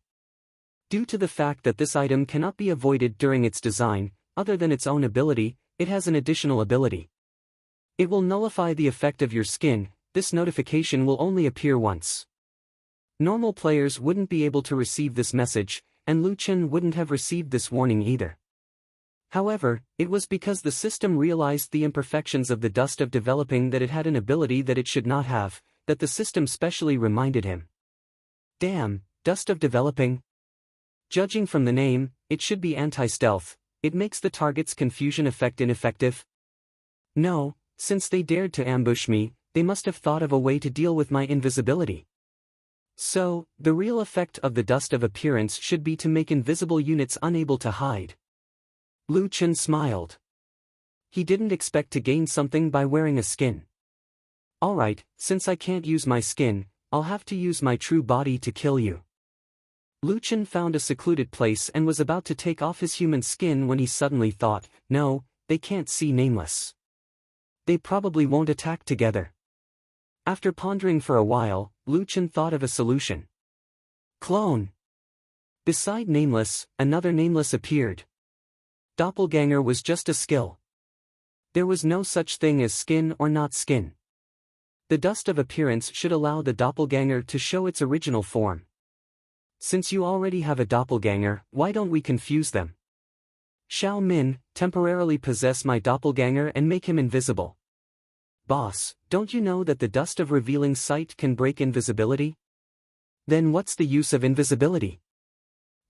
Due to the fact that this item cannot be avoided during its design, other than its own ability, it has an additional ability. It will nullify the effect of your skin, this notification will only appear once. Normal players wouldn't be able to receive this message, and Lu Chen wouldn't have received this warning either. However, it was because the system realized the imperfections of the dust of developing that it had an ability that it should not have, that the system specially reminded him. Damn, dust of developing? Judging from the name, it should be anti-stealth, it makes the target's confusion effect ineffective. No, since they dared to ambush me, they must have thought of a way to deal with my invisibility. So, the real effect of the dust of appearance should be to make invisible units unable to hide. Lu Chen smiled. He didn't expect to gain something by wearing a skin. Alright, since I can't use my skin, I'll have to use my true body to kill you. Lu Chen found a secluded place and was about to take off his human skin when he suddenly thought, no, they can't see Nameless. They probably won't attack together. After pondering for a while, Lu Chen thought of a solution. Clone. Beside Nameless, another Nameless appeared. Doppelganger was just a skill. There was no such thing as skin or not skin. The dust of appearance should allow the doppelganger to show its original form. Since you already have a doppelganger, why don't we confuse them? Xiao Min, temporarily possess my doppelganger and make him invisible. Boss, don't you know that the dust of revealing sight can break invisibility? Then what's the use of invisibility?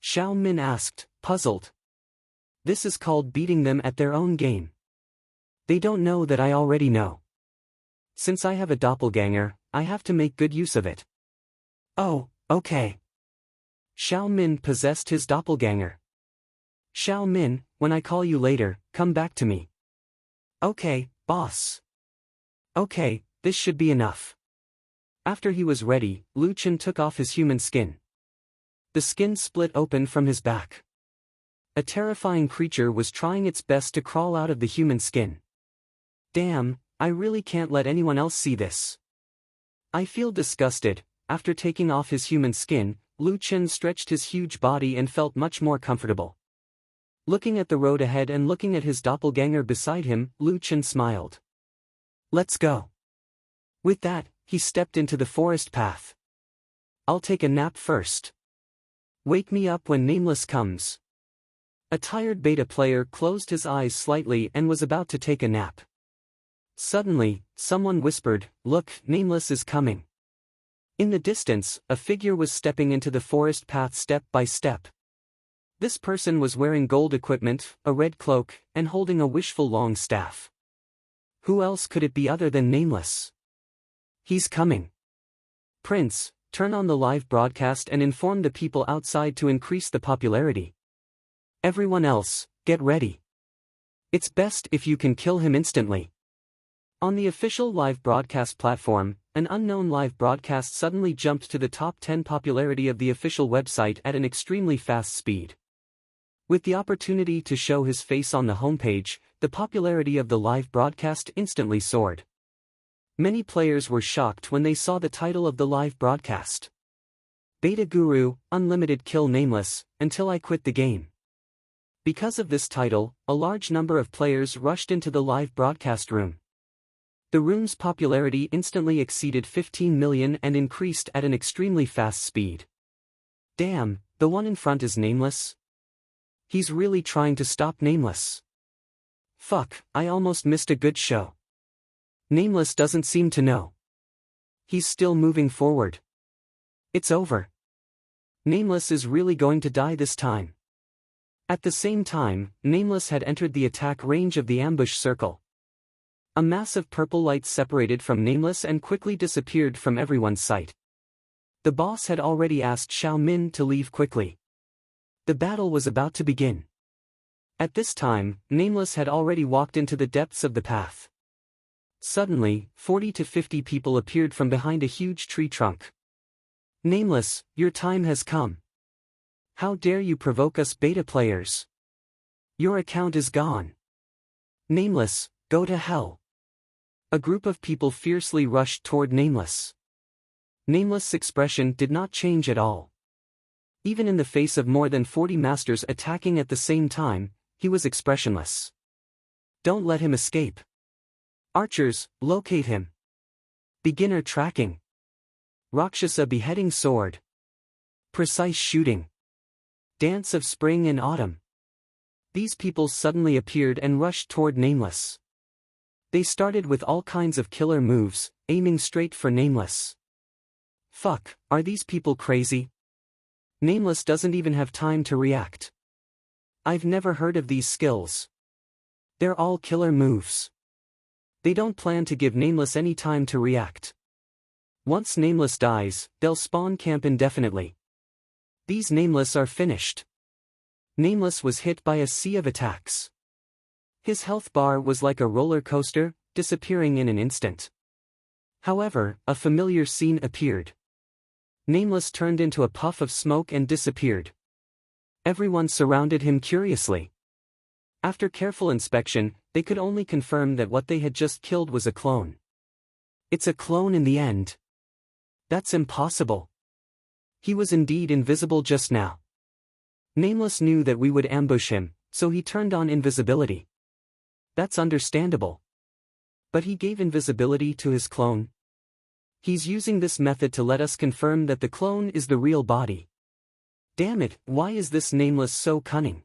Xiao Min asked, puzzled. This is called beating them at their own game. They don't know that I already know. Since I have a doppelganger, I have to make good use of it. Oh, Okay. Xiao Min possessed his doppelganger. Xiao Min, when I call you later, come back to me. Okay, boss. Okay, this should be enough. After he was ready, Lu Chen took off his human skin. The skin split open from his back. A terrifying creature was trying its best to crawl out of the human skin. Damn, I really can't let anyone else see this. I feel disgusted. After taking off his human skin, Lu Chen stretched his huge body and felt much more comfortable. Looking at the road ahead and looking at his doppelganger beside him, Lu Chen smiled. Let's go. With that, he stepped into the forest path. I'll take a nap first. Wake me up when Nameless comes. A tired beta player closed his eyes slightly and was about to take a nap. Suddenly, someone whispered, "Look, Nameless is coming." In the distance, a figure was stepping into the forest path step by step. This person was wearing gold equipment, a red cloak, and holding a wishful long staff. Who else could it be other than Nameless? He's coming. Prince, turn on the live broadcast and inform the people outside to increase the popularity. Everyone else, get ready. It's best if you can kill him instantly. On the official live broadcast platform, an unknown live broadcast suddenly jumped to the top 10 popularity of the official website at an extremely fast speed. With the opportunity to show his face on the homepage, the popularity of the live broadcast instantly soared. Many players were shocked when they saw the title of the live broadcast. Beta Guru, Unlimited Kill Nameless, Until I Quit the Game. Because of this title, a large number of players rushed into the live broadcast room. The room's popularity instantly exceeded 15 million and increased at an extremely fast speed. Damn, the one in front is Nameless? He's really trying to stop Nameless. Fuck, I almost missed a good show. Nameless doesn't seem to know. He's still moving forward. It's over. Nameless is really going to die this time. At the same time, Nameless had entered the attack range of the ambush circle. A massive purple light separated from Nameless and quickly disappeared from everyone's sight. The boss had already asked Xiao Min to leave quickly. The battle was about to begin. At this time, Nameless had already walked into the depths of the path. Suddenly, 40 to 50 people appeared from behind a huge tree trunk. Nameless, your time has come. How dare you provoke us beta players? Your account is gone. Nameless, go to hell. A group of people fiercely rushed toward Nameless. Nameless' expression did not change at all. Even in the face of more than 40 masters attacking at the same time, he was expressionless. Don't let him escape. Archers, locate him. Beginner tracking. Rakshasa beheading sword. Precise shooting. Dance of spring and autumn. These people suddenly appeared and rushed toward Nameless. They started with all kinds of killer moves, aiming straight for Nameless. Fuck, are these people crazy? Nameless doesn't even have time to react. I've never heard of these skills. They're all killer moves. They don't plan to give Nameless any time to react. Once Nameless dies, they'll spawn camp indefinitely. These Nameless are finished. Nameless was hit by a sea of attacks. His health bar was like a roller coaster, disappearing in an instant. However, a familiar scene appeared. Nameless turned into a puff of smoke and disappeared. Everyone surrounded him curiously. After careful inspection, they could only confirm that what they had just killed was a clone. It's a clone in the end. That's impossible. He was indeed invisible just now. Nameless knew that we would ambush him, so he turned on invisibility. That's understandable. But he gave invisibility to his clone. He's using this method to let us confirm that the clone is the real body. Damn it, why is this Nameless so cunning?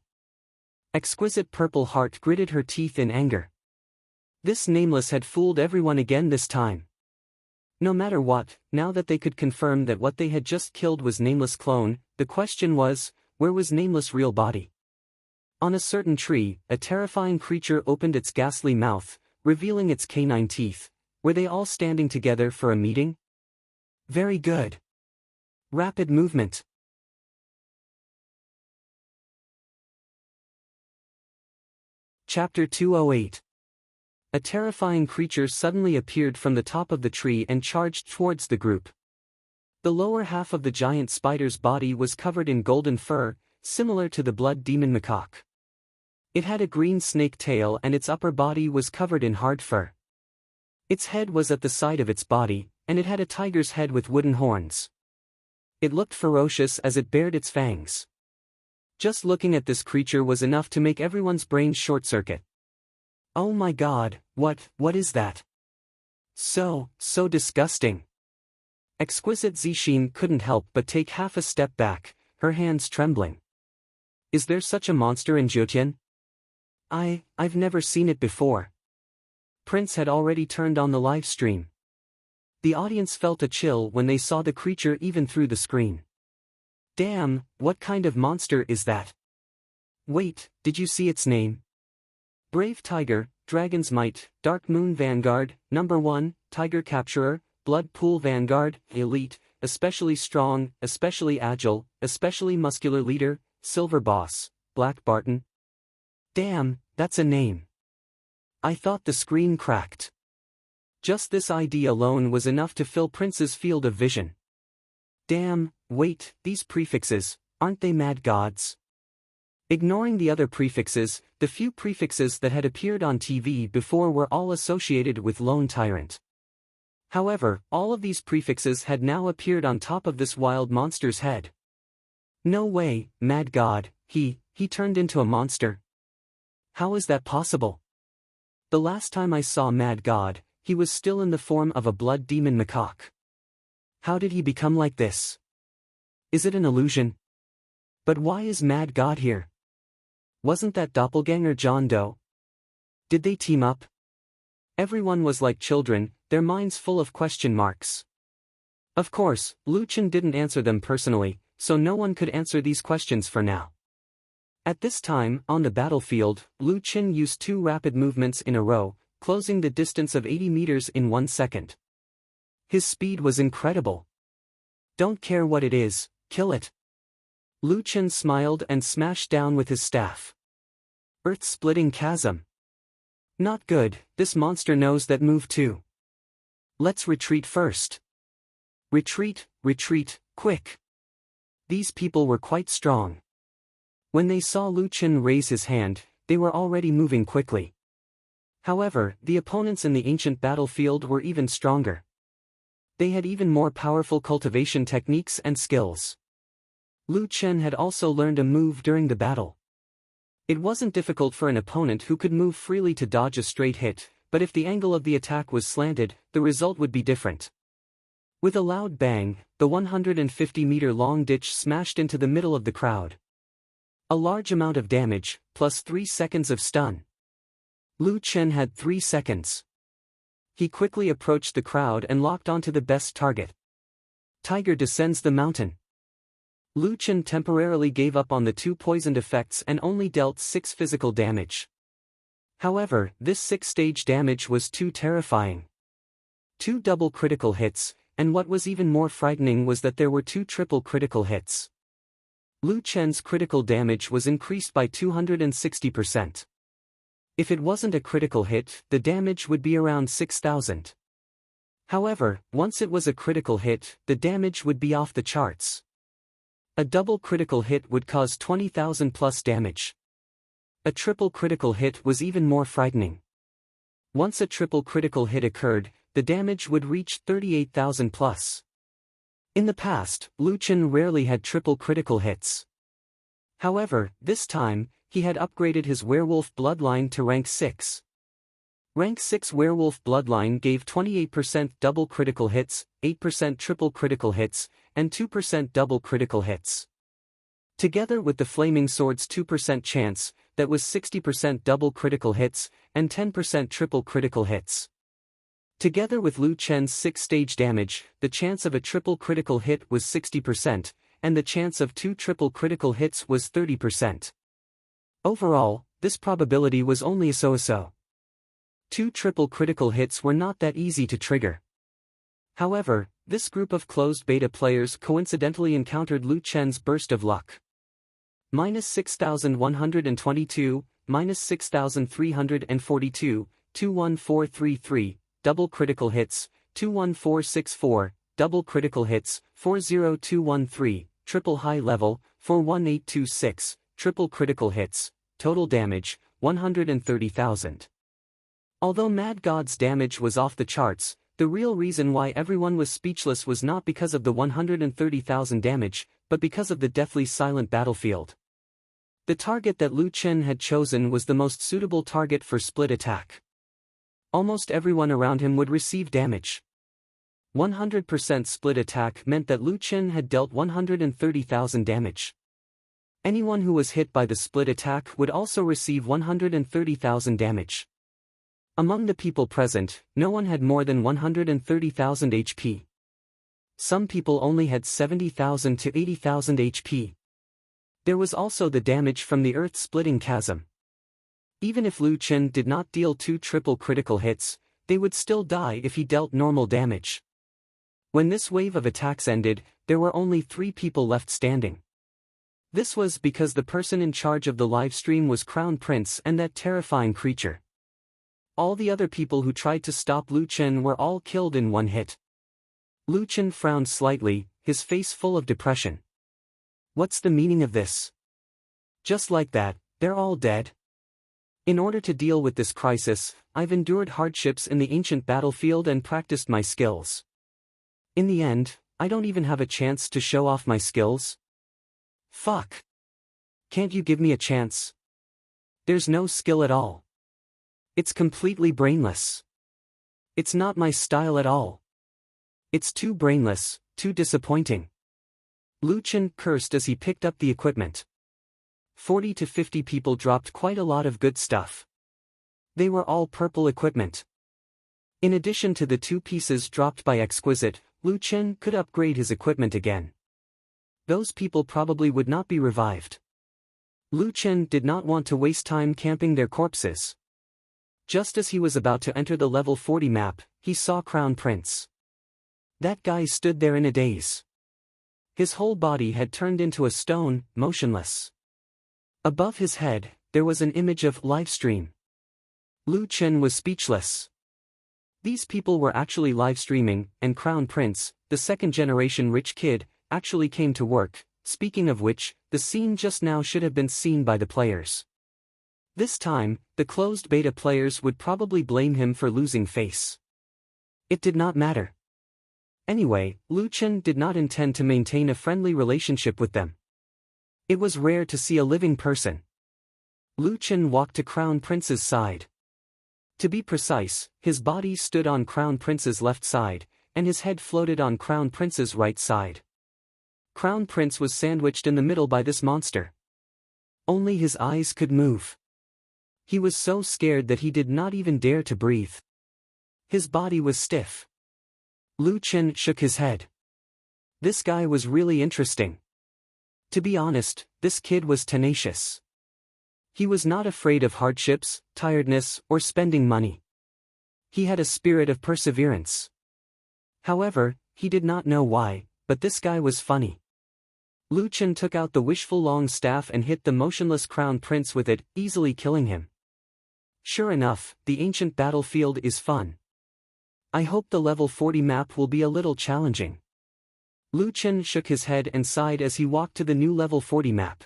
Exquisite Purple Heart gritted her teeth in anger. This Nameless had fooled everyone again this time. No matter what, now that they could confirm that what they had just killed was Nameless' clone, the question was, where was Nameless' real body? On a certain tree, a terrifying creature opened its ghastly mouth, revealing its canine teeth. Were they all standing together for a meeting? Very good. Rapid movement. Chapter 208. A terrifying creature suddenly appeared from the top of the tree and charged towards the group. The lower half of the giant spider's body was covered in golden fur, similar to the blood demon macaque. It had a green snake tail and its upper body was covered in hard fur. Its head was at the side of its body, and it had a tiger's head with wooden horns. It looked ferocious as it bared its fangs. Just looking at this creature was enough to make everyone's brain short-circuit. Oh my god, what is that? So disgusting. Exquisite Zixin couldn't help but take half a step back, her hands trembling. Is there such a monster in Jiutian? I've never seen it before. Prince had already turned on the live stream. The audience felt a chill when they saw the creature even through the screen. Damn, what kind of monster is that? Wait, did you see its name? Brave Tiger, Dragon's Might, Dark Moon Vanguard, Number 1, Tiger Capturer, Blood Pool Vanguard, Elite, Especially Strong, Especially Agile, Especially Muscular Leader, Silver Boss, Black Barton. Damn, that's a name. I thought the screen cracked. Just this ID alone was enough to fill Prince's field of vision. Damn, wait, these prefixes, aren't they mad gods? Ignoring the other prefixes, the few prefixes that had appeared on TV before were all associated with Lone Tyrant. However, all of these prefixes had now appeared on top of this wild monster's head. No way, mad god, he turned into a monster. How is that possible? The last time I saw Mad God, he was still in the form of a blood demon macaque. How did he become like this? Is it an illusion? But why is Mad God here? Wasn't that doppelganger John Doe? Did they team up? Everyone was like children, their minds full of question marks. Of course, Lu Chen didn't answer them personally, so no one could answer these questions for now. At this time, on the battlefield, Lu Chen used 2 rapid movements in a row, closing the distance of 80 meters in 1 second. His speed was incredible. Don't care what it is, kill it. Lu Chen smiled and smashed down with his staff. Earth-splitting chasm. Not good, this monster knows that move too. Let's retreat first. Retreat, quick. These people were quite strong. When they saw Lu Chen raise his hand, they were already moving quickly. However, the opponents in the ancient battlefield were even stronger. They had even more powerful cultivation techniques and skills. Lu Chen had also learned a move during the battle. It wasn't difficult for an opponent who could move freely to dodge a straight hit, but if the angle of the attack was slanted, the result would be different. With a loud bang, the 150-meter-long ditch smashed into the middle of the crowd. A large amount of damage, plus 3 seconds of stun. Lu Chen had 3 seconds. He quickly approached the crowd and locked onto the best target. Tiger descends the mountain. Lu Chen temporarily gave up on the 2 poisoned effects and only dealt 6 physical damage. However, this 6-stage damage was too terrifying. 2 double critical hits, and what was even more frightening was that there were 2 triple critical hits. Lu Chen's critical damage was increased by 260%. If it wasn't a critical hit, the damage would be around 6,000. However, once it was a critical hit, the damage would be off the charts. A double critical hit would cause 20,000 plus damage. A triple critical hit was even more frightening. Once a triple critical hit occurred, the damage would reach 38,000 plus. In the past, Lu Chen rarely had triple critical hits. However, this time, he had upgraded his werewolf bloodline to rank 6. Rank 6 werewolf bloodline gave 28% double critical hits, 8% triple critical hits, and 2% double critical hits. Together with the flaming sword's 2% chance, that was 60% double critical hits, and 10% triple critical hits. Together with Lu Chen's 6-stage damage, the chance of a triple critical hit was 60%, and the chance of 2 triple critical hits was 30%. Overall, this probability was only a so-so. 2 triple critical hits were not that easy to trigger. However, this group of closed beta players coincidentally encountered Lu Chen's burst of luck. -6122, -6342, 21433, double critical hits, 21464, double critical hits, 40213, triple high level, 41826, triple critical hits, total damage, 130,000. Although Mad God's damage was off the charts, the real reason why everyone was speechless was not because of the 130,000 damage, but because of the deathly silent battlefield. The target that Lu Chen had chosen was the most suitable target for split attack. Almost everyone around him would receive damage. 100% split attack meant that Lu Chen had dealt 130,000 damage. Anyone who was hit by the split attack would also receive 130,000 damage. Among the people present, no one had more than 130,000 HP. Some people only had 70,000 to 80,000 HP. There was also the damage from the earth-splitting chasm. Even if Lu Chen did not deal 2 triple critical hits, they would still die if he dealt normal damage. When this wave of attacks ended, there were only 3 people left standing. This was because the person in charge of the live stream was Crown Prince and that terrifying creature. All the other people who tried to stop Lu Chen were all killed in one hit. Lu Chen frowned slightly, his face full of depression. What's the meaning of this? Just like that, they're all dead? In order to deal with this crisis, I've endured hardships in the ancient battlefield and practiced my skills. In the end, I don't even have a chance to show off my skills. Fuck. Can't you give me a chance? There's no skill at all. It's completely brainless. It's not my style at all. It's too brainless, too disappointing. Lu Chen cursed as he picked up the equipment. 40 to 50 people dropped quite a lot of good stuff. They were all purple equipment. In addition to the 2 pieces dropped by Exquisite, Lu Chen could upgrade his equipment again. Those people probably would not be revived. Lu Chen did not want to waste time camping their corpses. Just as he was about to enter the level 40 map, he saw Crown Prince. That guy stood there in a daze. His whole body had turned into a stone, motionless. Above his head, there was an image of livestream. Lu Chen was speechless. These people were actually live streaming, and Crown Prince, the second-generation rich kid, actually came to work. Speaking of which, the scene just now should have been seen by the players. This time, the closed beta players would probably blame him for losing face. It did not matter. Anyway, Lu Chen did not intend to maintain a friendly relationship with them. It was rare to see a living person. Lu Chen walked to Crown Prince's side. To be precise, his body stood on Crown Prince's left side, and his head floated on Crown Prince's right side. Crown Prince was sandwiched in the middle by this monster. Only his eyes could move. He was so scared that he did not even dare to breathe. His body was stiff. Lu Chen shook his head. This guy was really interesting. To be honest, this kid was tenacious. He was not afraid of hardships, tiredness, or spending money. He had a spirit of perseverance. However, he did not know why, but this guy was funny. Lu Chen took out the wishful long staff and hit the motionless Crown Prince with it, easily killing him. Sure enough, the ancient battlefield is fun. I hope the level 40 map will be a little challenging. Lu Chen shook his head and sighed as he walked to the new level 40 map.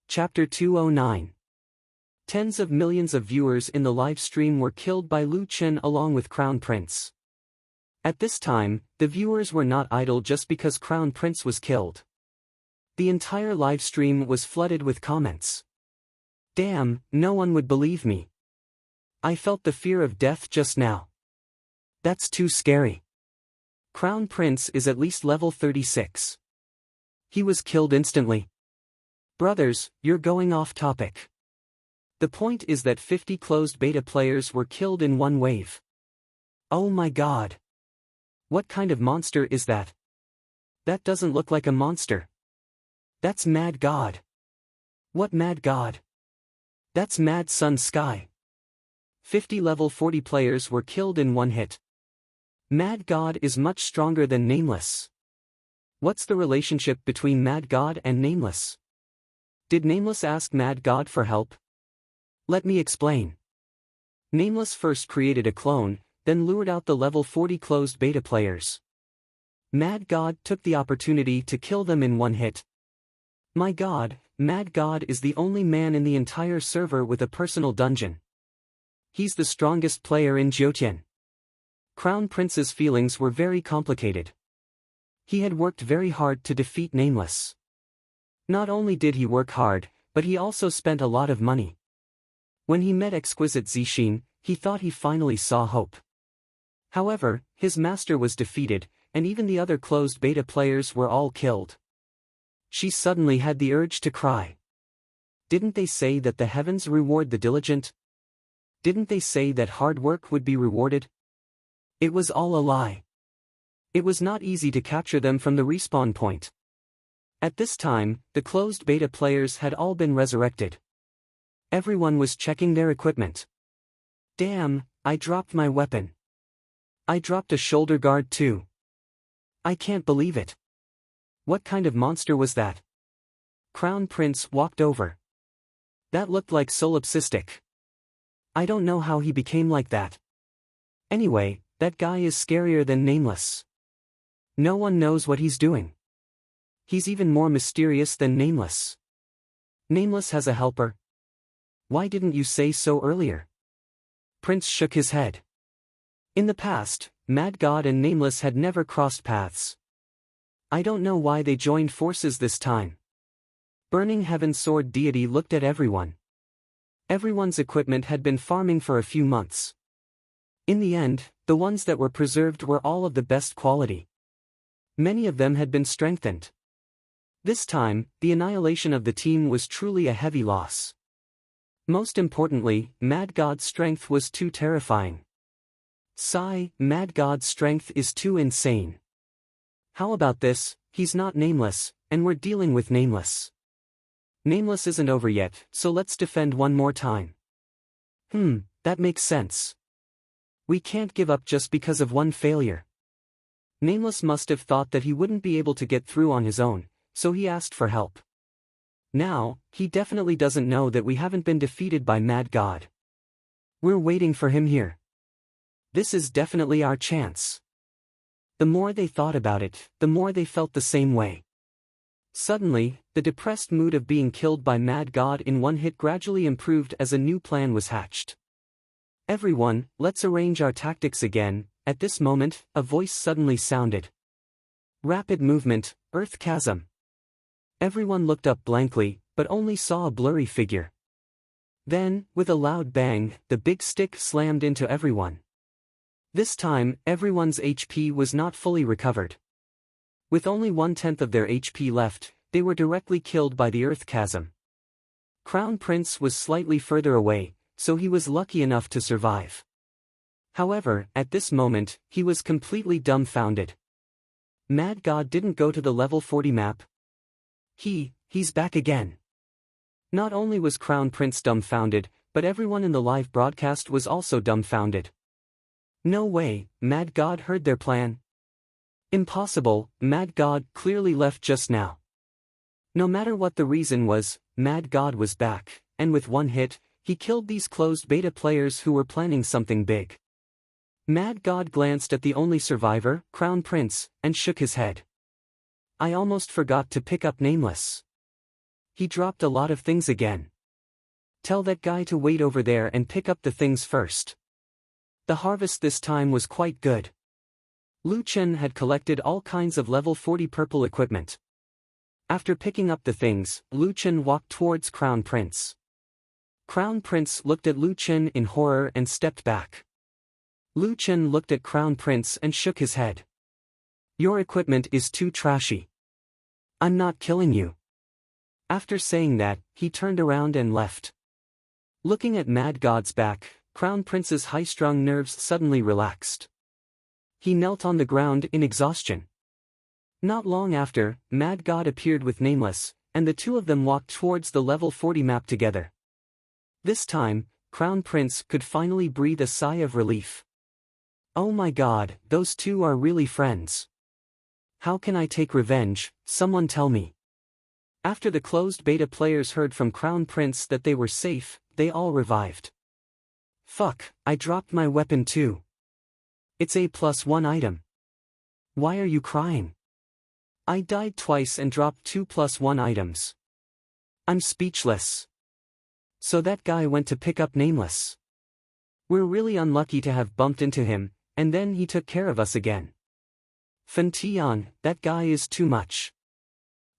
Chapter 209. Tens of millions of viewers in the live stream were killed by Lu Chen along with Crown Prince. At this time, the viewers were not idle just because Crown Prince was killed. The entire live stream was flooded with comments. Damn, no one would believe me. I felt the fear of death just now. That's too scary. Crown Prince is at least level 36. He was killed instantly. Brothers, you're going off topic. The point is that 50 closed beta players were killed in one wave. Oh my god. What kind of monster is that? That doesn't look like a monster. That's Mad God. What Mad God? That's Mad Sun Sky. 50 level 40 players were killed in one hit. Mad God is much stronger than Nameless. What's the relationship between Mad God and Nameless? Did Nameless ask Mad God for help? Let me explain. Nameless first created a clone, then lured out the level 40 closed beta players. Mad God took the opportunity to kill them in one hit. My God, Mad God is the only man in the entire server with a personal dungeon. He's the strongest player in Jiutian. Crown Prince's feelings were very complicated. He had worked very hard to defeat Nameless. Not only did he work hard, but he also spent a lot of money. When he met Exquisite Zixin, he thought he finally saw hope. However, his master was defeated, and even the other closed beta players were all killed. She suddenly had the urge to cry. Didn't they say that the heavens reward the diligent? Didn't they say that hard work would be rewarded? It was all a lie. It was not easy to capture them from the respawn point. At this time, the closed beta players had all been resurrected. Everyone was checking their equipment. Damn, I dropped my weapon. I dropped a shoulder guard too. I can't believe it. What kind of monster was that? Crown Prince walked over. That looked like solipsistic. I don't know how he became like that. Anyway, that guy is scarier than Nameless. No one knows what he's doing. He's even more mysterious than Nameless. Nameless has a helper. Why didn't you say so earlier? Prince shook his head. In the past, Mad God and Nameless had never crossed paths. I don't know why they joined forces this time. Burning Heaven Sword Deity looked at everyone. Everyone's equipment had been farming for a few months. In the end, the ones that were preserved were all of the best quality. Many of them had been strengthened. This time, the annihilation of the team was truly a heavy loss. Most importantly, Mad God's strength was too terrifying. Sigh, Mad God's strength is too insane. How about this, he's not Nameless, and we're dealing with Nameless. Nameless isn't over yet, so let's defend one more time. That makes sense. We can't give up just because of one failure. Nameless must have thought that he wouldn't be able to get through on his own, so he asked for help. Now, he definitely doesn't know that we haven't been defeated by Mad God. We're waiting for him here. This is definitely our chance. The more they thought about it, the more they felt the same way. Suddenly, the depressed mood of being killed by Mad God in one hit gradually improved as a new plan was hatched. Everyone, let's arrange our tactics again. At this moment, a voice suddenly sounded. Rapid movement, Earth Chasm. Everyone looked up blankly, but only saw a blurry figure. Then, with a loud bang, the big stick slammed into everyone. This time, everyone's HP was not fully recovered. With only 1/10 of their HP left, they were directly killed by the Earth Chasm. Crown Prince was slightly further away, so he was lucky enough to survive. However, at this moment, he was completely dumbfounded. Mad God didn't go to the level 40 map. He's back again. Not only was Crown Prince dumbfounded, but everyone in the live broadcast was also dumbfounded. No way, Mad God heard their plan. Impossible, Mad God clearly left just now. No matter what the reason was, Mad God was back, and with one hit, he killed these closed beta players who were planning something big. Mad God glanced at the only survivor, Crown Prince, and shook his head. I almost forgot to pick up Nameless. He dropped a lot of things again. Tell that guy to wait over there and pick up the things first. The harvest this time was quite good. Lu Chen had collected all kinds of level 40 purple equipment. After picking up the things, Lu Chen walked towards Crown Prince. Crown Prince looked at Lu Chen in horror and stepped back. Lu Chen looked at Crown Prince and shook his head. Your equipment is too trashy. I'm not killing you. After saying that, he turned around and left. Looking at Mad God's back, Crown Prince's high-strung nerves suddenly relaxed. He knelt on the ground in exhaustion. Not long after, Mad God appeared with Nameless, and the two of them walked towards the level 40 map together. This time, Crown Prince could finally breathe a sigh of relief. Oh my god, those two are really friends. How can I take revenge, someone tell me. After the closed beta players heard from Crown Prince that they were safe, they all revived. Fuck, I dropped my weapon too. It's a +1 item. Why are you crying? I died twice and dropped 2 +1 items. I'm speechless. So that guy went to pick up Nameless. We're really unlucky to have bumped into him, and then he took care of us again. Fentian, that guy is too much.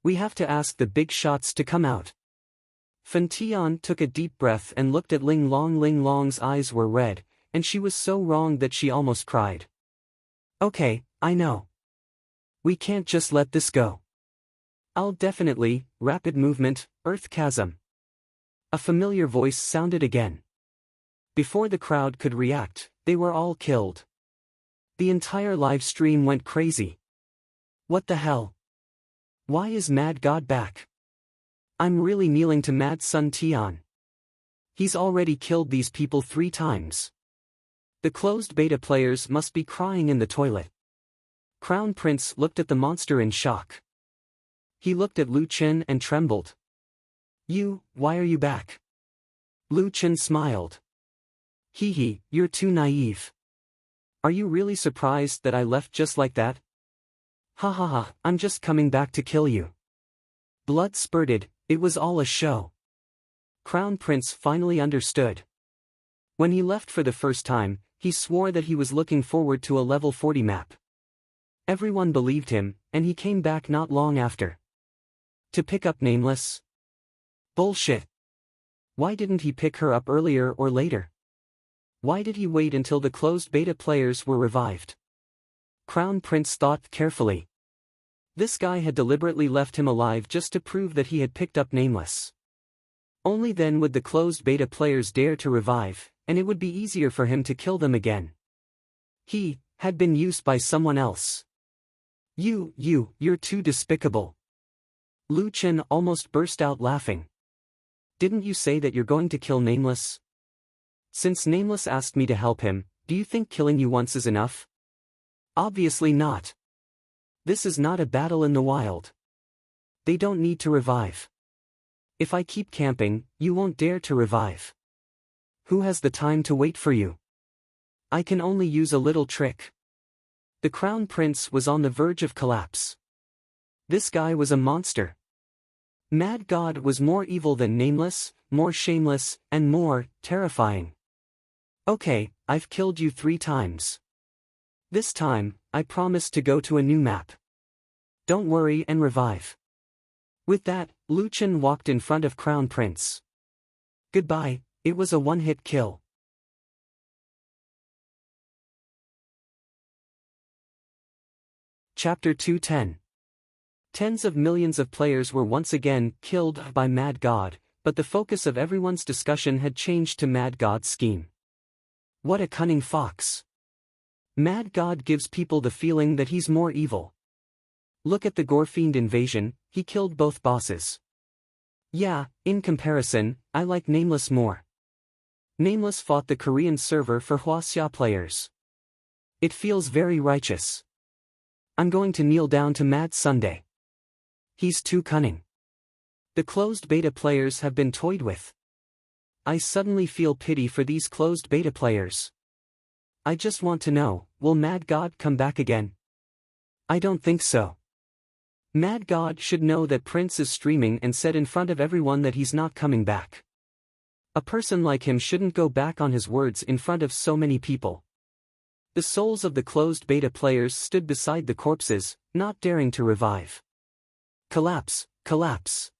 We have to ask the big shots to come out. Fentian took a deep breath and looked at Ling Long. Ling Long's eyes were red, and she was so wrong that she almost cried. Okay, I know. We can't just let this go. I'll definitely, rapid movement, Earth Chasm. A familiar voice sounded again. Before the crowd could react, they were all killed. The entire live stream went crazy. What the hell? Why is Mad God back? I'm really kneeling to Mad Sun Tian. He's already killed these people 3 times. The closed beta players must be crying in the toilet. Crown Prince looked at the monster in shock. He looked at Lu Chen and trembled. Why are you back? Lu Chen smiled. Hee, you're too naive. Are you really surprised that I left just like that? Ha ha ha, I'm just coming back to kill you. Blood spurted, it was all a show. Crown Prince finally understood. When he left for the first time, he swore that he was looking forward to a level 40 map. Everyone believed him, and he came back not long after. To pick up Nameless? Bullshit. Why didn't he pick her up earlier or later? Why did he wait until the closed beta players were revived? Crown Prince thought carefully. This guy had deliberately left him alive just to prove that he had picked up Nameless. Only then would the closed beta players dare to revive, and it would be easier for him to kill them again. He had been used by someone else. You're too despicable. Lu Chen almost burst out laughing. Didn't you say that you're going to kill Nameless? Since Nameless asked me to help him, do you think killing you once is enough? Obviously not. This is not a battle in the wild. They don't need to revive. If I keep camping, you won't dare to revive. Who has the time to wait for you? I can only use a little trick. The Crown Prince was on the verge of collapse. This guy was a monster. Mad God was more evil than Nameless, more shameless, and more terrifying. Okay, I've killed you 3 times. This time, I promise to go to a new map. Don't worry and revive. With that, Lu Chen walked in front of Crown Prince. Goodbye, it was a one-hit kill. Chapter 210. Tens of millions of players were once again killed by Mad God, but the focus of everyone's discussion had changed to Mad God's scheme. What a cunning fox. Mad God gives people the feeling that he's more evil. Look at the Gorefiend invasion, he killed both bosses. Yeah, in comparison, I like Nameless more. Nameless fought the Korean server for Hwaseong players. It feels very righteous. I'm going to kneel down to Mad Sunday. He's too cunning. The closed beta players have been toyed with. I suddenly feel pity for these closed beta players. I just want to know, will Mad God come back again? I don't think so. Mad God should know that Prince is streaming and said in front of everyone that he's not coming back. A person like him shouldn't go back on his words in front of so many people. The souls of the closed beta players stood beside the corpses, not daring to revive. Collapse, collapse.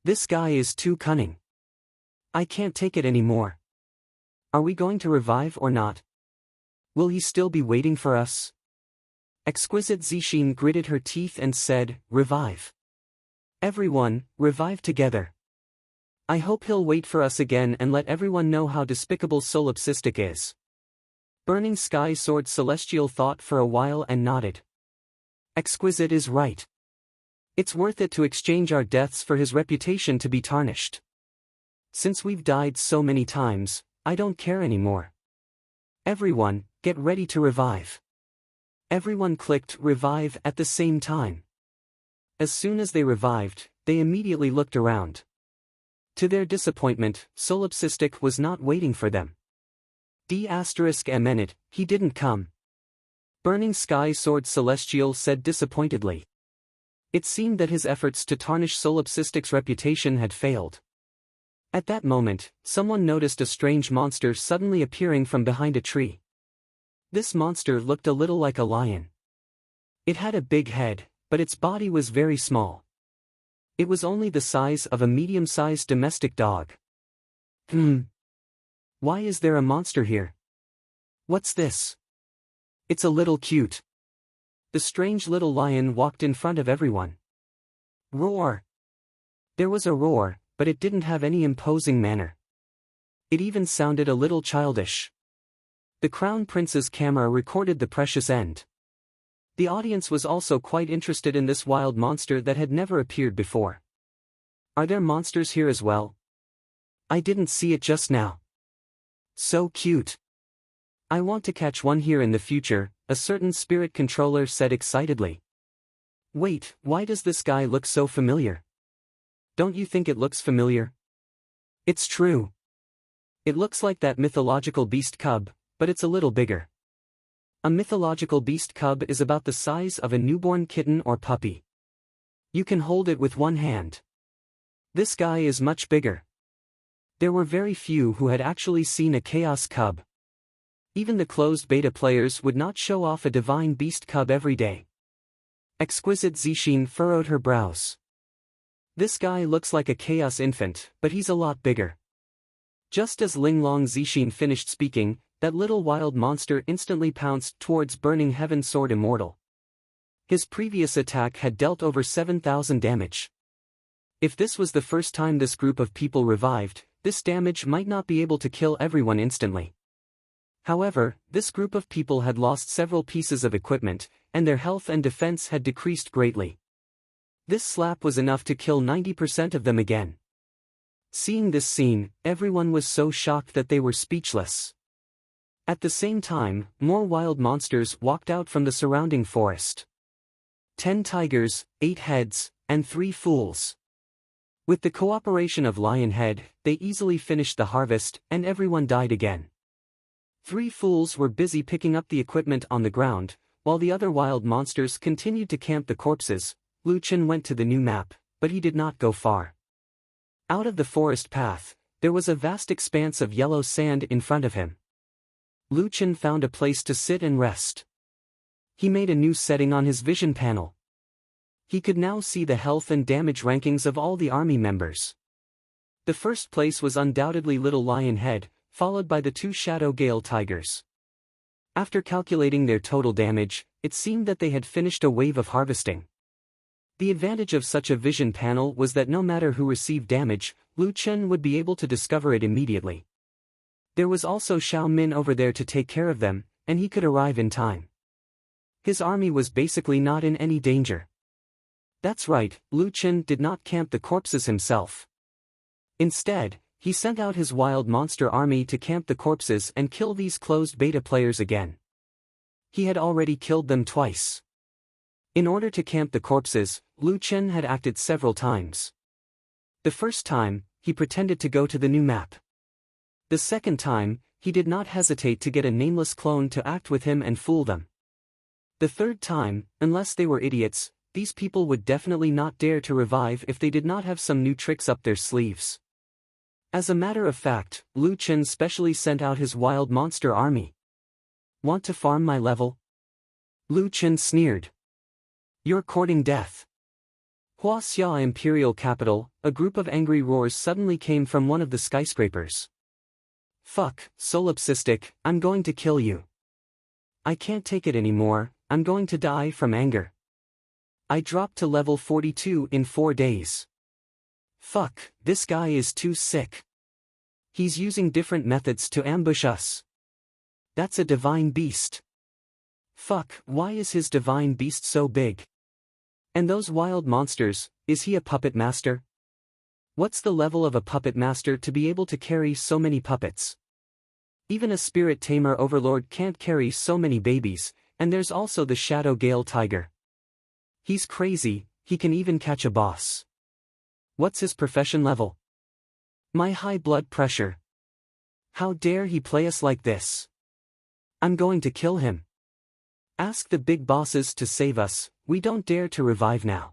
This guy is too cunning. I can't take it anymore. Are we going to revive or not? Will he still be waiting for us? Exquisite Zixin gritted her teeth and said, revive. Everyone, revive together. I hope he'll wait for us again and let everyone know how despicable Solipsistic is. Burning Sky Sword Celestial thought for a while and nodded. Exquisite is right. It's worth it to exchange our deaths for his reputation to be tarnished. Since we've died so many times, I don't care anymore. Everyone, get ready to revive. Everyone clicked revive at the same time. As soon as they revived, they immediately looked around. To their disappointment, Solipsistic was not waiting for them. D****, he didn't come. Burning Sky Sword Celestial said disappointedly. It seemed that his efforts to tarnish Solipsistic's reputation had failed. At that moment, someone noticed a strange monster suddenly appearing from behind a tree. This monster looked a little like a lion. It had a big head, but its body was very small. It was only the size of a medium-sized domestic dog. Why is there a monster here? What's this? It's a little cute. The strange little lion walked in front of everyone. Roar! There was a roar, but it didn't have any imposing manner. It even sounded a little childish. The Crown Prince's camera recorded the precious end. The audience was also quite interested in this wild monster that had never appeared before. Are there monsters here as well? I didn't see it just now. So cute. I want to catch one here in the future, a certain spirit controller said excitedly. Wait, why does this guy look so familiar? Don't you think it looks familiar? It's true. It looks like that mythological beast cub, but it's a little bigger. A mythological beast cub is about the size of a newborn kitten or puppy. You can hold it with one hand. This guy is much bigger. There were very few who had actually seen a chaos cub. Even the closed beta players would not show off a divine beast cub every day. Exquisite Zishin furrowed her brows. This guy looks like a chaos infant, but he's a lot bigger. Just as Linglong Zishin finished speaking, that little wild monster instantly pounced towards Burning Heaven Sword Immortal. His previous attack had dealt over 7,000 damage. If this was the first time this group of people revived, this damage might not be able to kill everyone instantly. However, this group of people had lost several pieces of equipment, and their health and defense had decreased greatly. This slap was enough to kill 90% of them again. Seeing this scene, everyone was so shocked that they were speechless. At the same time, more wild monsters walked out from the surrounding forest. 10 tigers, 8 heads, and 3 fools. With the cooperation of Lionhead, they easily finished the harvest, and everyone died again. 3 fools were busy picking up the equipment on the ground, while the other wild monsters continued to camp the corpses. Lu Chen went to the new map, but he did not go far. Out of the forest path, there was a vast expanse of yellow sand in front of him. Lu Chen found a place to sit and rest. He made a new setting on his vision panel. He could now see the health and damage rankings of all the army members. The first place was undoubtedly Little Lionhead, followed by the 2 Shadow Gale Tigers. After calculating their total damage, it seemed that they had finished a wave of harvesting. The advantage of such a vision panel was that no matter who received damage, Lu Chen would be able to discover it immediately. There was also Xiao Min over there to take care of them, and he could arrive in time. His army was basically not in any danger. That's right, Lu Chen did not camp the corpses himself. Instead, he sent out his wild monster army to camp the corpses and kill these closed beta players again. He had already killed them twice. In order to camp the corpses, Lu Chen had acted several times. The first time, he pretended to go to the new map. The second time, he did not hesitate to get a nameless clone to act with him and fool them. The third time, unless they were idiots, these people would definitely not dare to revive if they did not have some new tricks up their sleeves. As a matter of fact, Lu Chen specially sent out his wild monster army. Want to farm my level? Lu Chen sneered. You're courting death. Huaxia Imperial Capital, a group of angry roars suddenly came from one of the skyscrapers. Fuck, Solipsistic, I'm going to kill you. I can't take it anymore, I'm going to die from anger. I dropped to level 42 in 4 days. Fuck, this guy is too sick. He's using different methods to ambush us. That's a divine beast. Fuck, why is his divine beast so big? And those wild monsters, is he a puppet master? What's the level of a puppet master to be able to carry so many puppets? Even a spirit tamer overlord can't carry so many babies, and there's also the Shadow Gale Tiger. He's crazy, he can even catch a boss. What's his profession level? My high blood pressure. How dare he play us like this? I'm going to kill him. Ask the big bosses to save us, we don't dare to revive now.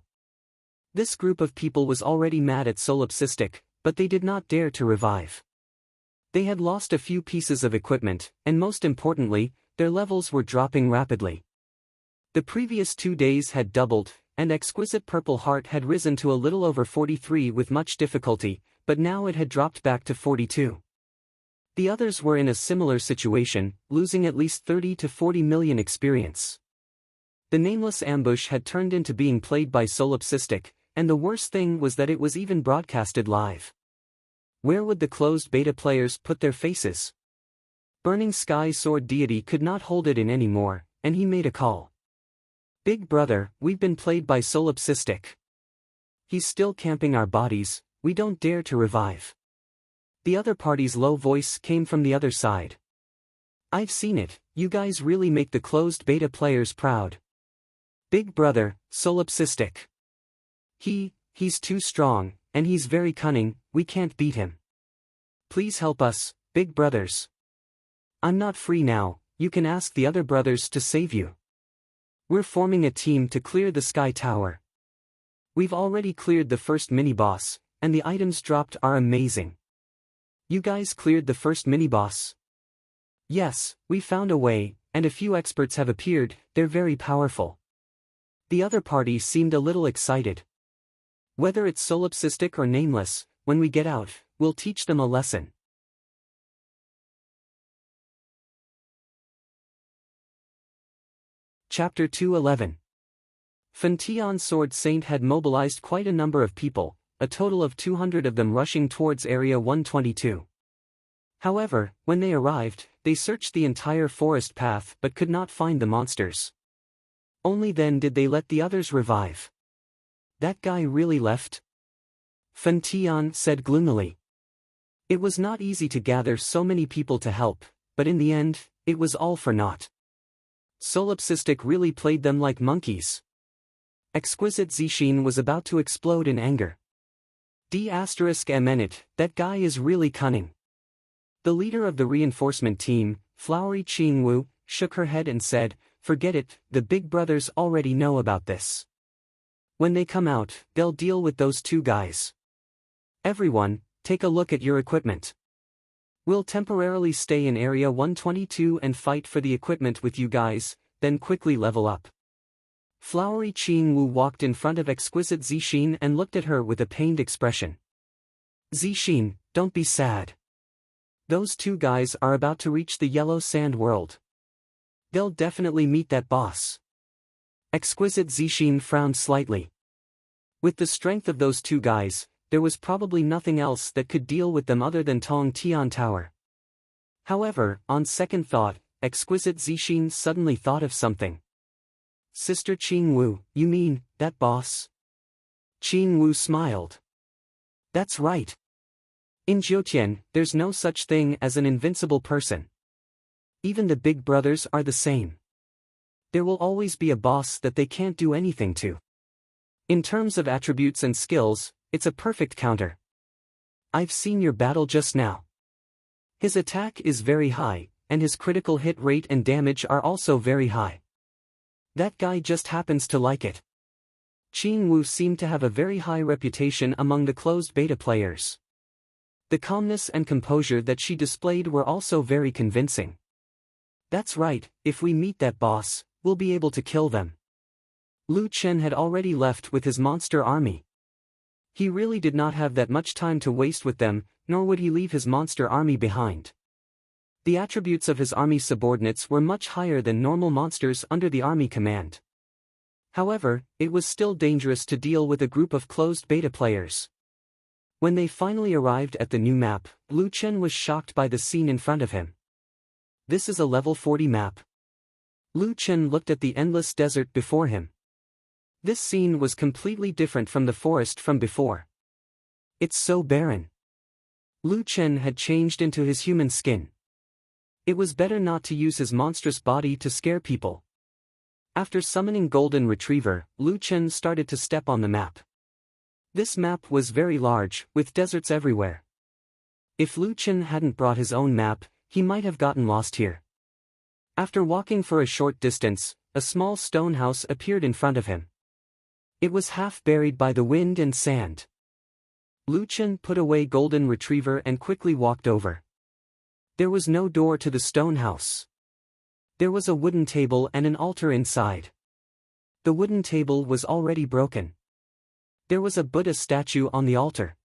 This group of people was already mad at Solipsistic, but they did not dare to revive. They had lost a few pieces of equipment, and most importantly, their levels were dropping rapidly. The previous 2 days had doubled, and Exquisite Purple Heart had risen to a little over 43 with much difficulty, but now it had dropped back to 42. The others were in a similar situation, losing at least 30 to 40 million experience. The nameless ambush had turned into being played by Solipsistic, and the worst thing was that it was even broadcasted live. Where would the closed beta players put their faces? Burning Sky Sword Deity could not hold it in anymore, and he made a call. Big brother, we've been played by Solipsistic. He's still camping our bodies, we don't dare to revive. The other party's low voice came from the other side. I've seen it, you guys really make the closed beta players proud. Big brother, Solipsistic. He's too strong, and he's very cunning, we can't beat him. Please help us, big brothers. I'm not free now, you can ask the other brothers to save you. We're forming a team to clear the Sky Tower. We've already cleared the first mini-boss, and the items dropped are amazing. You guys cleared the first mini-boss? Yes, we found a way, and a few experts have appeared, they're very powerful. The other party seemed a little excited. Whether it's Solipsistic or nameless, when we get out, we'll teach them a lesson. Chapter 211. Fantion Sword Saint had mobilized quite a number of people, a total of 200 of them rushing towards Area 122. However, when they arrived, they searched the entire forest path but could not find the monsters. Only then did they let the others revive. That guy really left? Fantion said gloomily. It was not easy to gather so many people to help, but in the end, it was all for naught. Solipsistic really played them like monkeys. Exquisite Zishin was about to explode in anger. D***Eminent, that guy is really cunning. The leader of the reinforcement team, Flowery Qingwu, shook her head and said, forget it, the big brothers already know about this. When they come out, they'll deal with those two guys. Everyone, take a look at your equipment. We'll temporarily stay in Area 122 and fight for the equipment with you guys, then quickly level up. Flowery Qingwu walked in front of Exquisite Zishin and looked at her with a pained expression. Zishin, don't be sad. Those two guys are about to reach the Yellow Sand World. They'll definitely meet that boss. Exquisite Zishin frowned slightly. With the strength of those two guys, there was probably nothing else that could deal with them other than Tong Tian Tower. However, on second thought, Exquisite Zishin suddenly thought of something. Sister Qingwu, you mean, that boss? Qingwu smiled. That's right. In Jiutian, there's no such thing as an invincible person. Even the big brothers are the same. There will always be a boss that they can't do anything to. In terms of attributes and skills, it's a perfect counter. I've seen your battle just now. His attack is very high, and his critical hit rate and damage are also very high. That guy just happens to like it. Qingwu seemed to have a very high reputation among the closed beta players. The calmness and composure that she displayed were also very convincing. That's right, if we meet that boss, we'll be able to kill them. Lu Chen had already left with his monster army. He really did not have that much time to waste with them, nor would he leave his monster army behind. The attributes of his army subordinates were much higher than normal monsters under the army command. However, it was still dangerous to deal with a group of closed beta players. When they finally arrived at the new map, Lu Chen was shocked by the scene in front of him. This is a level 40 map. Lu Chen looked at the endless desert before him. This scene was completely different from the forest from before. It's so barren. Lu Chen had changed into his human skin. It was better not to use his monstrous body to scare people. After summoning Golden Retriever, Lu Chen started to step on the map. This map was very large, with deserts everywhere. If Lu Chen hadn't brought his own map, he might have gotten lost here. After walking for a short distance, a small stone house appeared in front of him. It was half buried by the wind and sand. Lu Chen put away Golden Retriever and quickly walked over. There was no door to the stone house. There was a wooden table and an altar inside. The wooden table was already broken. There was a Buddha statue on the altar.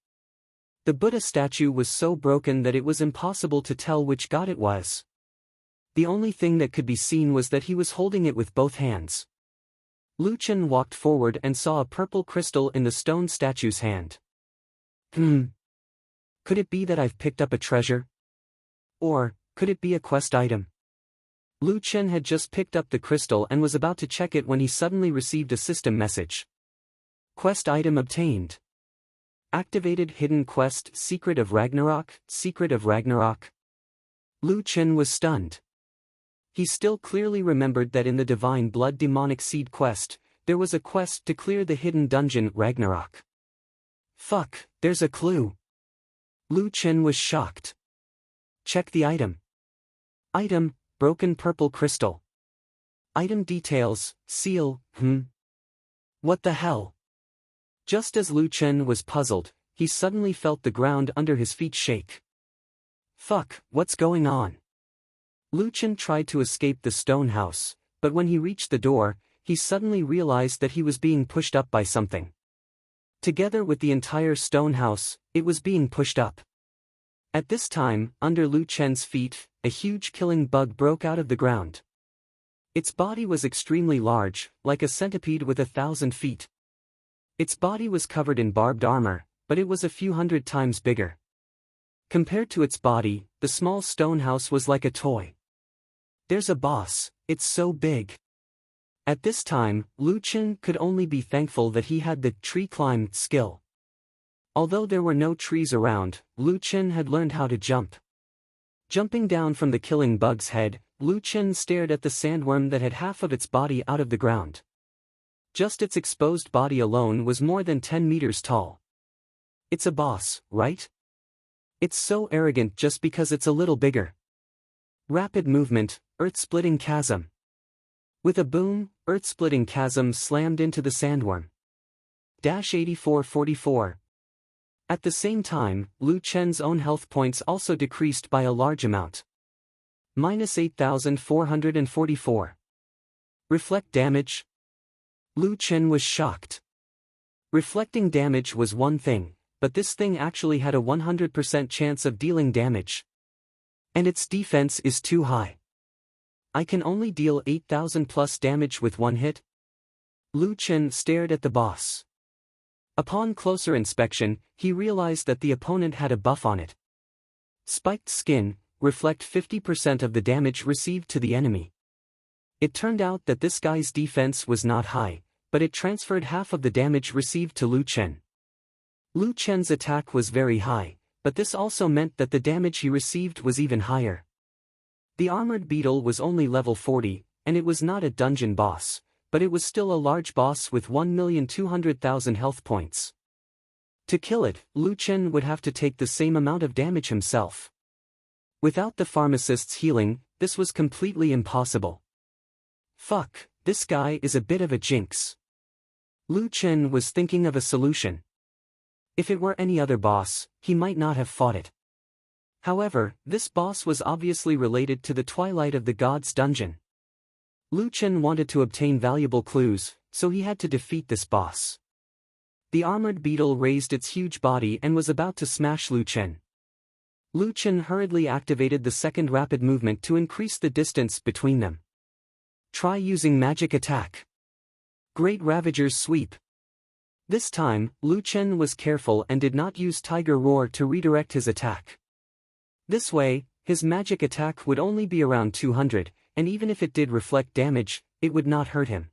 The Buddha statue was so broken that it was impossible to tell which god it was. The only thing that could be seen was that he was holding it with both hands. Lu Chen walked forward and saw a purple crystal in the stone statue's hand. Could it be that I've picked up a treasure? Or, could it be a quest item? Lu Chen had just picked up the crystal and was about to check it when he suddenly received a system message. Quest item obtained. Activated hidden quest Secret of Ragnarok, Secret of Ragnarok. Lu Chen was stunned. He still clearly remembered that in the Divine Blood Demonic Seed quest, there was a quest to clear the hidden dungeon Ragnarok. Fuck, there's a clue. Lu Chen was shocked. Check the item. Item, broken purple crystal. Item details, seal, What the hell? Just as Lu Chen was puzzled, he suddenly felt the ground under his feet shake. Fuck, what's going on? Lu Chen tried to escape the stone house, but when he reached the door, he suddenly realized that he was being pushed up by something. Together with the entire stone house, it was being pushed up. At this time, under Lu Chen's feet, a huge killing bug broke out of the ground. Its body was extremely large, like a centipede with 1,000 feet. Its body was covered in barbed armor, but it was a few hundred times bigger. Compared to its body, the small stone house was like a toy. There's a boss, it's so big. At this time, Lu Chen could only be thankful that he had the tree climb skill. Although there were no trees around, Lu Chen had learned how to jump. Jumping down from the killing bug's head, Lu Chen stared at the sandworm that had half of its body out of the ground. Just its exposed body alone was more than 10 meters tall. It's a boss, right? It's so arrogant just because it's a little bigger. Rapid movement, earth-splitting chasm. With a boom, earth-splitting chasm slammed into the sandworm. 8444. At the same time, Lu Chen's own health points also decreased by a large amount. Minus 8,444. Reflect damage. Lu Chen was shocked. Reflecting damage was one thing, but this thing actually had a 100% chance of dealing damage. And its defense is too high. I can only deal 8,000 plus damage with one hit? Lu Chen stared at the boss. Upon closer inspection, he realized that the opponent had a buff on it. Spiked skin, reflect 50% of the damage received to the enemy. It turned out that this guy's defense was not high, but it transferred half of the damage received to Lu Chen. Lu Chen's attack was very high, but this also meant that the damage he received was even higher. The armored beetle was only level 40, and it was not a dungeon boss, but it was still a large boss with 1,200,000 health points. To kill it, Lu Chen would have to take the same amount of damage himself. Without the pharmacist's healing, this was completely impossible. Fuck, this guy is a bit of a jinx. Lu Chen was thinking of a solution. If it were any other boss, he might not have fought it. However, this boss was obviously related to the Twilight of the Gods dungeon. Lu Chen wanted to obtain valuable clues, so he had to defeat this boss. The armored beetle raised its huge body and was about to smash Lu Chen. Lu Chen hurriedly activated the second rapid movement to increase the distance between them. Try using magic attack. Great Ravager's Sweep. This time, Lu Chen was careful and did not use Tiger Roar to redirect his attack. This way, his magic attack would only be around 200, and even if it did reflect damage, it would not hurt him.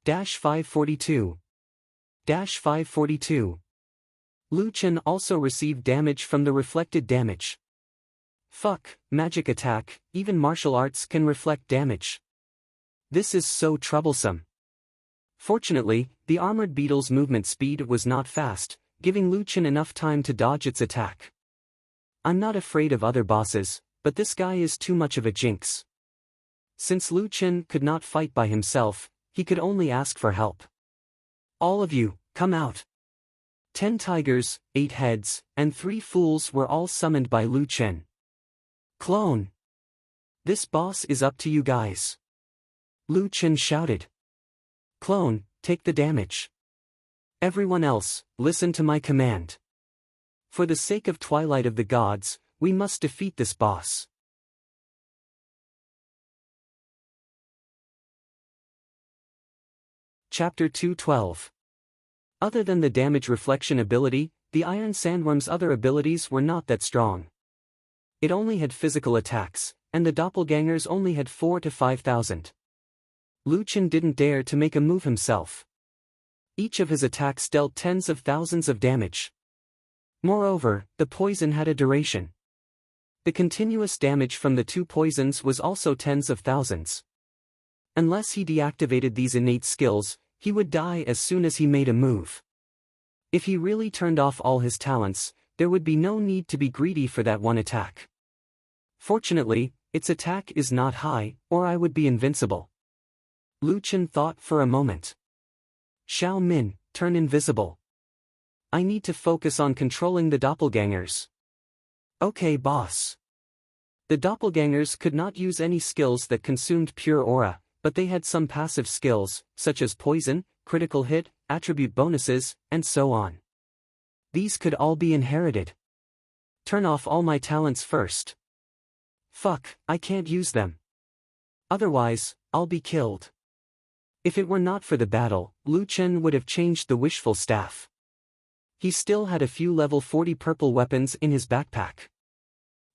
542. 542. Lu Chen also received damage from the reflected damage. Fuck, magic attack, even martial arts can reflect damage. This is so troublesome. Fortunately, the armored beetle's movement speed was not fast, giving Lu Chen enough time to dodge its attack. I'm not afraid of other bosses, but this guy is too much of a jinx. Since Lu Chen could not fight by himself, he could only ask for help. All of you, come out. 10 tigers, 8 heads, and 3 fools were all summoned by Lu Chen. Clone. This boss is up to you guys. Lu Chen shouted. Clone, take the damage. Everyone else, listen to my command. For the sake of Twilight of the Gods, we must defeat this boss. Chapter 2:12. Other than the damage reflection ability, the Iron Sandworm's other abilities were not that strong. It only had physical attacks, and the doppelgangers only had 4,000 to 5,000. Lu Chen didn't dare to make a move himself. Each of his attacks dealt tens of thousands of damage. Moreover, the poison had a duration. The continuous damage from the 2 poisons was also tens of thousands. Unless he deactivated these innate skills, he would die as soon as he made a move. If he really turned off all his talents, there would be no need to be greedy for that one attack. Fortunately, its attack is not high, or I would be invincible. Lu Chen thought for a moment. Xiao Min, turn invisible. I need to focus on controlling the doppelgangers. Okay, boss. The doppelgangers could not use any skills that consumed pure aura, but they had some passive skills, such as poison, critical hit, attribute bonuses, and so on. These could all be inherited. Turn off all my talents first. Fuck, I can't use them. Otherwise, I'll be killed. If it were not for the battle, Lu Chen would have changed the wishful staff. He still had a few level 40 purple weapons in his backpack.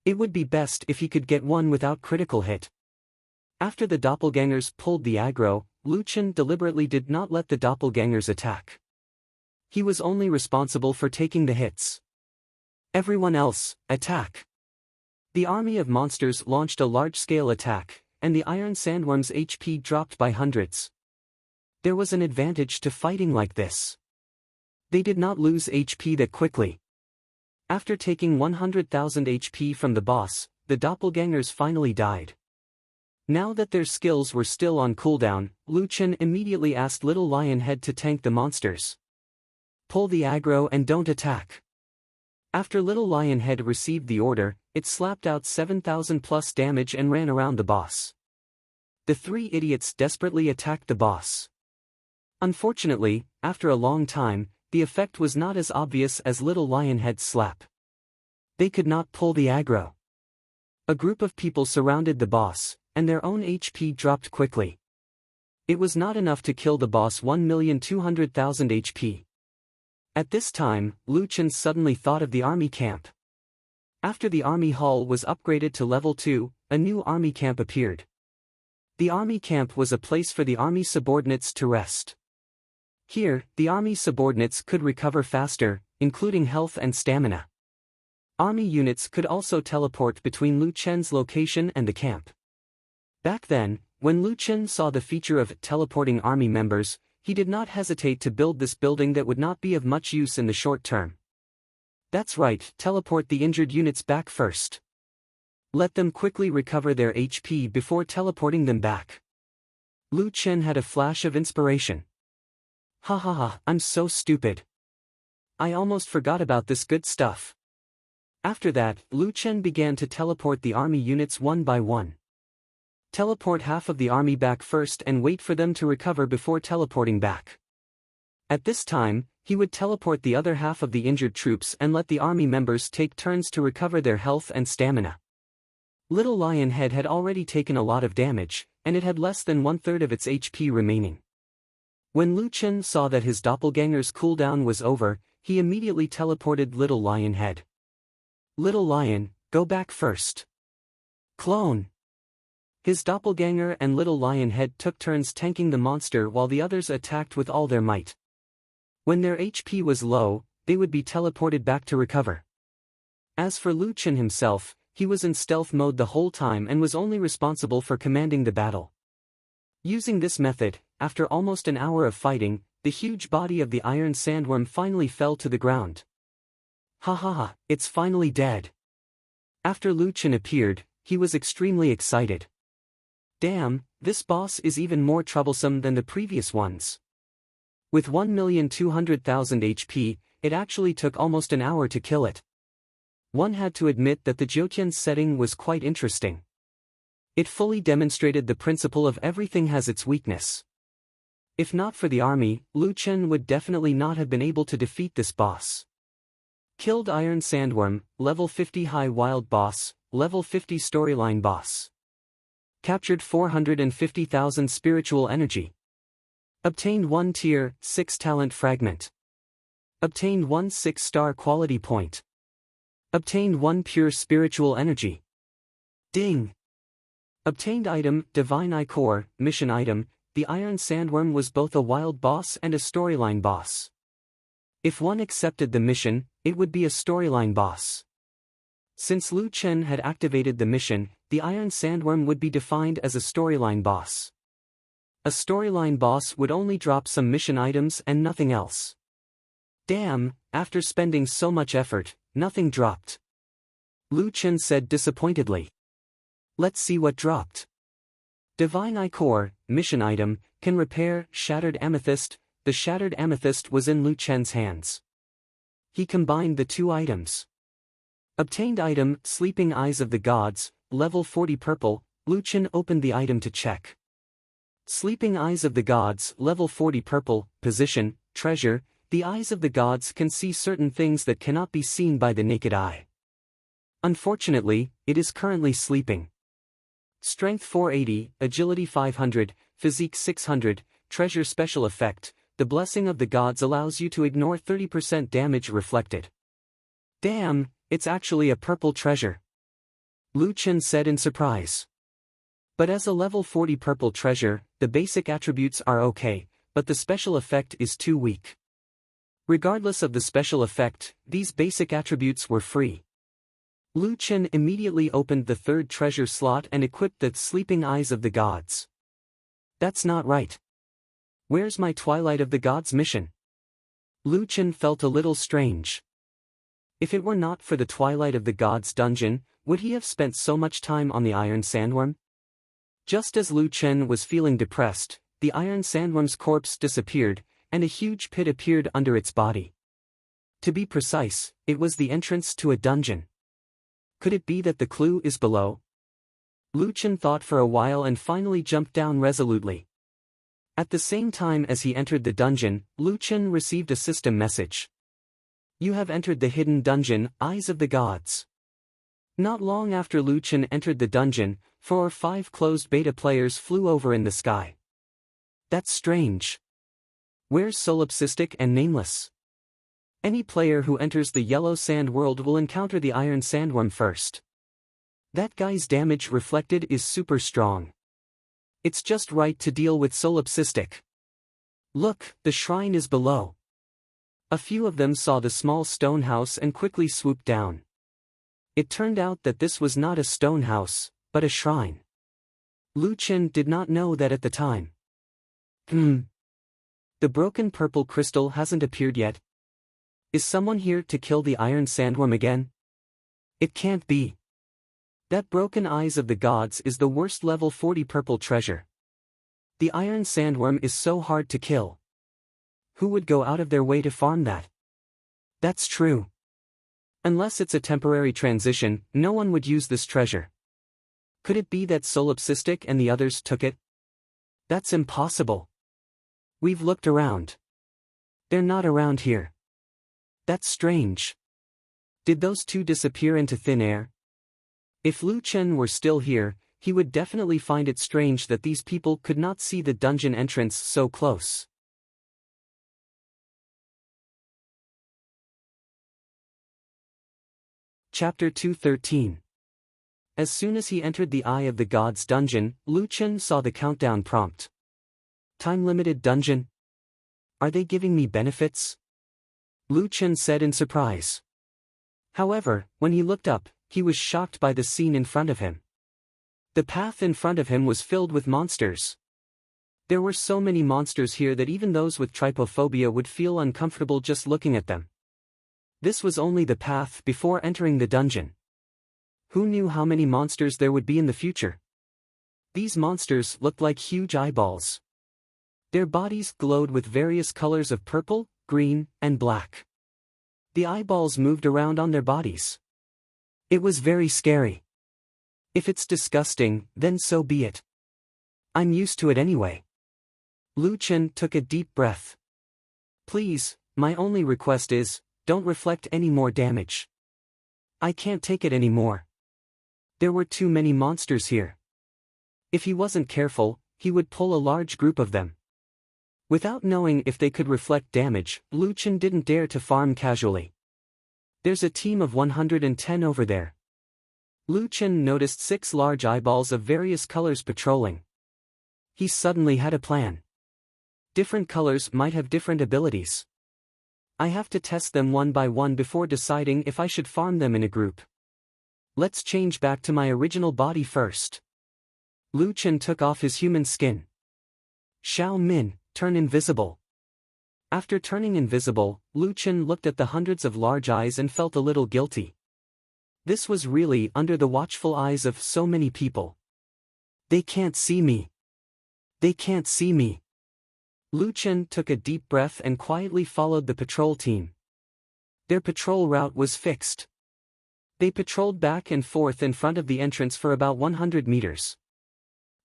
It would be best if he could get one without critical hit. After the doppelgangers pulled the aggro, Lu Chen deliberately did not let the doppelgangers attack. He was only responsible for taking the hits. Everyone else, attack. The army of monsters launched a large-scale attack, and the Iron Sandworm's HP dropped by hundreds. There was an advantage to fighting like this. They did not lose HP that quickly. After taking 100,000 HP from the boss, the doppelgangers finally died. Now that their skills were still on cooldown, Lu Chen immediately asked Little Lionhead to tank the monsters. Pull the aggro and don't attack. After Little Lionhead received the order, it slapped out 7,000 plus damage and ran around the boss. The 3 idiots desperately attacked the boss. Unfortunately, after a long time, the effect was not as obvious as Little Lionhead's slap. They could not pull the aggro. A group of people surrounded the boss, and their own HP dropped quickly. It was not enough to kill the boss 1,200,000 HP. At this time, Lu Chen suddenly thought of the army camp. After the army hall was upgraded to level 2, a new army camp appeared. The army camp was a place for the army subordinates to rest. Here, the army subordinates could recover faster, including health and stamina. Army units could also teleport between Lu Chen's location and the camp. Back then, when Lu Chen saw the feature of teleporting army members, he did not hesitate to build this building that would not be of much use in the short term. That's right, teleport the injured units back first. Let them quickly recover their HP before teleporting them back. Lu Chen had a flash of inspiration. Ha ha ha, I'm so stupid. I almost forgot about this good stuff. After that, Lu Chen began to teleport the army units one by one. Teleport half of the army back first and wait for them to recover before teleporting back. At this time, he would teleport the other half of the injured troops and let the army members take turns to recover their health and stamina. Little Lionhead had already taken a lot of damage, and it had less than 1/3 of its HP remaining. When Lu Chen saw that his doppelganger's cooldown was over, he immediately teleported Little Lionhead. Little Lion, go back first. Clone. His doppelganger and Little Lionhead took turns tanking the monster while the others attacked with all their might. When their HP was low, they would be teleported back to recover. As for Lu Chen himself, he was in stealth mode the whole time and was only responsible for commanding the battle. Using this method, after almost an hour of fighting, the huge body of the iron sandworm finally fell to the ground. Ha ha ha, it's finally dead. After Lu Chen appeared, he was extremely excited. Damn, this boss is even more troublesome than the previous ones. With 1,200,000 HP, it actually took almost an hour to kill it. One had to admit that the Jotian's setting was quite interesting. It fully demonstrated the principle of everything has its weakness. If not for the army, Lu Chen would definitely not have been able to defeat this boss. Killed Iron Sandworm, level 50 High Wild Boss, level 50 Storyline Boss. Captured 450,000 Spiritual Energy. Obtained 1 Tier 6 Talent Fragment. Obtained 1 6-star Quality Point. Obtained 1 Pure Spiritual Energy. Ding! Obtained item, Divine Eye Core, mission item, the Iron Sandworm was both a wild boss and a storyline boss. If one accepted the mission, it would be a storyline boss. Since Lu Chen had activated the mission, the Iron Sandworm would be defined as a storyline boss. A storyline boss would only drop some mission items and nothing else. Damn, after spending so much effort, nothing dropped. Lu Chen said disappointedly. Let's see what dropped. Divine Eye Core, mission item, can repair Shattered Amethyst. The Shattered Amethyst was in Lu Chen's hands. He combined the two items. Obtained item, Sleeping Eyes of the Gods, level 40 purple. Lu Chen opened the item to check. Sleeping Eyes of the Gods, level 40 purple, position, treasure. The eyes of the gods can see certain things that cannot be seen by the naked eye. Unfortunately, it is currently sleeping. Strength 480, Agility 500, Physique 600, Treasure Special Effect. The Blessing of the Gods allows you to ignore 30% damage reflected. Damn, it's actually a purple treasure. Lu Chen said in surprise. But as a level 40 purple treasure, the basic attributes are okay, but the special effect is too weak. Regardless of the special effect, these basic attributes were free. Lu Chen immediately opened the third treasure slot and equipped the Sleeping Eyes of the Gods. That's not right. Where's my Twilight of the Gods mission? Lu Chen felt a little strange. If it were not for the Twilight of the Gods dungeon, would he have spent so much time on the Iron Sandworm? Just as Lu Chen was feeling depressed, the Iron Sandworm's corpse disappeared, and a huge pit appeared under its body. To be precise, it was the entrance to a dungeon. Could it be that the clue is below? Lu Chen thought for a while and finally jumped down resolutely. At the same time as he entered the dungeon, Lu Chen received a system message. You have entered the hidden dungeon, Eyes of the Gods. Not long after Lu Chen entered the dungeon, 4 or 5 closed beta players flew over in the sky. That's strange. Where's Solipsistic and Nameless? Any player who enters the Yellow Sand world will encounter the Iron Sandworm first. That guy's damage reflected is super strong. It's just right to deal with Solipsistic. Look, the shrine is below. A few of them saw the small stone house and quickly swooped down. It turned out that this was not a stone house, but a shrine. Lu Chen did not know that at the time. The broken purple crystal hasn't appeared yet. Is someone here to kill the Iron Sandworm again? It can't be. That broken Eyes of the Gods is the worst level 40 purple treasure. The Iron Sandworm is so hard to kill. Who would go out of their way to farm that? That's true. Unless it's a temporary transition, no one would use this treasure. Could it be that Solipsistic and the others took it? That's impossible. We've looked around. They're not around here. That's strange. Did those two disappear into thin air? If Lu Chen were still here, he would definitely find it strange that these people could not see the dungeon entrance so close. Chapter 213. As soon as he entered the Eye of the Gods dungeon, Lu Chen saw the countdown prompt. Time-limited dungeon? Are they giving me benefits? Lu Chen said in surprise. However, when he looked up, he was shocked by the scene in front of him. The path in front of him was filled with monsters. There were so many monsters here that even those with trypophobia would feel uncomfortable just looking at them. This was only the path before entering the dungeon. Who knew how many monsters there would be in the future? These monsters looked like huge eyeballs. Their bodies glowed with various colors of purple, green, and black. The eyeballs moved around on their bodies. It was very scary. If it's disgusting, then so be it. I'm used to it anyway. Lu Chen took a deep breath. Please, my only request is, don't reflect any more damage. I can't take it anymore. There were too many monsters here. If he wasn't careful, he would pull a large group of them. Without knowing if they could reflect damage, Lu Chen didn't dare to farm casually. There's a team of 110 over there. Lu Chen noticed 6 large eyeballs of various colors patrolling. He suddenly had a plan. Different colors might have different abilities. I have to test them one by one before deciding if I should farm them in a group. Let's change back to my original body first. Lu Chen took off his human skin. Xiao Min, turn invisible. After turning invisible, Lu Chen looked at the hundreds of large eyes and felt a little guilty. This was really under the watchful eyes of so many people. They can't see me. They can't see me. Lu Chen took a deep breath and quietly followed the patrol team. Their patrol route was fixed. They patrolled back and forth in front of the entrance for about 100 meters.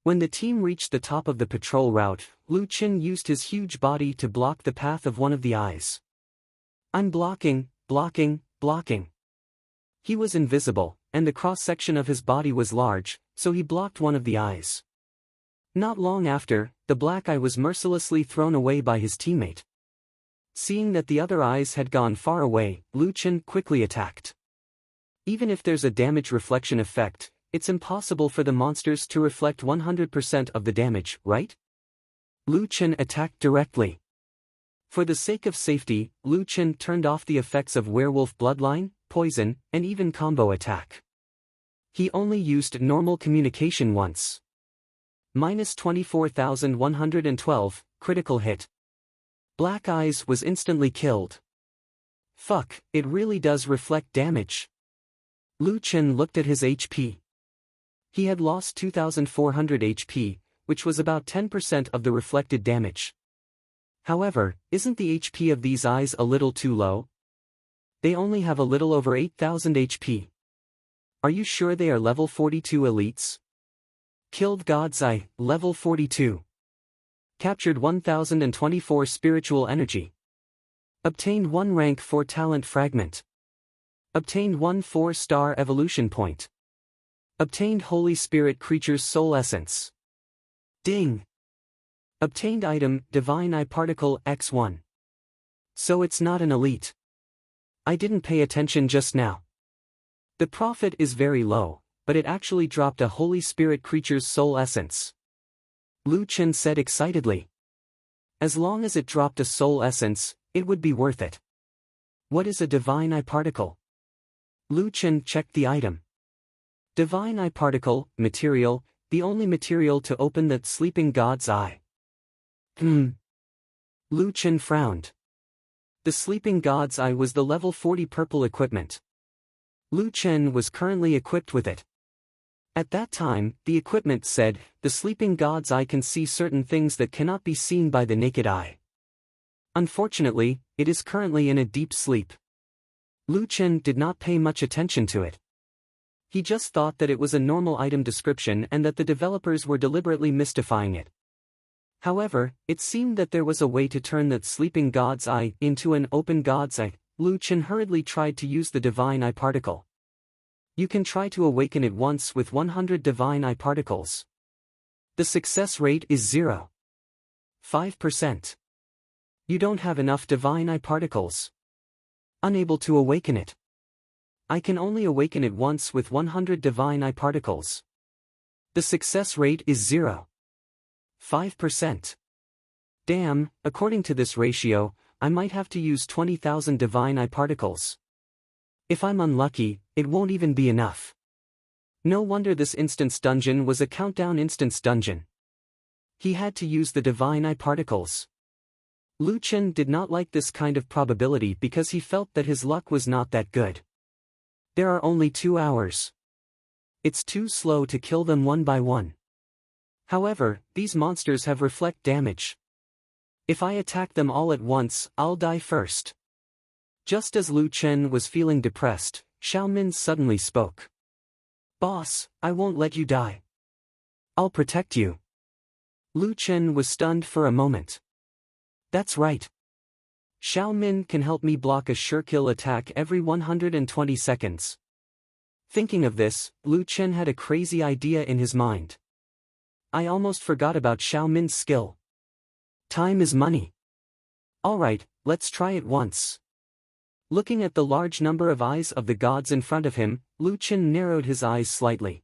When the team reached the top of the patrol route, Lu Chen used his huge body to block the path of one of the eyes. I'm blocking, blocking, blocking. He was invisible, and the cross-section of his body was large, so he blocked one of the eyes. Not long after, the black eye was mercilessly thrown away by his teammate. Seeing that the other eyes had gone far away, Lu Chen quickly attacked. Even if there's a damage reflection effect, it's impossible for the monsters to reflect 100% of the damage, right? Lu Chen attacked directly. For the sake of safety, Lu Chen turned off the effects of werewolf bloodline, poison, and even combo attack. He only used normal communication once. Minus 24,112, critical hit. Black Eyes was instantly killed. Fuck, it really does reflect damage. Lu Chen looked at his HP. He had lost 2,400 HP, which was about 10% of the reflected damage. However, isn't the HP of these eyes a little too low? They only have a little over 8,000 HP. Are you sure they are level 42 elites? Killed God's Eye, level 42. Captured 1,024 spiritual energy. Obtained 1 rank 4 talent fragment. Obtained 1 4-star evolution point. Obtained Holy Spirit creature's soul essence. Ding! Obtained item, Divine Eye Particle X1. So it's not an elite. I didn't pay attention just now. The profit is very low, but it actually dropped a Holy Spirit creature's soul essence. Lu Chen said excitedly. As long as it dropped a soul essence, it would be worth it. What is a Divine Eye Particle? Lu Chen checked the item. Divine Eye Particle, material, the only material to open the sleeping god's eye. Lu Chen frowned. The sleeping god's eye was the level 40 purple equipment. Lu Chen was currently equipped with it. At that time, the equipment said, the sleeping god's eye can see certain things that cannot be seen by the naked eye. Unfortunately, it is currently in a deep sleep. Lu Chen did not pay much attention to it. He just thought that it was a normal item description and that the developers were deliberately mystifying it. However, it seemed that there was a way to turn that sleeping god's eye into an open god's eye. Lu Chen hurriedly tried to use the Divine Eye Particle. You can try to awaken it once with 100 Divine Eye Particles. The success rate is 0.5%. You don't have enough Divine Eye Particles. Unable to awaken it. I can only awaken it once with 100 Divine Eye Particles. The success rate is 0.5%. Damn, according to this ratio, I might have to use 20,000 divine eye particles. If I'm unlucky, it won't even be enough. No wonder this instance dungeon was a countdown instance dungeon. He had to use the divine eye particles. Lu Chen did not like this kind of probability because he felt that his luck was not that good. There are only 2 hours. It's too slow to kill them one by one. However, these monsters have reflect damage. If I attack them all at once, I'll die first. Just as Lu Chen was feeling depressed, Xiao Min suddenly spoke. Boss, I won't let you die. I'll protect you. Lu Chen was stunned for a moment. That's right. Xiao Min can help me block a sure-kill attack every 120 seconds. Thinking of this, Lu Chen had a crazy idea in his mind. I almost forgot about Xiao Min's skill. Time is money. Alright, let's try it once. Looking at the large number of eyes of the gods in front of him, Lu Chen narrowed his eyes slightly.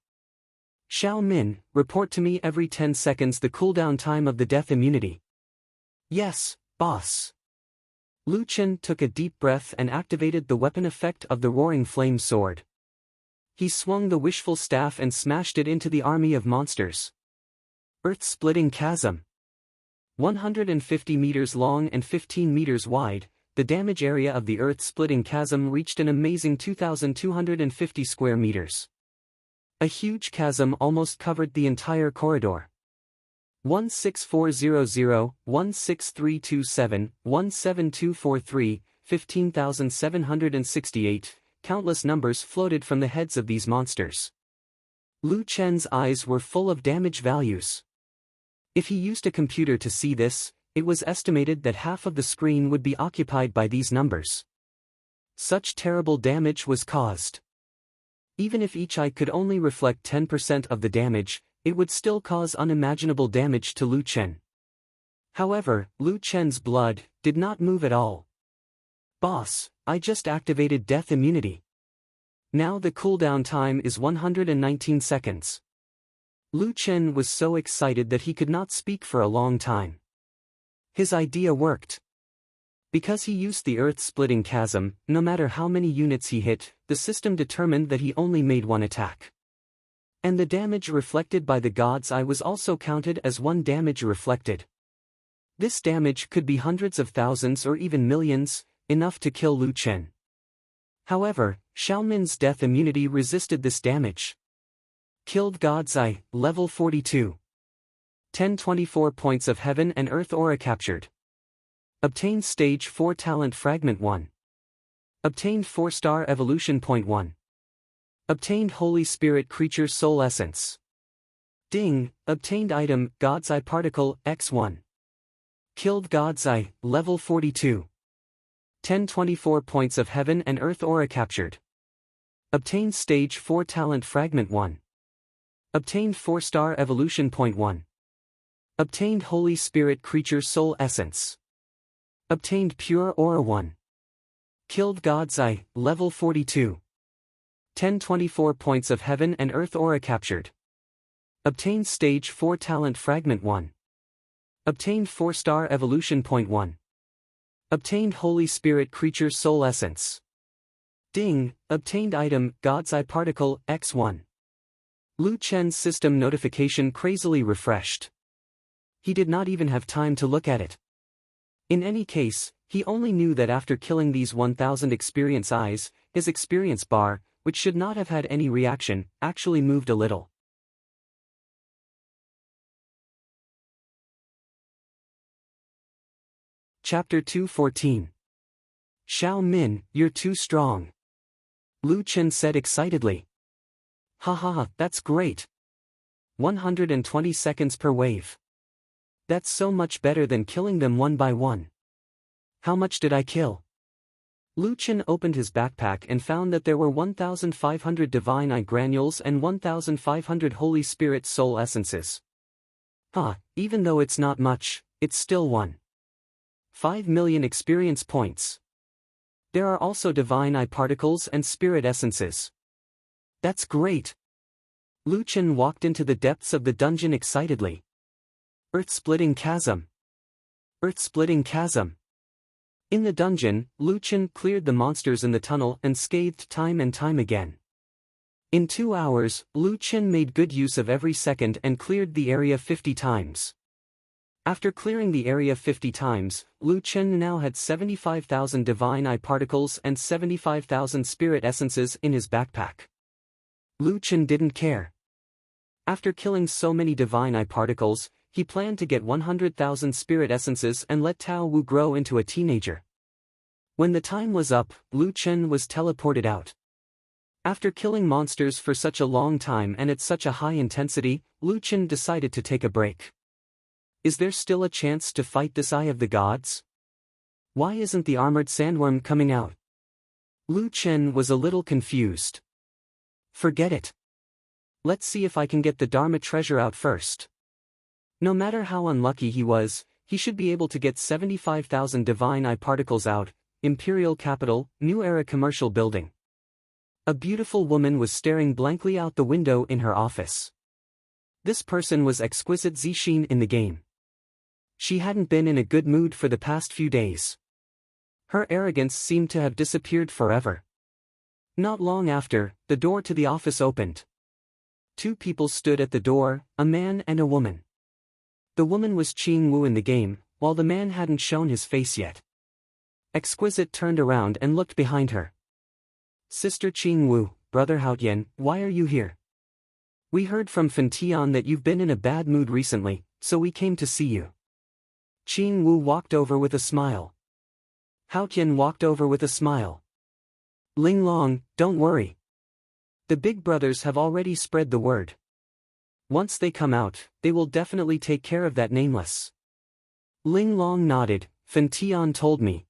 Xiao Min, report to me every 10 seconds the cooldown time of the death immunity. Yes, boss. Lu Chen took a deep breath and activated the weapon effect of the roaring flame sword. He swung the wishful staff and smashed it into the army of monsters. Earth-splitting chasm. 150 meters long and 15 meters wide, the damage area of the earth-splitting chasm reached an amazing 2,250 square meters. A huge chasm almost covered the entire corridor. 16400, 16327, 17243, 15,768, countless numbers floated from the heads of these monsters. Lu Chen's eyes were full of damage values. If he used a computer to see this, it was estimated that half of the screen would be occupied by these numbers. Such terrible damage was caused. Even if each eye could only reflect 10% of the damage, it would still cause unimaginable damage to Lu Chen. However, Lu Chen's blood did not move at all. Boss, I just activated death immunity. Now the cooldown time is 119 seconds. Lu Chen was so excited that he could not speak for a long time. His idea worked. Because he used the earth-splitting chasm, no matter how many units he hit, the system determined that he only made one attack. And the damage reflected by the god's eye was also counted as one damage reflected. This damage could be hundreds of thousands or even millions, enough to kill Lu Chen. However, Xiao Min's death immunity resisted this damage. Killed God's Eye, level 42. 1024 points of heaven and earth aura captured. Obtained stage 4 talent fragment 1. Obtained 4-star evolution point 1. Obtained Holy Spirit creature soul essence. Ding, obtained item, God's Eye particle, X1. Killed God's Eye, level 42. 1024 points of heaven and earth aura captured. Obtained stage 4 talent fragment 1. Obtained 4-star evolution point 1. Obtained Holy Spirit creature soul essence. Obtained pure aura 1. Killed God's Eye, level 42. 1024 points of heaven and earth aura captured. Obtained stage 4 talent fragment 1. Obtained 4-star evolution point 1. Obtained Holy Spirit creature soul essence. Ding, obtained item, God's Eye particle, X1. Lu Chen's system notification crazily refreshed. He did not even have time to look at it. In any case, he only knew that after killing these 1,000 experience eyes, his experience bar, which should not have had any reaction, actually moved a little. Chapter 214. Xiao Min, you're too strong. Lu Chen said excitedly. Ha, that's great. 120 seconds per wave. That's so much better than killing them one by one. How much did I kill? Lu Chen opened his backpack and found that there were 1,500 divine eye granules and 1,500 Holy Spirit soul essences. Even though it's not much, it's still 1.5 million experience points. There are also divine eye particles and spirit essences. That's great. Lu Chen walked into the depths of the dungeon excitedly. Earth-splitting chasm. Earth-splitting chasm. In the dungeon, Lu Chen cleared the monsters in the tunnel unscathed time and time again. In 2 hours, Lu Chen made good use of every second and cleared the area 50 times. After clearing the area 50 times, Lu Chen now had 75,000 divine eye particles and 75,000 spirit essences in his backpack. Lu Chen didn't care. After killing so many divine eye particles, he planned to get 100,000 spirit essences and let Tao Wu grow into a teenager. When the time was up, Lu Chen was teleported out. After killing monsters for such a long time and at such a high intensity, Lu Chen decided to take a break. Is there still a chance to fight this Eye of the Gods? Why isn't the armored sandworm coming out? Lu Chen was a little confused. Forget it. Let's see if I can get the Dharma treasure out first. No matter how unlucky he was, he should be able to get 75,000 divine eye particles out. Imperial Capital, New Era Commercial Building. A beautiful woman was staring blankly out the window in her office. This person was Exquisite Zixin in the game. She hadn't been in a good mood for the past few days. Her arrogance seemed to have disappeared forever. Not long after, the door to the office opened. 2 people stood at the door, a man and a woman. The woman was Qing Wu in the game, while the man hadn't shown his face yet. Exquisite turned around and looked behind her. Sister Qing Wu, Brother Haotian, why are you here? We heard from Fan Tian that you've been in a bad mood recently, so we came to see you. Qing Wu walked over with a smile. Haotian walked over with a smile. Ling Long, don't worry. The big brothers have already spread the word. Once they come out, they will definitely take care of that nameless. Ling Long nodded. Fan Tian told me.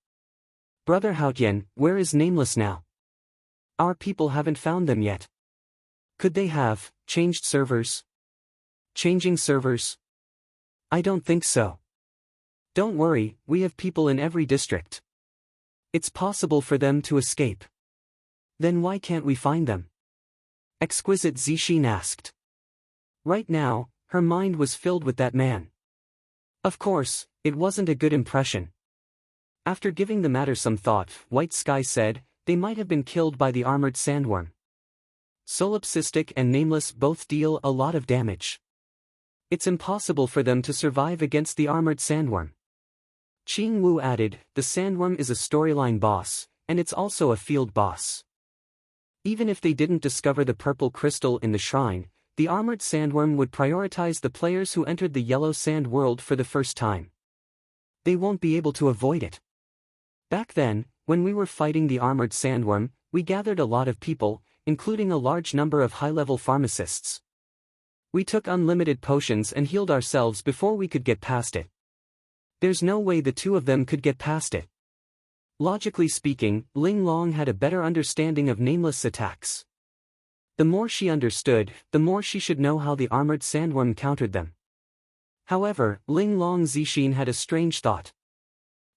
Brother Haotian, where is nameless now? Our people haven't found them yet. Could they have changed servers? Changing servers? I don't think so. Don't worry, we have people in every district. It's possible for them to escape. Then why can't we find them? Exquisite Zixin asked. Right now, her mind was filled with that man. Of course, it wasn't a good impression. After giving the matter some thought, White Sky said, they might have been killed by the armored sandworm. Solipsistic and Nameless both deal a lot of damage. It's impossible for them to survive against the armored sandworm. Qing Wu added, the sandworm is a storyline boss, and it's also a field boss. Even if they didn't discover the purple crystal in the shrine, the armored sandworm would prioritize the players who entered the yellow sand world for the first time. They won't be able to avoid it. Back then, when we were fighting the armored sandworm, we gathered a lot of people, including a large number of high-level pharmacists. We took unlimited potions and healed ourselves before we could get past it. There's no way the 2 of them could get past it. Logically speaking, Ling Long had a better understanding of nameless attacks. The more she understood, the more she should know how the armored sandworm countered them. However, Ling Long Zixin had a strange thought.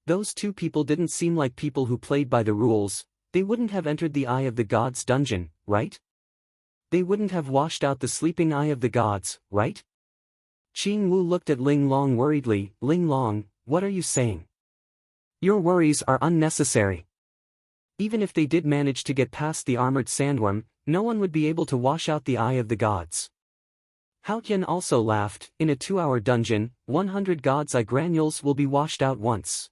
Those 2 people didn't seem like people who played by the rules. They wouldn't have entered the Eye of the Gods dungeon, right? They wouldn't have washed out the sleeping Eye of the Gods, right? Qing Wu looked at Ling Long worriedly. Ling Long, what are you saying? Your worries are unnecessary. Even if they did manage to get past the armored sandworm, no one would be able to wash out the Eye of the Gods. Haotian also laughed. In a 2-hour dungeon, 100 God's Eye granules will be washed out once.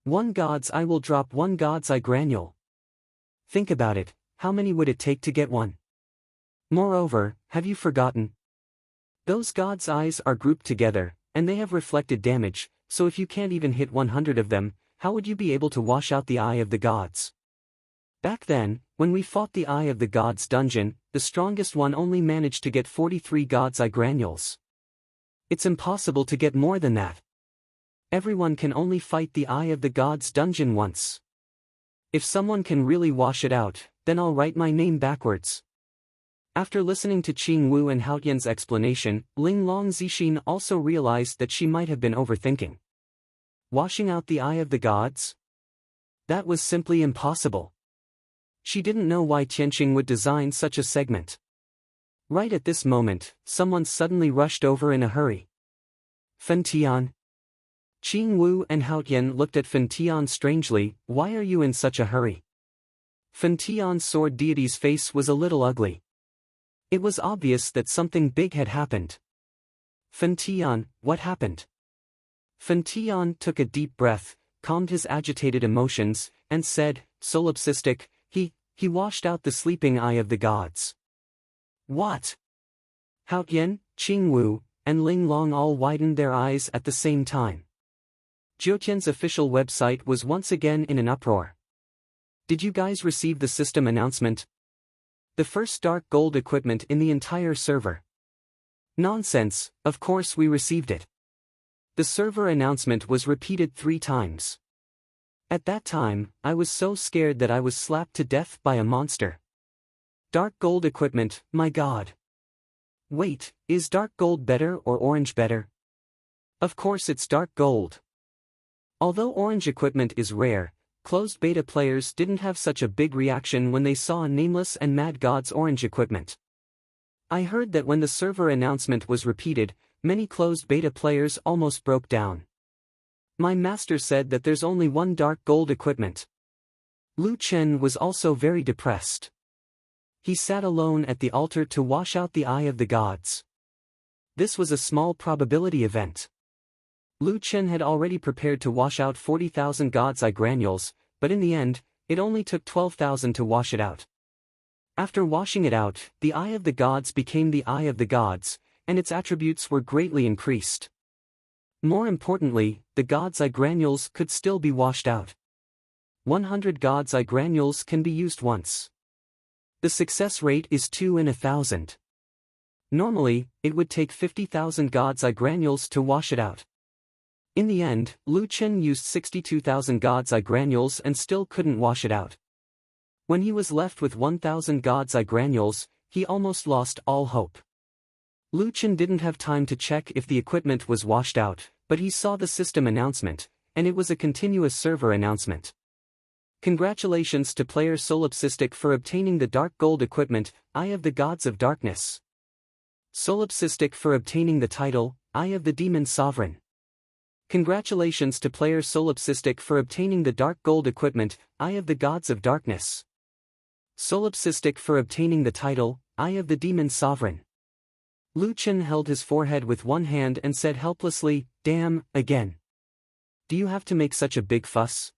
1 God's Eye will drop 1 God's Eye granule. Think about it, how many would it take to get 1? Moreover, have you forgotten? Those God's Eyes are grouped together, and they have reflected damage, so if you can't even hit 100 of them, how would you be able to wash out the Eye of the Gods? Back then, when we fought the Eye of the Gods dungeon, the strongest one only managed to get 43 God's Eye granules. It's impossible to get more than that. Everyone can only fight the Eye of the Gods dungeon once. If someone can really wash it out, then I'll write my name backwards. After listening to Qing Wu and Haotian's explanation, Ling Long Zixin also realized that she might have been overthinking. Washing out the Eye of the Gods? That was simply impossible. She didn't know why Tianqing would design such a segment. Right at this moment, someone suddenly rushed over in a hurry. Fan Tian. Qing Wu and Hao Tian looked at Fen Tian strangely. Why are you in such a hurry? Fen Tian's sword deity's face was a little ugly. It was obvious that something big had happened. Fen Tian, what happened? Fen Tian took a deep breath, calmed his agitated emotions, and said, solipsistic, he washed out the sleeping eye of the gods. What? Hao Tian, Qing Wu, and Ling Long all widened their eyes at the same time. Jiutian's official website was once again in an uproar. Did you guys receive the system announcement? The first dark gold equipment in the entire server. Nonsense, of course we received it. The server announcement was repeated 3 times. At that time, I was so scared that I was slapped to death by a monster. Dark gold equipment, my god. Wait, is dark gold better or orange better? Of course it's dark gold. Although orange equipment is rare, closed beta players didn't have such a big reaction when they saw Nameless and Mad God's orange equipment. I heard that when the server announcement was repeated, many closed beta players almost broke down. My master said that there's only one dark gold equipment. Lu Chen was also very depressed. He sat alone at the altar to wash out the eye of the gods. This was a small probability event. Lu Chen had already prepared to wash out 40,000 God's Eye granules, but in the end, it only took 12,000 to wash it out. After washing it out, the Eye of the Gods became the Eye of the Gods, and its attributes were greatly increased. More importantly, the God's Eye granules could still be washed out. 100 God's Eye granules can be used once. The success rate is 2 in 1,000. Normally, it would take 50,000 God's Eye granules to wash it out. In the end, Lu Chen used 62,000 God's Eye granules and still couldn't wash it out. When he was left with 1,000 God's Eye granules, he almost lost all hope. Lu Chen didn't have time to check if the equipment was washed out, but he saw the system announcement, and it was a continuous server announcement. Congratulations to player Solipsistic for obtaining the Dark Gold equipment, Eye of the Gods of Darkness. Solipsistic for obtaining the title, Eye of the Demon Sovereign. Congratulations to player Solipsistic for obtaining the Dark Gold equipment, Eye of the Gods of Darkness. Solipsistic for obtaining the title, Eye of the Demon Sovereign. Lu Chen held his forehead with one hand and said helplessly, damn, again. Do you have to make such a big fuss?